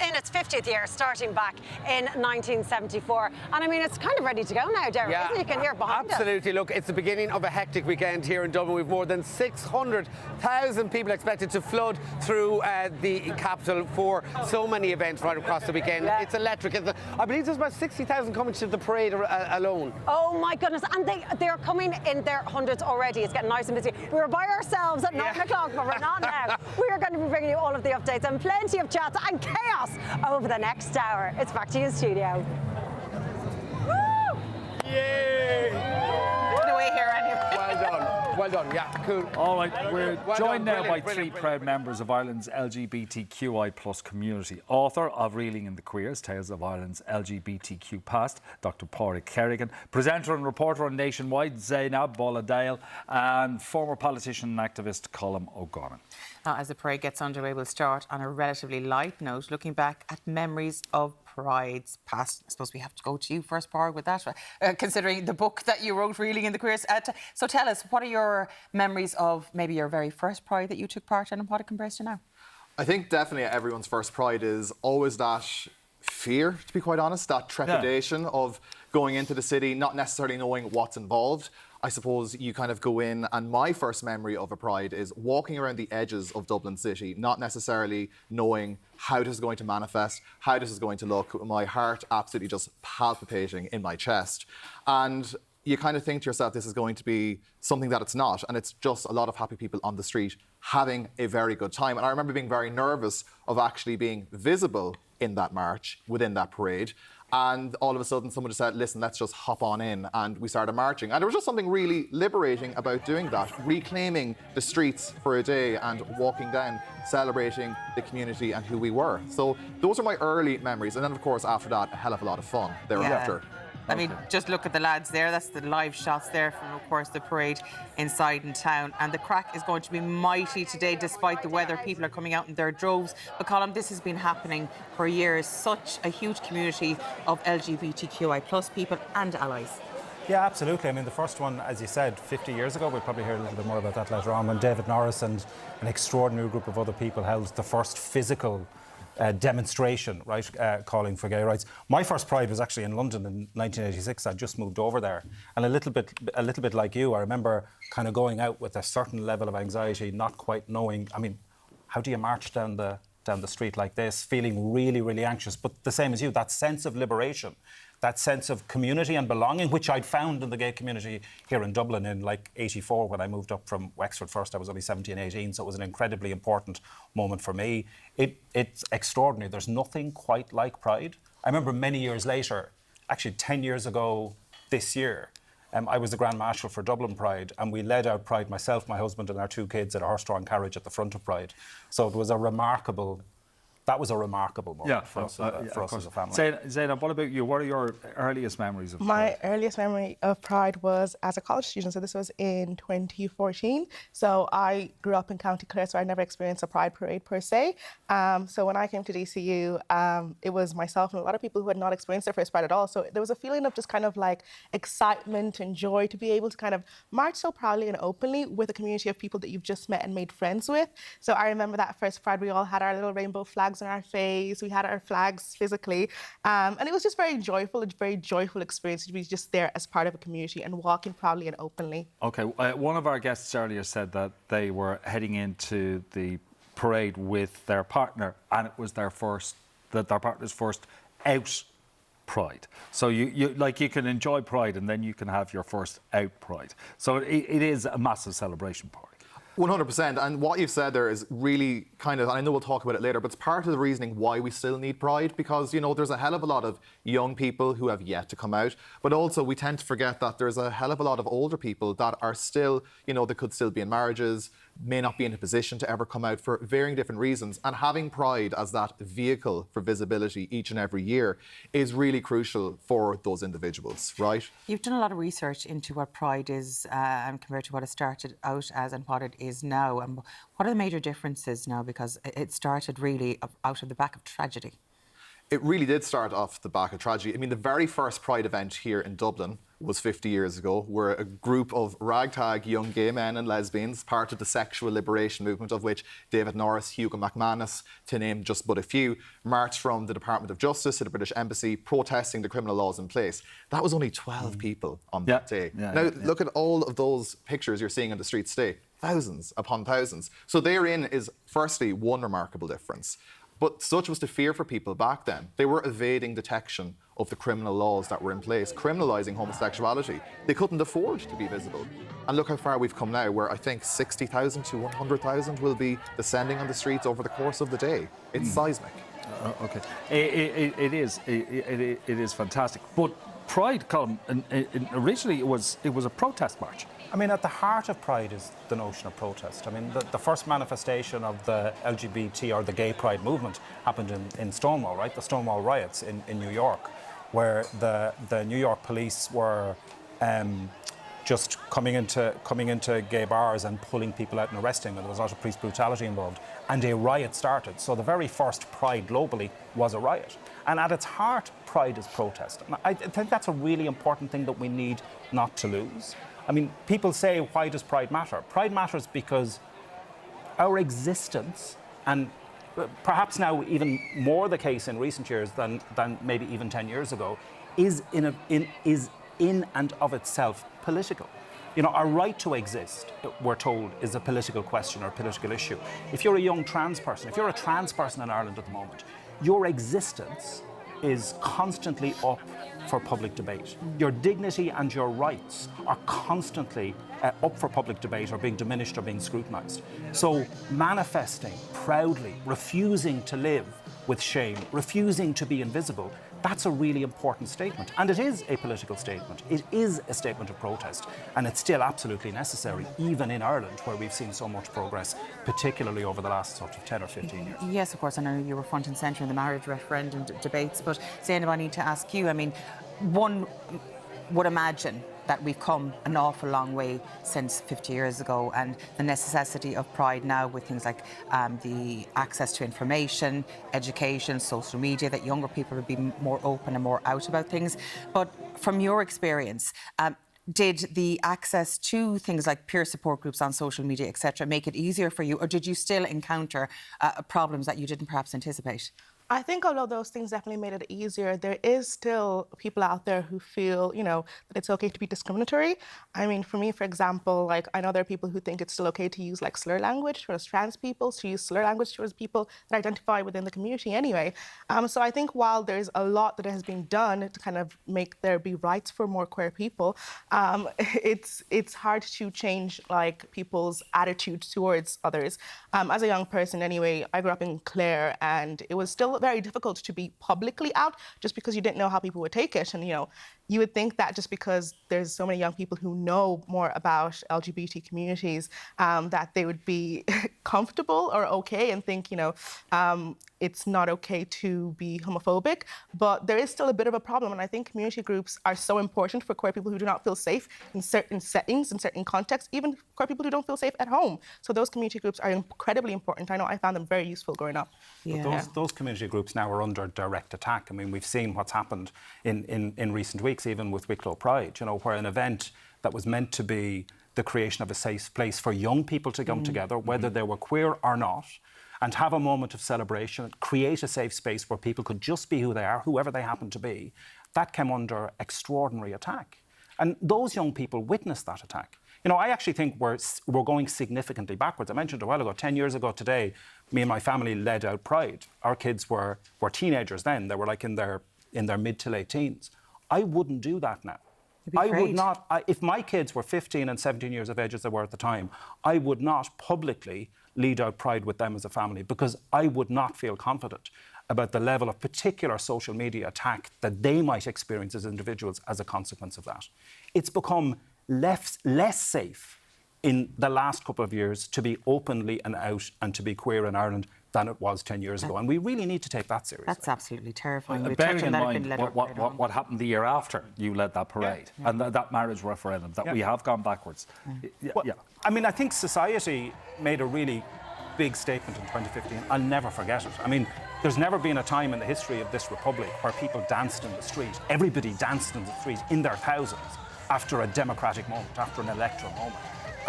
in its 50th year, starting back in 1974. And I mean, it's kind of ready to go now, Derek, isn't it? You can hear behind us. Absolutely. Look, it's the beginning of a hectic weekend here in Dublin. We've more than 600,000 people expected to flood through the capital for so many events right across the weekend. Yeah. It's electric. I believe there's about 60,000 coming to the parade alone. Oh my goodness. And they're coming in their hundreds already. It's getting nice and busy. We were by ourselves at 9 o'clock, but we're not now. We are going to be bringing you all of the updates and plenty of chats and chaos over the next hour. It's back to you in studio. Woo! Yay! No way here, anyway. Well done. Well done. Yeah, cool. All right, we're joined now by three brilliant. proud members of Ireland's LGBTQI+ community. Author of Reeling in the Queers, Tales of Ireland's LGBTQ Past, Dr. Pádraig Kerrigan. Presenter and reporter on Nationwide, Zainab Bolladale. And former politician and activist, Colm O'Gorman. Now, as the parade gets underway, we'll start on a relatively light note, looking back at memories of Pride's past. I suppose we have to go to you first, Pádraig, with that, considering the book that you wrote, Reeling in the Queers. So tell us, what are your memories of maybe your very first Pride that you took part in, and what it compares to now? I think definitely everyone's first Pride is always that fear, to be quite honest, that trepidation of going into the city, not necessarily knowing what's involved. I suppose you kind of go in, and my first memory of a Pride is walking around the edges of Dublin City, not necessarily knowing how this is going to manifest, how this is going to look. My heart absolutely just palpitating in my chest. And you kind of think to yourself, this is going to be something that it's not. And it's just a lot of happy people on the street having a very good time. And I remember being very nervous of actually being visible in that march, within that parade. And all of a sudden, someone just said, listen, let's just hop on in. And we started marching. And there was just something really liberating about doing that, reclaiming the streets for a day and walking down, celebrating the community and who we were. So those are my early memories. And then, of course, after that, a hell of a lot of fun thereafter. Yeah. I mean, just look at the lads there. That's the live shots there from, of course, the parade inside in town. And the crack is going to be mighty today, despite the weather. People are coming out in their droves. But, Colm, this has been happening for years. Such a huge community of LGBTQI+ people and allies. Yeah, absolutely. I mean, the first one, as you said, 50 years ago, we'll probably hear a little bit more about that later on, when David Norris and an extraordinary group of other people held the first physical demonstration, right, calling for gay rights. My first Pride was actually in London in 1986. I just moved over there, and a little bit like you, I remember kind of going out with a certain level of anxiety, not quite knowing. I mean, how do you march down the street like this, feeling really, really anxious? But the same as you, that sense of liberation, that sense of community and belonging, which I'd found in the gay community here in Dublin in like 84 when I moved up from Wexford first. I was only 17, 18, so it was an incredibly important moment for me. It's extraordinary. There's nothing quite like Pride. I remember many years later, actually 10 years ago this year, I was the Grand Marshal for Dublin Pride, and we led out Pride, myself, my husband and our two kids, in a horse-drawn carriage at the front of Pride. So it was a remarkable that was a remarkable moment for us as a family. Zainab, what about you? What are your earliest memories of My earliest memory of Pride was as a college student, so this was in 2014. So I grew up in County Clare, so I never experienced a Pride parade per se. So when I came to DCU, it was myself and a lot of people who had not experienced their first Pride at all. So there was a feeling of just kind of like excitement and joy to be able to kind of march so proudly and openly with a community of people that you've just met and made friends with. So I remember that first Pride, we all had our little rainbow flags on our face, we had our flags physically, and it was just very joyful, a very joyful experience to be just there as part of a community and walking proudly and openly. Okay, one of our guests earlier said that they were heading into the parade with their partner, and it was their partner's first out Pride. So you can enjoy Pride and then you can have your first out Pride. So it is a massive celebration party. 100%, and what you've said there is really kind of, and I know we'll talk about it later, but it's part of the reasoning why we still need Pride, because, you know, there's a hell of a lot of young people who have yet to come out, but also we tend to forget that there's a hell of a lot of older people that are still, you know, they could still be in marriages, may not be in a position to ever come out for varying different reasons, and having Pride as that vehicle for visibility each and every year is really crucial for those individuals, right? You've done a lot of research into what Pride is compared to what it started out as and what it is now. And what are the major differences now? Because it started really out of the back of tragedy. It really did start off the back of tragedy. I mean, the very first Pride event here in Dublin was 50 years ago, where a group of ragtag young gay men and lesbians, part of the sexual liberation movement, of which David Norris, Hugo McManus, to name just but a few, marched from the Department of Justice to the British Embassy, protesting the criminal laws in place. That was only 12 people on that day. Look at all of those pictures you're seeing on the streets today. Thousands upon thousands. So therein is, firstly, one remarkable difference. But such was the fear for people back then. They were evading detection of the criminal laws that were in place, criminalising homosexuality. They couldn't afford to be visible. And look how far we've come now, where I think 60,000 to 100,000 will be descending on the streets over the course of the day. It's seismic. Okay, it is fantastic. But Pride, Colin, originally it was a protest march. I mean, at the heart of Pride is the notion of protest. I mean, the first manifestation of the LGBT or the gay Pride movement happened in Stonewall, right? The Stonewall riots in New York, where the New York police were just coming into gay bars and pulling people out and arresting them. There was a lot of police brutality involved, and a riot started. So the very first Pride globally was a riot. And at its heart, Pride is protest. And I think that's a really important thing that we need not to lose. I mean, people say, why does Pride matter? Pride matters because our existence, and perhaps now even more the case in recent years than maybe even 10 years ago, is in and of itself political. You know, our right to exist, we're told, is a political question or a political issue. If you're a young trans person, if you're a trans person in Ireland at the moment, your existence is constantly up for public debate. Your dignity and your rights are constantly up for public debate or being diminished or being scrutinised. So manifesting proudly, refusing to live with shame, refusing to be invisible, that's a really important statement. And it is a political statement. It is a statement of protest. And it's still absolutely necessary, even in Ireland, where we've seen so much progress, particularly over the last sort of 10 or 15 years. Yes, of course. I know you were front and centre in the marriage referendum debates, but Zainab, I need to ask you, I mean, one would imagine that we've come an awful long way since 50 years ago, and the necessity of Pride now with things like the access to information, education, social media, that younger people would be more open and more out about things. But from your experience, did the access to things like peer support groups on social media, etc., make it easier for you, or did you still encounter problems that you didn't perhaps anticipate? I think although those things definitely made it easier, there is still people out there who feel, you know, that it's okay to be discriminatory. I mean, for me, for example, like I know there are people who think it's still okay to use like slur language towards trans people, to use slur language towards people that identify within the community anyway. So I think while there's a lot that has been done to kind of make there be rights for more queer people, it's hard to change like people's attitude towards others. As a young person anyway, I grew up in Clare, and it was still very difficult to be publicly out just because you didn't know how people would take it. And, you know, you would think that just because there's so many young people who know more about LGBT communities, that they would be comfortable or okay and think, it's not okay to be homophobic. But there is still a bit of a problem, and I think community groups are so important for queer people who do not feel safe in certain settings, in certain contexts, even queer people who don't feel safe at home. So those community groups are incredibly important. I know I found them very useful growing up. But those community groups now are under direct attack. I mean, we've seen what's happened in recent weeks, even with Wicklow Pride, where an event that was meant to be the creation of a safe place for young people to come together, whether they were queer or not, and have a moment of celebration, create a safe space where people could just be who they are, whoever they happen to be, that came under extraordinary attack. And those young people witnessed that attack. I actually think we're going significantly backwards. I mentioned a while ago, 10 years ago today, me and my family led out Pride. Our kids were teenagers then. They were like in their mid to late teens. I wouldn't do that now. I would not, if my kids were 15 and 17 years of age as they were at the time, I would not publicly lead out Pride with them as a family, because I would not feel confident about the level of particular social media attack that they might experience as individuals as a consequence of that. It's become less safe in the last couple of years to be openly and out and to be queer in Ireland than it was 10 years ago. And we really need to take that seriously. That's absolutely terrifying. Bearing in mind what happened the year after you led that parade and that marriage referendum, that we have gone backwards. I mean, I think society made a really big statement in 2015. I'll never forget it. I mean, there's never been a time in the history of this republic where people danced in the street. Everybody danced in the street in their thousands after a democratic moment, after an electoral moment.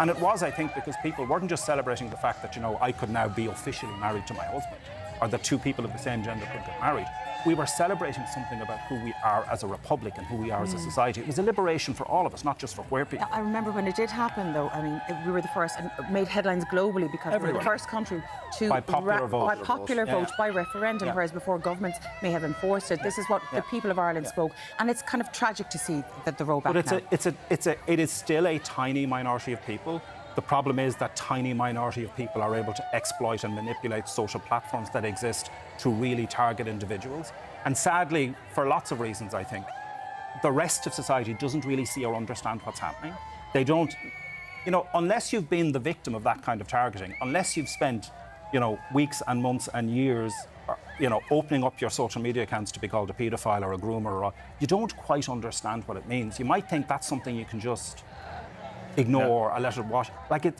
And it was, I think, because people weren't just celebrating the fact that, I could now be officially married to my husband, or that two people of the same gender could get married. We were celebrating something about who we are as a republic and who we are as a society. It was a liberation for all of us, not just for queer people. I remember when it did happen, though. I mean, we were the first, and it made headlines globally because we were the first country to by popular vote, by referendum, whereas before governments may have enforced it. This is what the people of Ireland spoke, and it's kind of tragic to see that the rollback. But it is still a tiny minority of people. The problem is that tiny minority of people are able to exploit and manipulate social platforms that exist to really target individuals. And sadly, for lots of reasons, I think, the rest of society doesn't really see or understand what's happening. They don't, unless you've been the victim of that kind of targeting, unless you've spent, weeks and months and years, opening up your social media accounts to be called a paedophile or a groomer, you don't quite understand what it means. You might think that's something you can just ignore or let it wash. Like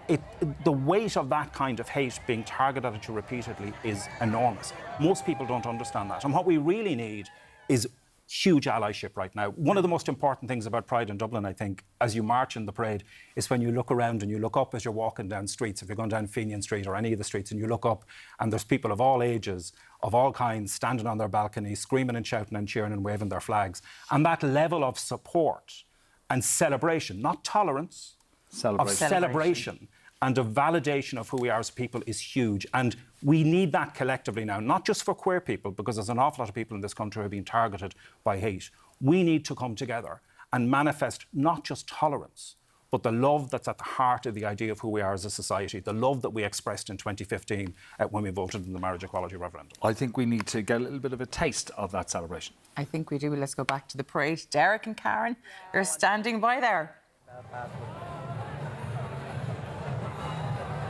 the weight of that kind of hate being targeted at you repeatedly is enormous. Most people don't understand that. And what we really need is huge allyship right now. One of the most important things about Pride in Dublin, I think, as you march in the parade, is when you look around and you look up as you're walking down streets, if you're going down Fenian Street or any of the streets, and you look up and there's people of all ages, of all kinds, standing on their balconies, screaming and shouting and cheering and waving their flags. And that level of support and celebration, not tolerance, of celebration and a validation of who we are as people is huge. And we need that collectively now, not just for queer people, because there's an awful lot of people in this country who are being targeted by hate. We need to come together and manifest not just tolerance, but the love that's at the heart of the idea of who we are as a society, the love that we expressed in 2015 when we voted in the marriage equality referendum. I think we need to get a little bit of a taste of that celebration. I think we do. Let's go back to the parade. Derek and Karen, you're standing by there.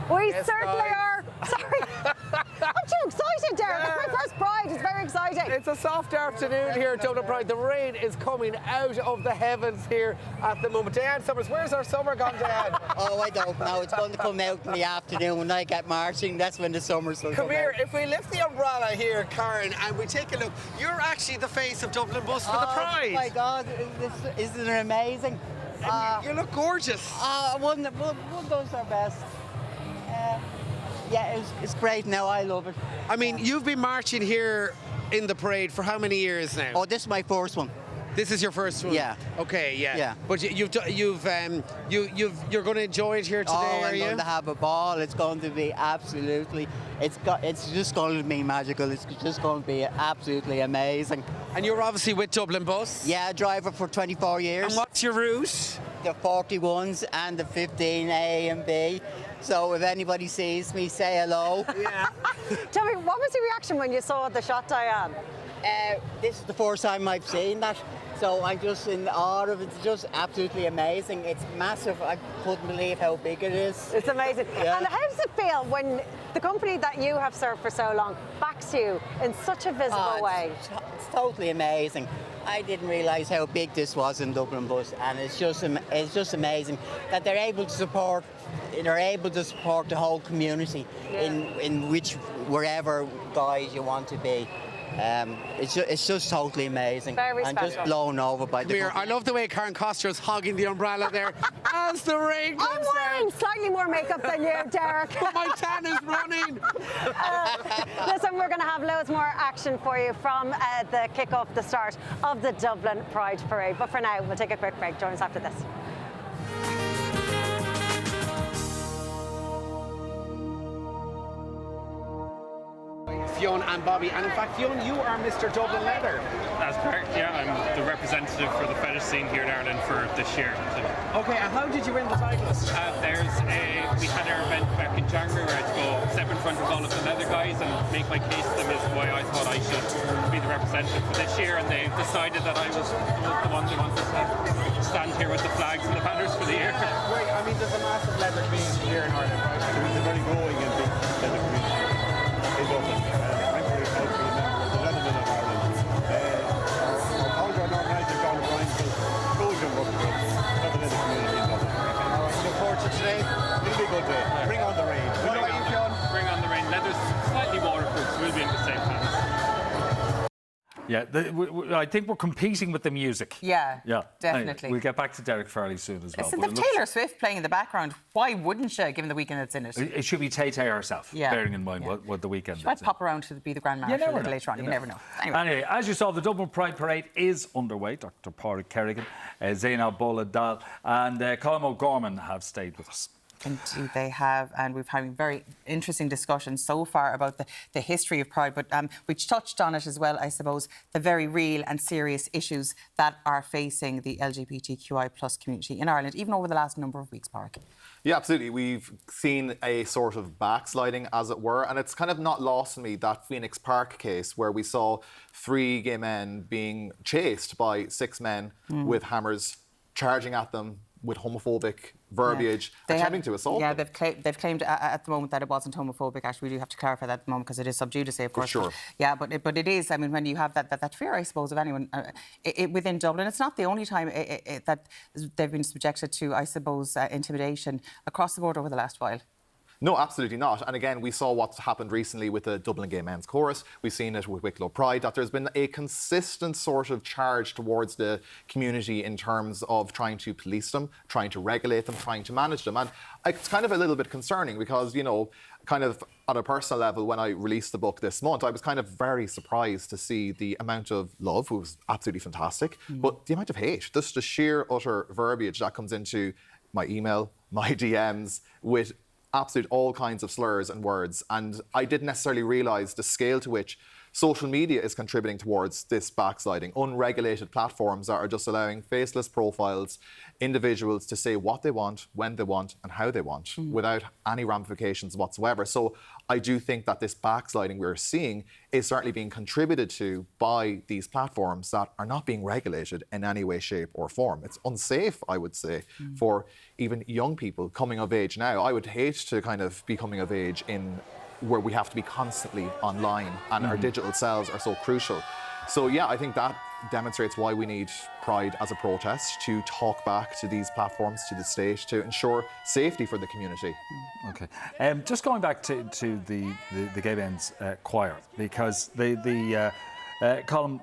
We certainly are. Sorry. I'm too excited, Derek. It's my first Pride. It's very exciting. It's a soft afternoon here at Dublin Pride. The rain is coming out of the heavens here at the moment. Diane Summers, where's our summer gone, Diane? Oh, I don't know. It's going to come out in the afternoon when I get marching. That's when the summer's will come here. out. If we lift the umbrella here, Karen, and we take a look, you're actually the face of Dublin Bus for the Pride. Oh, my God. Isn't it amazing? You look gorgeous. One does their best. Yeah, it's great now. I love it. I mean, you've been marching here in the parade for how many years now? Oh, this is my first one. This is your first one? Yeah. Okay, yeah. Yeah. But you're going to enjoy it here today, are you? I'm going to have a ball. It's going to be absolutely. It's just going to be magical. It's just going to be absolutely amazing. And you're obviously with Dublin Bus? Yeah, driver for 24 years. And what's your route? The 41s and the 15A and B. So if anybody sees me, say hello. Yeah. Tell me, what was your reaction when you saw the shot, Diane? This is the first time I've seen that. So I'm just in awe of it. It's just absolutely amazing. It's massive. I couldn't believe how big it is. It's amazing. Yeah. And how does it feel when the company that you have served for so long backs you in such a visible way? It's totally amazing. I didn't realise how big this was in Dublin, and it's just amazing that they're able to support the whole community in which wherever guys you want to be. It's just totally amazing. Very I'm just special. blown over by the. I love the way Karen Coster's hogging the umbrella there as the rain I'm comes wearing down. slightly more makeup than you, Derek. But my tan is running. Listen, we're going to have loads more action for you from the kick-off, the start of the Dublin Pride Parade. But for now, we'll take a quick break. Join us after this. Fionn and Bobby, and in fact, Fionn, you are Mr. Dublin Leather. That's correct, yeah. I'm the representative for the fetish scene here in Ireland for this year. Okay, and how did you win the title? We had our event back in January where I had to go step in front of all of the leather guys and make my case to them as why I thought I should be the representative for this year, and they decided that I was the one they wanted to stand here with the flags and the banners for the year. Right, I mean, there's a massive leather community here in Ireland, right? There is a very growing and big leather community in Dublin. I'm very proud to be a member of the Leather Mill of Ireland. Our founder and organiser, John O'Brien, does Trojan work for the leather community in Dublin. Look forward to today. It'll be a good day. Bring on the rain. Bring on the rain. Leather's slightly waterproof, so we'll be in the safe hands. Yeah, I think we're competing with the music. Yeah, yeah, definitely. Anyway, we'll get back to Derek fairly soon as well. Listen, But the it looks- Taylor Swift playing in the background. Why wouldn't you, given the weekend that's in it? It should be Tay-Tay herself, Yeah. bearing in mind what the weekend She might is. pop around to be the Grand You Marshal a never little know. later on. You never know. Anyway. Anyway, as you saw, the Dublin Pride Parade is underway. Dr. Pádraig Kerrigan, Zainab Boladal and Colm O'Gorman have stayed with us. Indeed, they have, and we've had very interesting discussions so far about the history of Pride, but we touched on it as well, I suppose, the very real and serious issues that are facing the LGBTQI plus community in Ireland, even over the last number of weeks, Pádraig. Yeah, absolutely. We've seen a sort of backsliding, as it were, and it's kind of not lost on me that Phoenix Park case where we saw 3 gay men being chased by 6 men with hammers, charging at them with homophobic verbiage, attempting to assault them. They've claimed at the moment that it wasn't homophobic. Actually, we do have to clarify that at the moment because it is sub judice, of course. sure. But it is. I mean, when you have that fear, I suppose, of anyone within Dublin, it's not the only time that they've been subjected to, I suppose, intimidation across the board over the last while. No, absolutely not. And again, we saw what's happened recently with the Dublin Gay Men's Chorus. We've seen it with Wicklow Pride, that there's been a consistent sort of charge towards the community in terms of trying to police them, trying to regulate them, trying to manage them. And it's kind of a little bit concerning because, you know, kind of on a personal level, when I released the book this month, I was kind of very surprised to see the amount of love, which was absolutely fantastic, but the amount of hate, just the sheer utter verbiage that comes into my email, my DMs, with absolute all kinds of slurs and words. And I didn't necessarily realise the scale to which social media is contributing towards this backsliding. Unregulated platforms that are just allowing faceless profiles, individuals to say what they want, when they want, and how they want, without any ramifications whatsoever. So I do think that this backsliding we're seeing is certainly being contributed to by these platforms that are not being regulated in any way, shape, or form. It's unsafe, I would say, for even young people coming of age now. I would hate to kind of be coming of age in where we have to be constantly online and our digital selves are so crucial. So yeah, I think that demonstrates why we need Pride as a protest, to talk back to these platforms, to the state, to ensure safety for the community. Okay. Just going back to the Gay Men's Choir, because the column,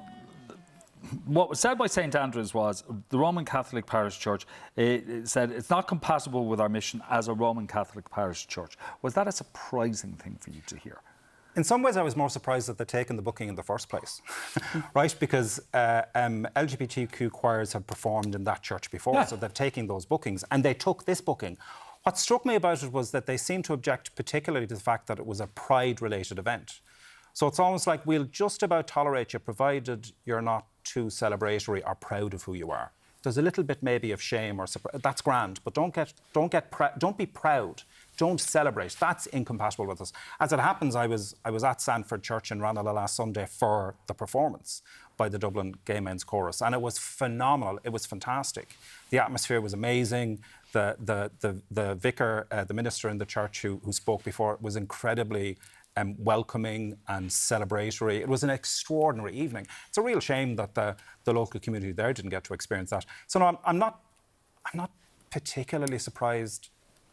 what was said by St Andrews was the Roman Catholic Parish Church it said it's not compatible with our mission as a Roman Catholic Parish Church. Was that a surprising thing for you to hear? In some ways, I was more surprised that they'd taken the booking in the first place, right? Because LGBTQ choirs have performed in that church before, so they've taken those bookings, and they took this booking. What struck me about it was that they seemed to object particularly to the fact that it was a Pride-related event. So it's almost like we'll just about tolerate you, provided you're not too celebratory or proud of who you are. There's a little bit maybe of shame or that's grand, but don't be proud. Don't celebrate. That's incompatible with us. As it happens, I was at Sandford Church in Ranelagh last Sunday for the performance, by the Dublin Gay Men's Chorus, and it was phenomenal. It was fantastic. The atmosphere was amazing. The vicar, the minister in the church who spoke before, was incredibly welcoming and celebratory. It was an extraordinary evening. It's a real shame that the local community there didn't get to experience that. So no, I'm not particularly surprised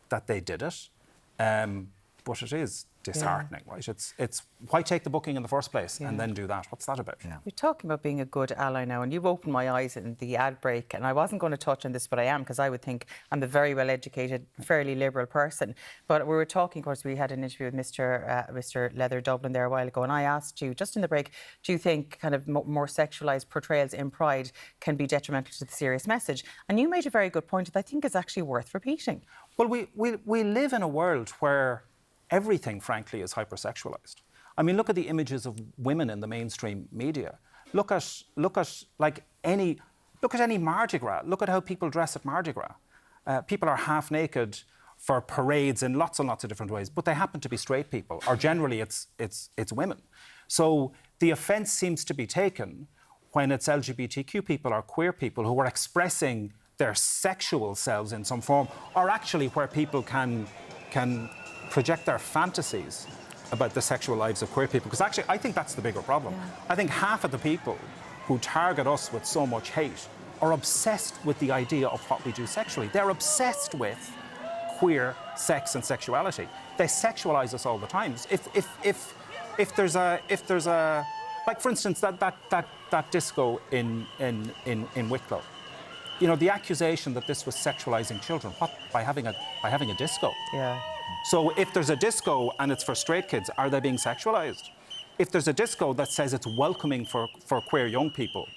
that they did it, but it is disheartening, right? It's why take the booking in the first place and then do that? What's that about? You're talking about being a good ally now, and you've opened my eyes in the ad break, and I wasn't going to touch on this, but I am, because I would think I'm a very well-educated, fairly liberal person. But we were talking, of course, we had an interview with Mr. Leather Dublin there a while ago, and I asked you, just in the break, do you think kind of more sexualised portrayals in Pride can be detrimental to the serious message? And you made a very good point that I think is actually worth repeating. Well, we live in a world where everything, frankly, is hypersexualised. I mean, look at the images of women in the mainstream media. Look at any Mardi Gras. Look at how people dress at Mardi Gras. People are half naked for parades in lots and lots of different ways, but they happen to be straight people, or generally it's women. So the offence seems to be taken when it's LGBTQ people or queer people who are expressing their sexual selves in some form, or actually where people can project their fantasies about the sexual lives of queer people. Because actually, I think that's the bigger problem. Yeah. I think half of the people who target us with so much hate are obsessed with the idea of what we do sexually. They're obsessed with queer sex and sexuality. They sexualize us all the time. If there's a like, for instance, that disco in Wicklow. You know, the accusation that this was sexualizing children, by having a disco. Yeah. So if there's a disco and it's for straight kids, are they being sexualized? If there's a disco that says it's welcoming for queer young people,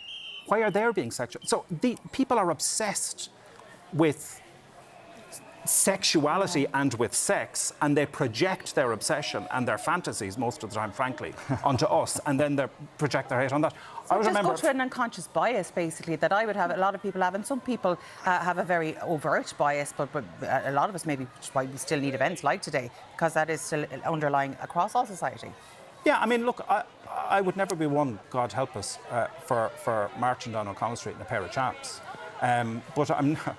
why are they being sexual? So people are obsessed with sexuality and with sex, and they project their obsession and their fantasies most of the time, frankly, onto us, and then they project their hate on that. So I remember go to an unconscious bias, basically, that I would have, a lot of people have, and some people have a very overt bias, but a lot of us maybe why we still need events like today, because that is still underlying across all society. Yeah, I mean, look, I would never be one, God help us, for marching down O'Connell Street in a pair of chaps. But I'm not...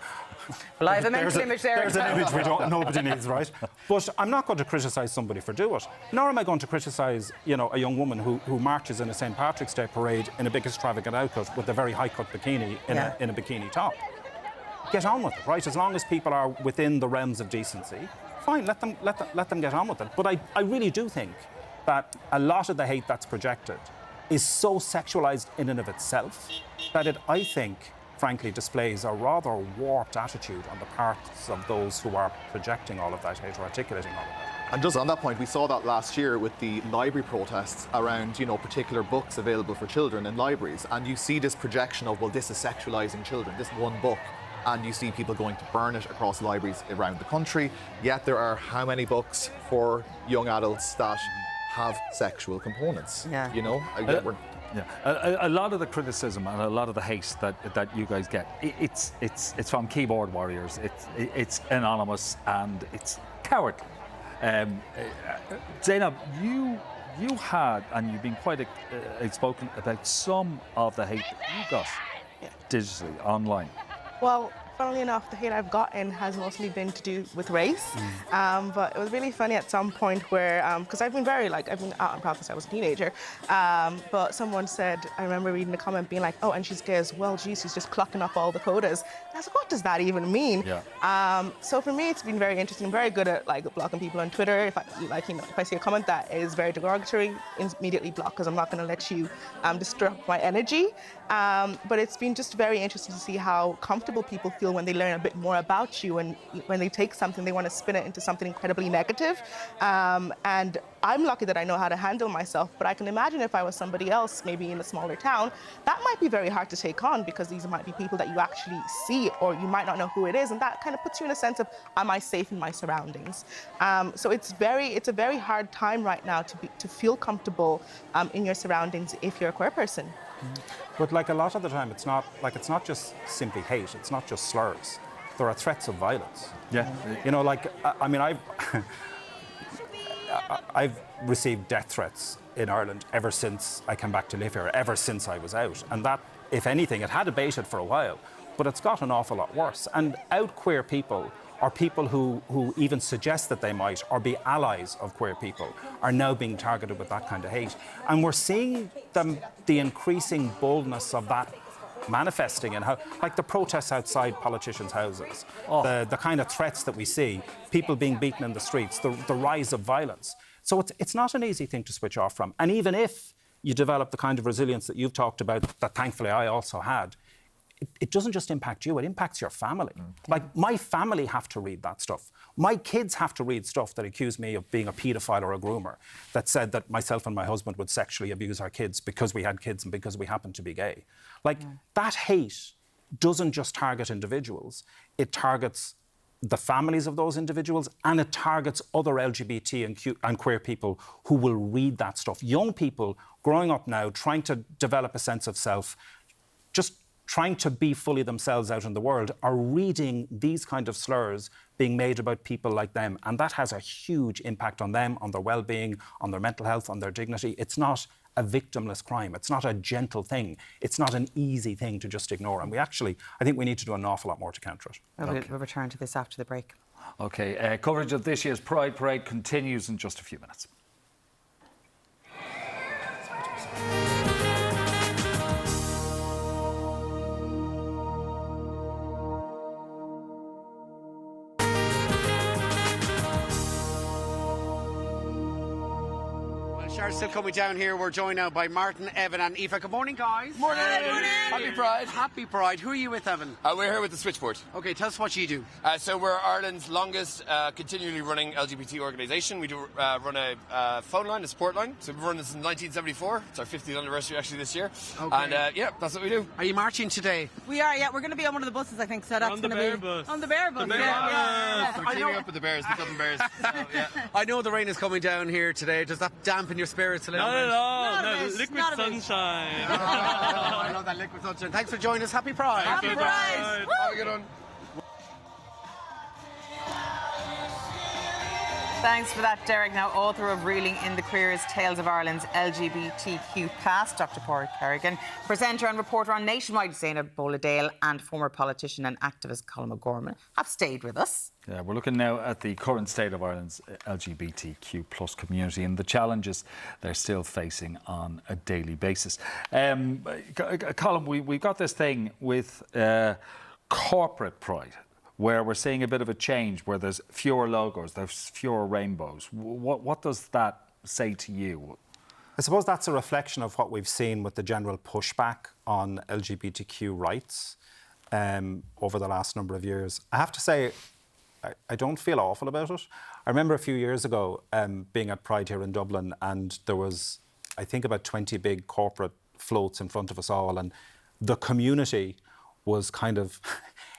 Well, I have a mental image there. There's an image nobody needs, right? But I'm not going to criticise somebody for doing it. Nor am I going to criticise, you know, a young woman who marches in a St. Patrick's Day parade in a big extravagant outfit with a very high-cut bikini in a bikini top. Get on with it, right? As long as people are within the realms of decency, fine, let them get on with it. But I really do think that a lot of the hate that's projected is so sexualised in and of itself that it, I think, frankly, displays a rather warped attitude on the parts of those who are projecting all of that hate or articulating all of that. And just on that point, we saw that last year with the library protests around, you know, particular books available for children in libraries. And you see this projection of, well, this is sexualising children, this one book. And you see people going to burn it across libraries around the country. Yet there are how many books for young adults that have sexual components? Yeah. You know? A lot of the criticism and a lot of the hate that you guys get, it's from keyboard warriors. It's anonymous and it's cowardly. Zainab, you had, and you've been quite outspoken about some of the hate that you got digitally online. Well, funnily enough, the hate I've gotten has mostly been to do with race. But it was really funny at some point where, because I've been out in proud since I was a teenager, but someone said, I remember reading a comment being like, oh, and she's gay as well, geez, she's just clocking up all the quotas. And I was like, what does that even mean? Yeah. So for me, it's been very interesting, very good at blocking people on Twitter. If I see a comment that is very derogatory, immediately block, because I'm not going to let you disrupt my energy. But it's been just very interesting to see how comfortable people feel when they learn a bit more about you, and when they take something, they want to spin it into something incredibly negative. And I'm lucky that I know how to handle myself, but I can imagine if I was somebody else, maybe in a smaller town, that might be very hard to take on, because these might be people that you actually see, or you might not know who it is, and that kind of puts you in a sense of, am I safe in my surroundings? So it's a very hard time right now to feel comfortable in your surroundings if you're a queer person. But like a lot of the time, it's not just simply hate. It's not just slurs. There are threats of violence. Yeah. You know, like I mean, I've received death threats in Ireland ever since I came back to live here, ever since I was out. And that, if anything, it had abated for a while, but it's got an awful lot worse. And out queer people, or people who even suggest that they might, or be allies of queer people, are now being targeted with that kind of hate. And we're seeing the increasing boldness of that manifesting in how, like the protests outside politicians' houses, the kind of threats that we see, people being beaten in the streets, the rise of violence. So it's not an easy thing to switch off from. And even if you develop the kind of resilience that you've talked about, that thankfully I also had, it doesn't just impact you, it impacts your family. Like, my family have to read that stuff. My kids have to read stuff that accuse me of being a paedophile or a groomer, that said that myself and my husband would sexually abuse our kids because we had kids and because we happened to be gay. Like, that hate doesn't just target individuals, it targets the families of those individuals, and it targets other LGBT and queer people who will read that stuff. Young people growing up now, trying to develop a sense of self, just trying to be fully themselves out in the world, are reading these kind of slurs being made about people like them. And that has a huge impact on them, on their well-being, on their mental health, on their dignity. It's not a victimless crime. It's not a gentle thing. It's not an easy thing to just ignore. And I think we need to do an awful lot more to counter it. We'll return to this after the break. OK, coverage of this year's Pride Parade continues in just a few minutes. Char's still coming down here. We're joined now by Martin, Evan and Aoife. Good morning, guys. Morning. Happy Pride. Happy Pride. Who are you with, Evan? We're here with the Switchboard. OK, tell us what you do. So we're Ireland's longest continually running LGBT organisation. We do run a phone line, a support line. So we've run this since 1974. It's our 50th anniversary actually this year. Okay. And yeah, that's what we do. Are you marching today? We are, yeah. We're going to be on one of the buses, I think. So that's going to be bus. on the bear bus. The bear yeah. We're teaming up with the Bears, the Dublin Bears. So, yeah. I know the rain is coming down here today. Does that dampen your spirits a little bit? Not at all. No, liquid sunshine. I love that liquid sunshine. Thanks for joining us. Happy Pride. Happy Pride. Have a good one. Thanks for that, Derek. Now, author of Reeling in the Queers, Tales of Ireland's LGBTQ past, Dr. Pádraig Kerrigan, presenter and reporter on Nationwide, Zainab Boladale, and former politician and activist Colm O'Gorman have stayed with us. Yeah, we're looking now at the current state of Ireland's LGBTQ plus community and the challenges they're still facing on a daily basis. Colm, we've got this thing with corporate pride, where we're seeing a bit of a change, where there's fewer logos, there's fewer rainbows. What does that say to you? I suppose that's a reflection of what we've seen with the general pushback on LGBTQ rights over the last number of years. I have to say, I don't feel awful about it. I remember a few years ago being at Pride here in Dublin, and there was, I think, about 20 big corporate floats in front of us all, and the community was kind of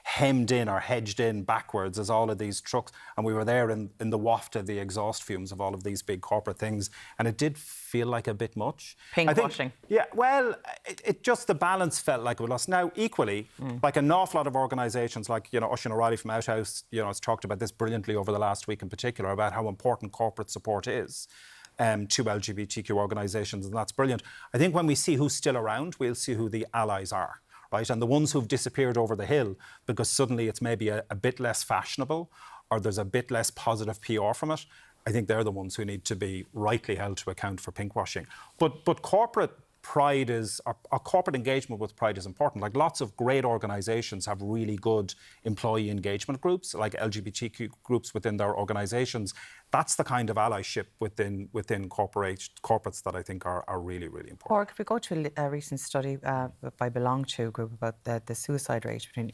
hemmed in or hedged in backwards as all of these trucks, and we were there in the waft of the exhaust fumes of all of these big corporate things, and it did feel like a bit much. Pinkwashing. Yeah, well, it just, the balance felt like we lost. Now, equally, like an awful lot of organisations like, Oisin O'Reilly from Outhouse, has talked about this brilliantly over the last week in particular, about how important corporate support is to LGBTQ organisations, and that's brilliant. I think when we see who's still around, we'll see who the allies are. Right? And the ones who've disappeared over the hill because suddenly it's maybe a bit less fashionable or there's a bit less positive PR from it, I think they're the ones who need to be rightly held to account for pinkwashing. But corporate pride is, or corporate engagement with pride is important. Like, lots of great organisations have really good employee engagement groups, like LGBTQ groups within their organisations. That's the kind of allyship within corporates that I think are really, really important. Or if we go to a recent study by Belong To group about the suicide rate between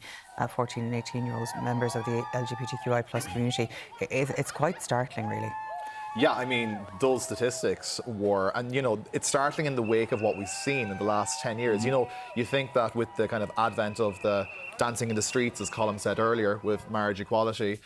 14 and 18-year-olds, members of the LGBTQI plus community, it's quite startling, really. Yeah, I mean, those statistics were, and it's startling in the wake of what we've seen in the last 10 years. You think that with the kind of advent of the dancing in the streets, as Colm said earlier, with marriage equality,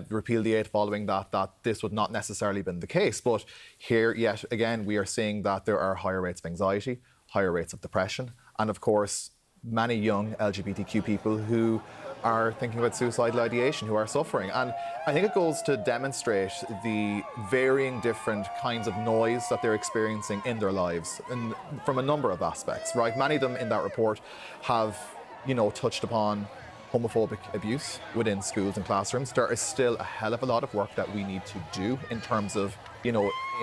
repeal the 8 following that this would not necessarily been the case. But here, yet again, we are seeing that there are higher rates of anxiety, higher rates of depression, and of course, many young LGBTQ people who are thinking about suicidal ideation, who are suffering. And I think it goes to demonstrate the varying different kinds of noise that they're experiencing in their lives, and from a number of aspects, right? Many of them in that report have, touched upon homophobic abuse within schools and classrooms. There is still a hell of a lot of work that we need to do in terms of,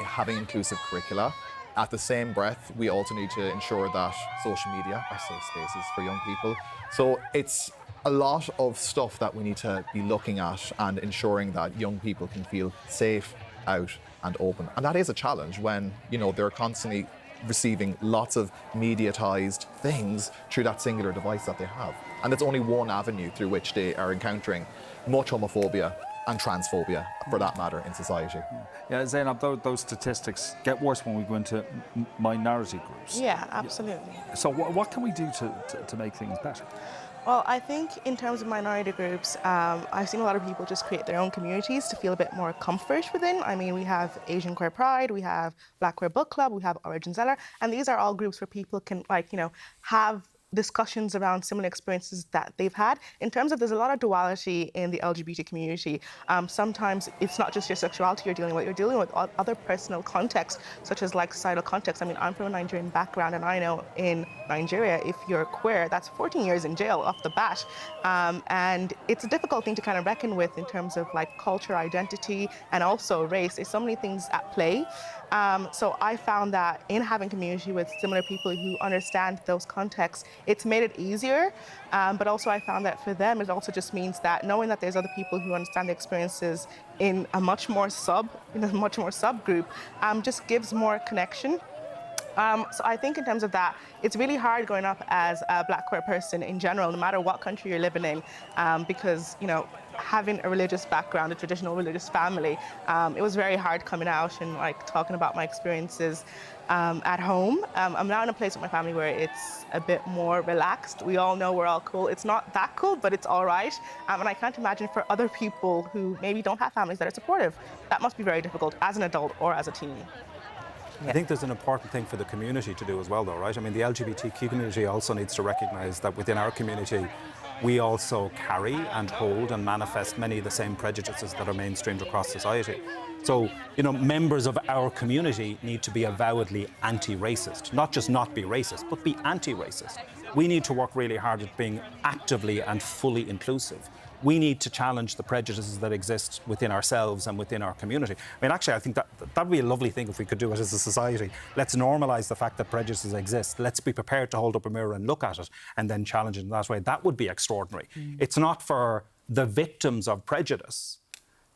having inclusive curricula. At the same breath, we also need to ensure that social media are safe spaces for young people. So it's a lot of stuff that we need to be looking at and ensuring that young people can feel safe, out and open. And that is a challenge when, they're constantly receiving lots of mediatized things through that singular device that they have. And it's only one avenue through which they are encountering much homophobia and transphobia, for that matter, in society. Yeah, Zainab, those statistics get worse when we go into minority groups. Yeah, absolutely. So what can we do to make things better? Well, I think in terms of minority groups, I've seen a lot of people just create their own communities to feel a bit more comfort within. I mean, we have Asian Queer Pride, we have Black Queer Book Club, we have Origin Zeller, and these are all groups where people can, have discussions around similar experiences that they've had. In terms of, there's a lot of duality in the LGBT community. Sometimes it's not just your sexuality you're dealing with other personal contexts, such as societal context. I mean, I'm from a Nigerian background, and I know in Nigeria, if you're queer, that's 14 years in jail off the bat. And it's a difficult thing to kind of reckon with in terms of culture, identity, and also race. There's so many things at play. So I found that in having community with similar people who understand those contexts, it's made it easier. But also I found that for them, it also just means that knowing that there's other people who understand the experiences in a much more subgroup, just gives more connection. So I think in terms of that, it's really hard growing up as a Black queer person in general, no matter what country you're living in, because, having a religious background, a traditional religious family, it was very hard coming out and talking about my experiences at home. I'm now in a place with my family where it's a bit more relaxed. We all know we're all cool. It's not that cool, but it's all right. And I can't imagine for other people who maybe don't have families that are supportive. That must be very difficult as an adult or as a teen. I think there's an important thing for the community to do as well, though, right? I mean, the LGBTQ community also needs to recognise that within our community, we also carry and hold and manifest many of the same prejudices that are mainstreamed across society. So, members of our community need to be avowedly anti-racist, not just not be racist, but be anti-racist. We need to work really hard at being actively and fully inclusive. We need to challenge the prejudices that exist within ourselves and within our community. I mean, actually, I think that would be a lovely thing if we could do it as a society. Let's normalise the fact that prejudices exist. Let's be prepared to hold up a mirror and look at it and then challenge it in that way. That would be extraordinary. It's not for the victims of prejudice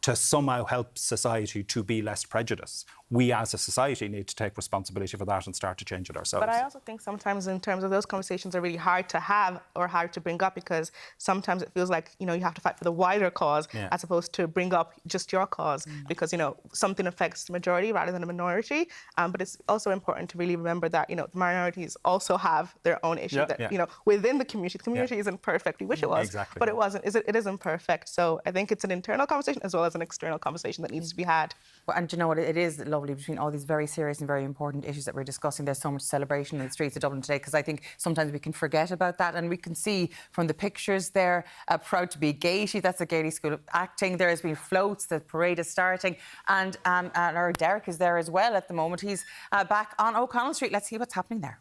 to somehow help society to be less prejudiced. We as a society need to take responsibility for that and start to change it ourselves. But I also think sometimes in terms of those conversations are really hard to have or hard to bring up, because sometimes it feels like, you have to fight for the wider cause as opposed to bring up just your cause, because, something affects the majority rather than a minority. But it's also important to really remember that, the minorities also have their own issues that, within the community isn't perfect. We wish it was, but it wasn't. It isn't perfect. So I think it's an internal conversation as well as an external conversation that needs to be had. Well, and you know what, it is lovely between all these very serious and very important issues that we're discussing. There's so much celebration in the streets of Dublin today, because I think sometimes we can forget about that. And we can see from the pictures there, proud to be Gaiety, that's the Gaiety School of Acting. There has been floats, the parade is starting, and our Derek is there as well at the moment. He's back on O'Connell Street. Let's see what's happening there.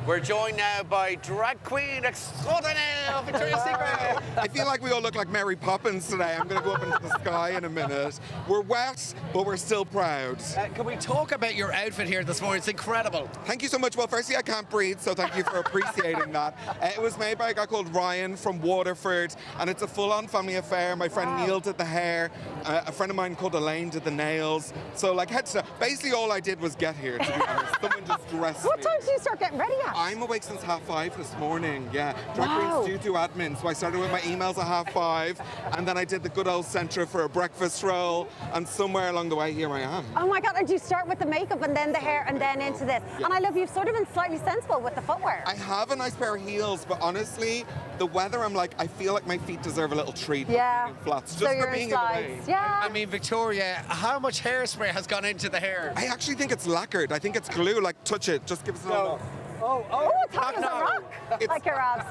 We're joined now by drag queen extraordinaire Victoria's Secret. I feel like we all look like Mary Poppins today. I'm going to go up into the sky in a minute. We're wet, but we're still proud. Can we talk about your outfit here this morning? It's incredible. Thank you so much. Well, firstly, I can't breathe, so thank you for appreciating that. It was made by a guy called Ryan from Waterford, and it's a full-on family affair. My friend Neil did the hair. A friend of mine called Elaine did the nails. So, head to toe. Basically, all I did was get here, to be honest. Someone just dressed me. What time do you start getting ready at? I'm awake since 5:30 this morning, yeah. Drag queens do admin, so I started with my emails at 5:30, and then I did the good old centre for a breakfast roll, and somewhere along the way, here I am. Oh my God, and do you start with the makeup and then the hair and then into this? Yeah. And I love you've sort of been slightly sensible with the footwear. I have a nice pair of heels, but honestly, the weather, I feel like my feet deserve a little treat. Yeah. Flats, so just you're for being in slides. Yeah. I mean, Victoria, how much hairspray has gone into the hair? I actually think it's lacquered. I think it's glue. Touch it. Just give us a little. Oh, it's hot as a rock. Like your abs.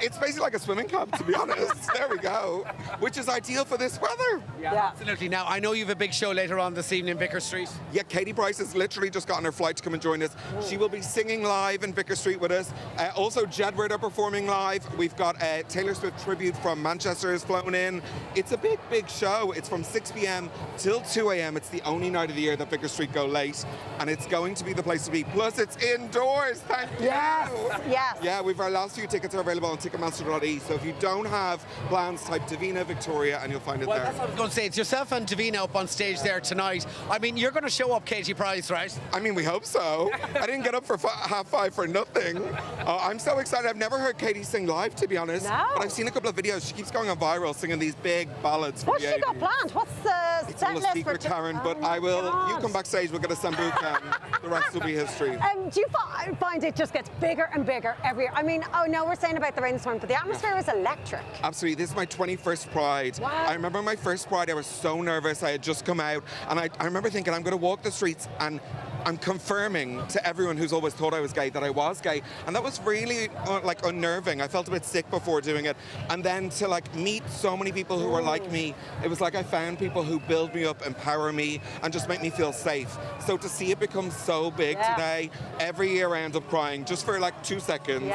It's basically like a swimming club, to be honest. There we go. Which is ideal for this weather. Yeah, absolutely. Now, I know you have a big show later on this evening in Vicar Street. Yeah, Katie Price has literally just gotten her flight to come and join us. She will be singing live in Vicar Street with us. Also, Jedward are performing live. We've got a Taylor Swift tribute from Manchester has flown in. It's a big, big show. It's from 6 p.m. till 2 a.m. It's the only night of the year that Vicar Street go late, and it's going to be the place to be. Plus, it's indoors. Thank you. Yes. Yeah, we've our last few tickets are available on Ticketmaster.e. So if you don't have plans, type Davina Victoria, and you'll find it Well, there. that's what I was going to say. It's yourself and Davina up on stage there tonight. I mean, you're going to show up, Katie Price, right? I mean, we hope so. I didn't get up for 5:30 for nothing. I'm so excited. I've never heard Katie sing live, to be honest. No. But I've seen a couple of videos. She keeps going on viral, singing these big ballads. What's she got planned? What's the It's set all a list for secret, Karen, but I will. You come backstage, we'll get a sambuca, and the rest will be history. Do you find it just gets bigger and bigger every year? I mean, oh no, we're saying about the rainstorm, but the atmosphere is electric. Absolutely. This is my 21st Pride. Wow. I remember my first Pride, I was so nervous. I had just come out, and I remember thinking, I'm going to walk the streets and I'm confirming to everyone who's always thought I was gay that I was gay. And that was really like unnerving. I felt a bit sick before doing it. And then to like meet so many people who were like me, it was like I found people who build me up, empower me, and just make me feel safe. So to see it become so big today, every year I end up crying just for like 2 seconds,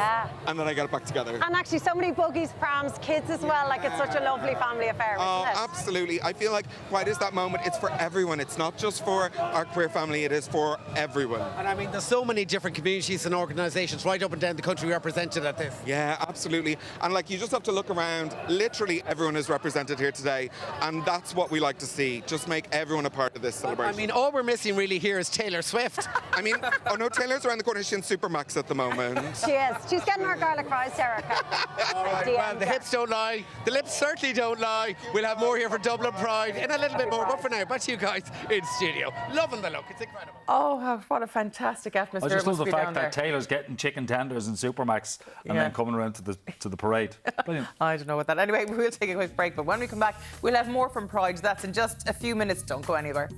and then I get it back together. And actually so many buggies, prams, kids as well. Like it's such a lovely family affair, isn't it? Absolutely. I feel like Pride is that moment. It's for everyone. It's not just for our queer family. It is for everyone. And I mean, there's so many different communities and organisations right up and down the country represented at this. Yeah, absolutely. And like, you just have to look around. Literally everyone is represented here today, and that's what we like to see. Just make everyone a part of this celebration. I mean, all we're missing really here is Taylor Swift. I mean, oh no, Taylor's around the corner. She's in Supermax at the moment. She is. She's getting her garlic fries, Erica. All right, well, the hips don't lie. The lips certainly don't lie. We'll have more here for Dublin Pride in a little bit more. But for now, back to you guys in studio. Loving the look. It's incredible. Oh, what a fantastic atmosphere. I just it love must the be fact down that there. Taylor's getting chicken tenders in Supermax and then coming around to the parade. Brilliant. I don't know what that. Anyway, we'll take a quick break, but when we come back, we'll have more from Pride. That's in just a few minutes. Don't go anywhere.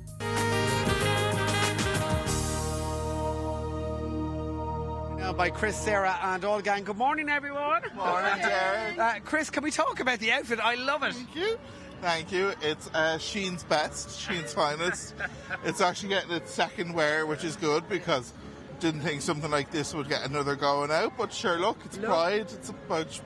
Now by Chris, Sarah, and all gang. Good morning, everyone. Morning, Jared. Chris, can we talk about the outfit? I love it. Thank you. Thank you. It's Sheen's best, Sheen's finest. It's actually getting its second wear, which is good because didn't think something like this would get another going out. But sure, look, it's Pride. It's about,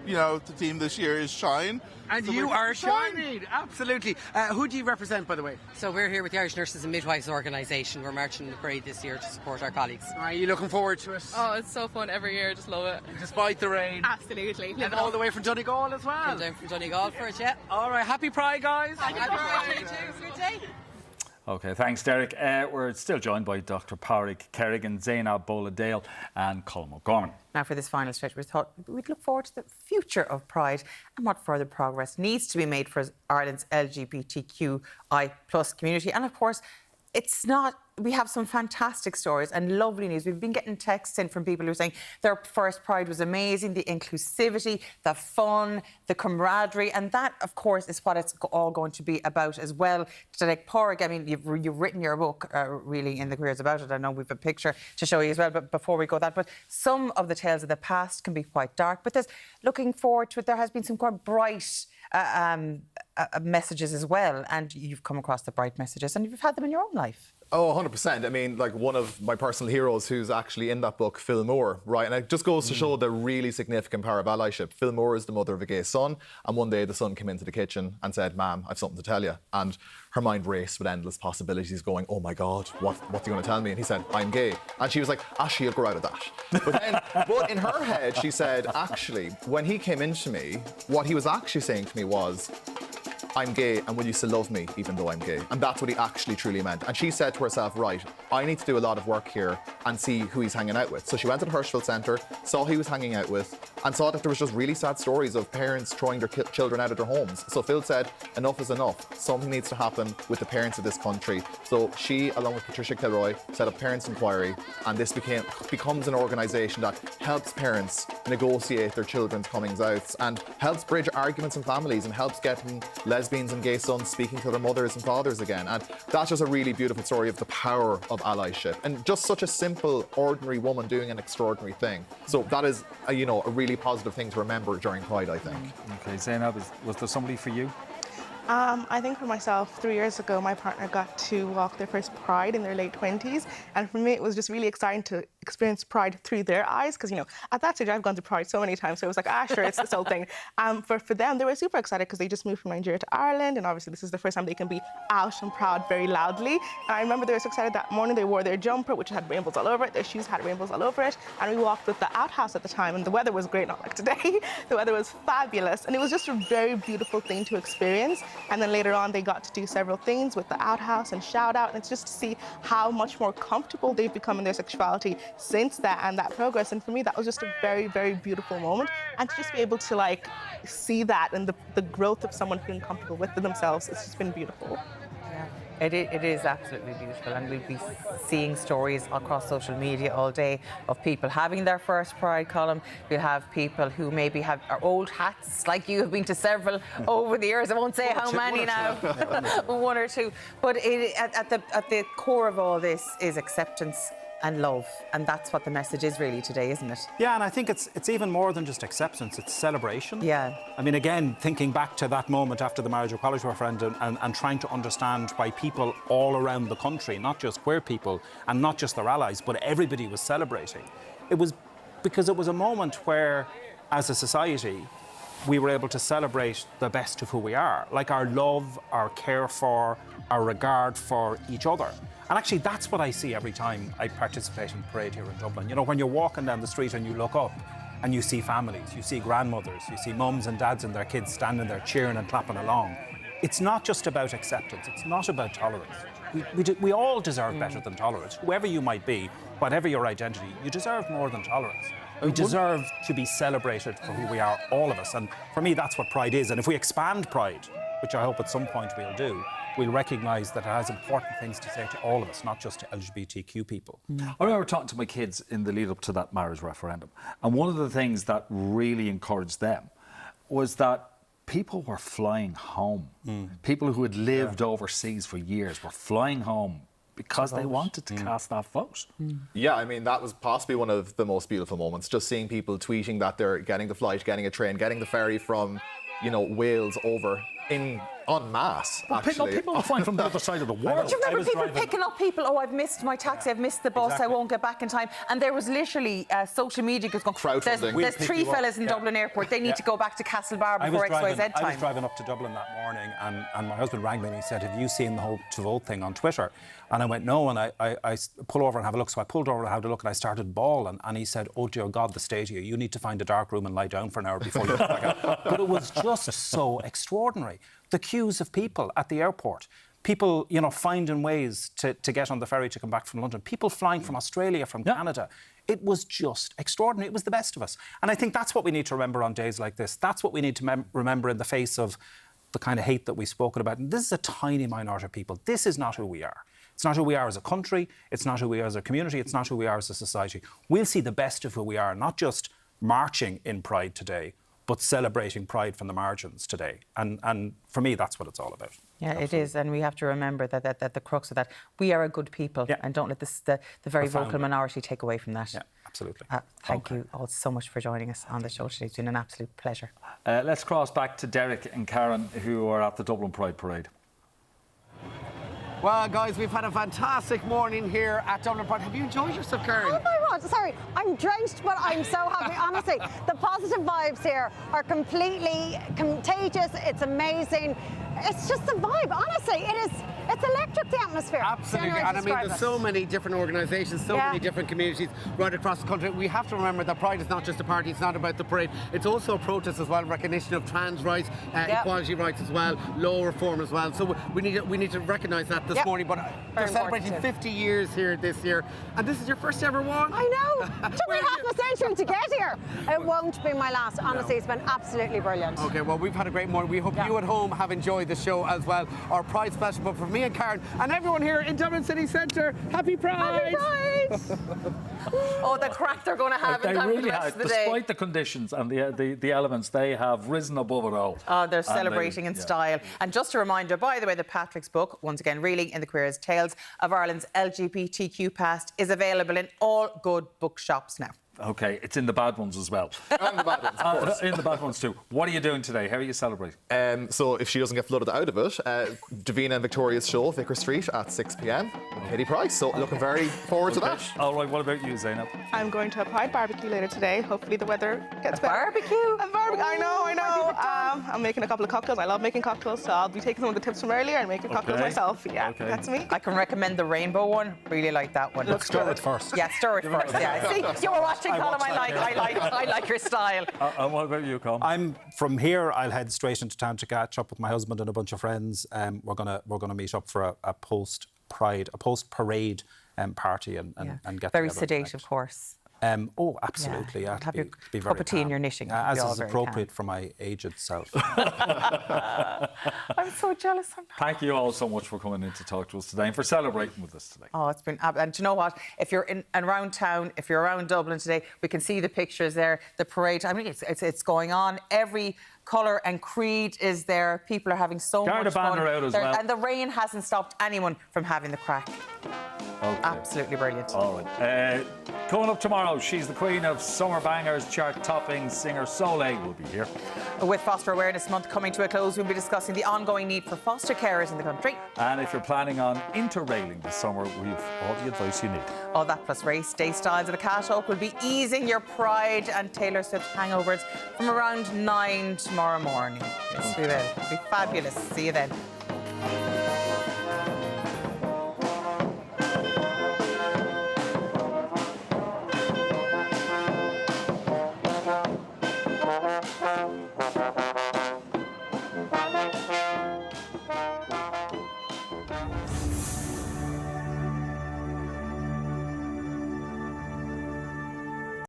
you know, the theme this year is Shine. And so you are shining, absolutely. Who do you represent, by the way? So we're here with the Irish Nurses and Midwives Organisation. We're marching in the parade this year to support our colleagues. Are you looking forward to it? Oh, it's so fun every year. Just love it. Despite the rain. Absolutely. And all the way from Donegal as well. Come down from Donegal for it, yeah. All right, happy Pride, guys. Happy Pride. Good day. Okay, thanks, Derek. We're still joined by Dr. Pádraig Kerrigan, Zainab Boladale and Colm O'Gorman. Now, for this final stretch, we thought we'd look forward to the future of Pride and what further progress needs to be made for Ireland's LGBTQI+ community. And of course, it's not. We have some fantastic stories and lovely news. We've been getting texts in from people who are saying their first Pride was amazing, the inclusivity, the fun, the camaraderie, and that, of course, is what it's all going to be about as well. Like Pádraig, I mean, you've written your book really in the Queers about it. I know we've a picture to show you as well, but before we go that, but some of the tales of the past can be quite dark, but there's looking forward to it. There has been some quite bright messages as well, and you've come across the bright messages and you've had them in your own life. Oh, 100%. I mean, like one of my personal heroes who's actually in that book, Phil Moore, right? And it just goes to show the really significant power of allyship. Phil Moore is the mother of a gay son, and one day the son came into the kitchen and said, "Ma'am, I've something to tell you." And her mind raced with endless possibilities, going, "Oh my God, what's he going to tell me?" And he said, "I'm gay." And she was like, "Ashley, you'll grow out of that." But in her head, she said, actually, when he came into me, what he was actually saying to me was, "I'm gay, and will you still love me even though I'm gay?" And that's what he actually truly meant. And she said to herself, right, I need to do a lot of work here and see who he's hanging out with. So she went to the Hirschfeld Centre, saw who he was hanging out with, and saw that there was just really sad stories of parents throwing their children out of their homes. So Phil said, enough is enough. Something needs to happen with the parents of this country. So she, along with Patricia Kilroy, set up Parents Inquiry, and this becomes an organisation that helps parents negotiate their children's comings out and helps bridge arguments in families and helps getting lesbian lesbians and gay sons speaking to their mothers and fathers again. And that's just a really beautiful story of the power of allyship and just such a simple, ordinary woman doing an extraordinary thing. So that is, a really positive thing to remember during Pride, I think. Okay, Zainab, was there somebody for you? I think for myself, 3 years ago, my partner got to walk their first Pride in their late 20s. And for me, it was just really exciting to experience Pride through their eyes. Because, at that stage, I've gone to Pride so many times. So it was like, sure, it's this whole thing. For them, they were super excited because they just moved from Nigeria to Ireland. And obviously, this is the first time they can be out and proud very loudly. And I remember they were so excited that morning. They wore their jumper, which had rainbows all over it. Their shoes had rainbows all over it. And we walked with the outhouse at the time. And the weather was great, not like today. The weather was fabulous. And it was just a very beautiful thing to experience. And then later on, they got to do several things with the outhouse and shout out. And it's just to see how much more comfortable they've become in their sexuality since that and that progress. And for me, that was just a very, very beautiful moment. And to just be able to see that and the growth of someone feeling comfortable with themselves, it's just been beautiful. It is absolutely beautiful, and we'll be seeing stories across social media all day of people having their first Pride column. We'll have people who maybe have old hats, like you have been to several over the years. I won't say how many now, one or two. But at the core of all this is acceptance and love, and that's what the message is really today, isn't it? Yeah, and I think it's even more than just acceptance, it's celebration. Yeah. I mean, again, thinking back to that moment after the marriage equality referendum and trying to understand why people all around the country, not just queer people and not just their allies, but everybody was celebrating. It was because it was a moment where, as a society, we were able to celebrate the best of who we are, like our love, our care for, our regard for each other. And actually, that's what I see every time I participate in Parade here in Dublin. When you're walking down the street and you look up and you see families, you see grandmothers, you see mums and dads and their kids standing there cheering and clapping along. It's not just about acceptance. It's not about tolerance. We all deserve better than tolerance. Whoever you might be, whatever your identity, you deserve more than tolerance. We deserve to be celebrated for who we are, all of us. And for me, that's what Pride is. And if we expand Pride, which I hope at some point we'll do, we'll recognise that it has important things to say to all of us, not just to LGBTQ people. I remember talking to my kids in the lead up to that marriage referendum, and one of the things that really encouraged them was that people were flying home. People who had lived overseas for years were flying home because they wanted to cast that vote. Yeah, I mean, that was possibly one of the most beautiful moments, just seeing people tweeting that they're getting the flight, getting a train, getting the ferry from, Wales over en masse, actually. People are flying from the other side of the world. Do you remember people picking up people, I've missed my taxi, I've missed the bus, I won't get back in time. And there was literally social media going, there's three fellas in Dublin Airport, they need to go back to Castlebar before XYZ time. I was driving up to Dublin that morning and my husband rang me and he said, have you seen the whole To Vote thing on Twitter? And I went, no, and I pull over and have a look. So I pulled over and had a look and I started bawling. And he said, oh dear God, the state of you need to find a dark room and lie down for an hour before you come back out. But it was just so extraordinary. The queues of people at the airport, people, finding ways to get on the ferry to come back from London, people flying from Australia, from Canada. It was just extraordinary. It was the best of us. And I think that's what we need to remember on days like this. That's what we need to remember in the face of the kind of hate that we've spoken about. And this is a tiny minority of people. This is not who we are. It's not who we are as a country. It's not who we are as a community. It's not who we are as a society. We'll see the best of who we are, not just marching in Pride today, but celebrating Pride from the margins today. And for me, that's what it's all about. Yeah, it is. And we have to remember that the crux of that, we are a good people, and don't let the very vocal minority take away from that. Yeah, absolutely. Thank you all so much for joining us on the show today. It's been an absolute pleasure. Let's cross back to Derek and Karen, who are at the Dublin Pride Parade. Well, guys, we've had a fantastic morning here at Dublin Pride. Have you enjoyed yourself, Karen? Oh my God, sorry, I'm drenched, but I'm so happy. Honestly, the positive vibes here are completely contagious. It's amazing. It's just the vibe. Honestly, it's electric, the atmosphere. Absolutely, and I mean, there's so many different organisations, so many different communities right across the country. We have to remember that Pride is not just a party, it's not about the parade. It's also a protest as well, recognition of trans rights, equality rights as well, law reform as well. So we need to recognise that this morning. But they're celebrating 50 years here this year, and this is your first ever one. I know. It took me half a century to get here. It won't be my last. Honestly, it's been absolutely brilliant. Okay, well, we've had a great morning. We hope you at home have enjoyed the show as well, our Pride special. But for me and Karen and everyone here in Dublin City Centre, happy Pride! Happy Pride! Oh, the crack they're going to have in They time for the really rest have, of the day. despite the conditions and the elements, they have risen above it all. Oh, they're And celebrating in style. And just a reminder, by the way, that Patrick's book, once again, Reeling in the Queers, Tales of Ireland's LGBTQ Past, is available in all good bookshops now. Okay, it's in the bad ones as well. And the bad ones, of course. In the bad ones too. What are you doing today? How are you celebrating? So if she doesn't get flooded out of it, Davina and Victoria's show, Vicar Street at 6 p.m. Katie Price. So looking very forward to that. All right, what about you, Zainab? I'm going to a Pride barbecue later today. Hopefully the weather gets better. Barbecue? A barbecue. I know. I'm making a couple of cocktails. I love making cocktails, so I'll be taking some of the tips from earlier and making cocktails myself. Yeah, that's me. I can recommend the rainbow one. Really like that one. Let's stir it first. Yeah, stir it first. Yeah. See, you were watching Colm. I like your style. And what about you, Colm? I'm from here. I'll head straight into town to catch up with my husband and a bunch of friends. We're gonna meet up for a post parade party and get very together. sedate, of course. Oh, absolutely. Yeah. Yeah, Have your be cup very of tea and calm. your knitting. As Be all is very appropriate for my aged self. I'm so jealous. Thank you all so much for coming in to talk to us today and for celebrating with us today. Oh, it's been... And do you know what? If you're in and around town, if you're around Dublin today, we can see the pictures there, the parade. I mean, it's going on. Every colour and creed is there. People are having so Garda much fun. banner out as well. And the rain hasn't stopped anyone from having the crack. Okay. Absolutely brilliant. All right. Coming up tomorrow, she's the queen of summer bangers, chart-topping singer Soleil will be here. With Foster Awareness Month coming to a close, we'll be discussing the ongoing need for foster carers in the country. And if you're planning on interrailing this summer, we've all the advice you need. All that plus race day styles of the Cash Oak will be easing your Pride and Taylor Swift hangovers from around 9 tomorrow morning. Yes, we will. It'll be fabulous. See you then. Thank you.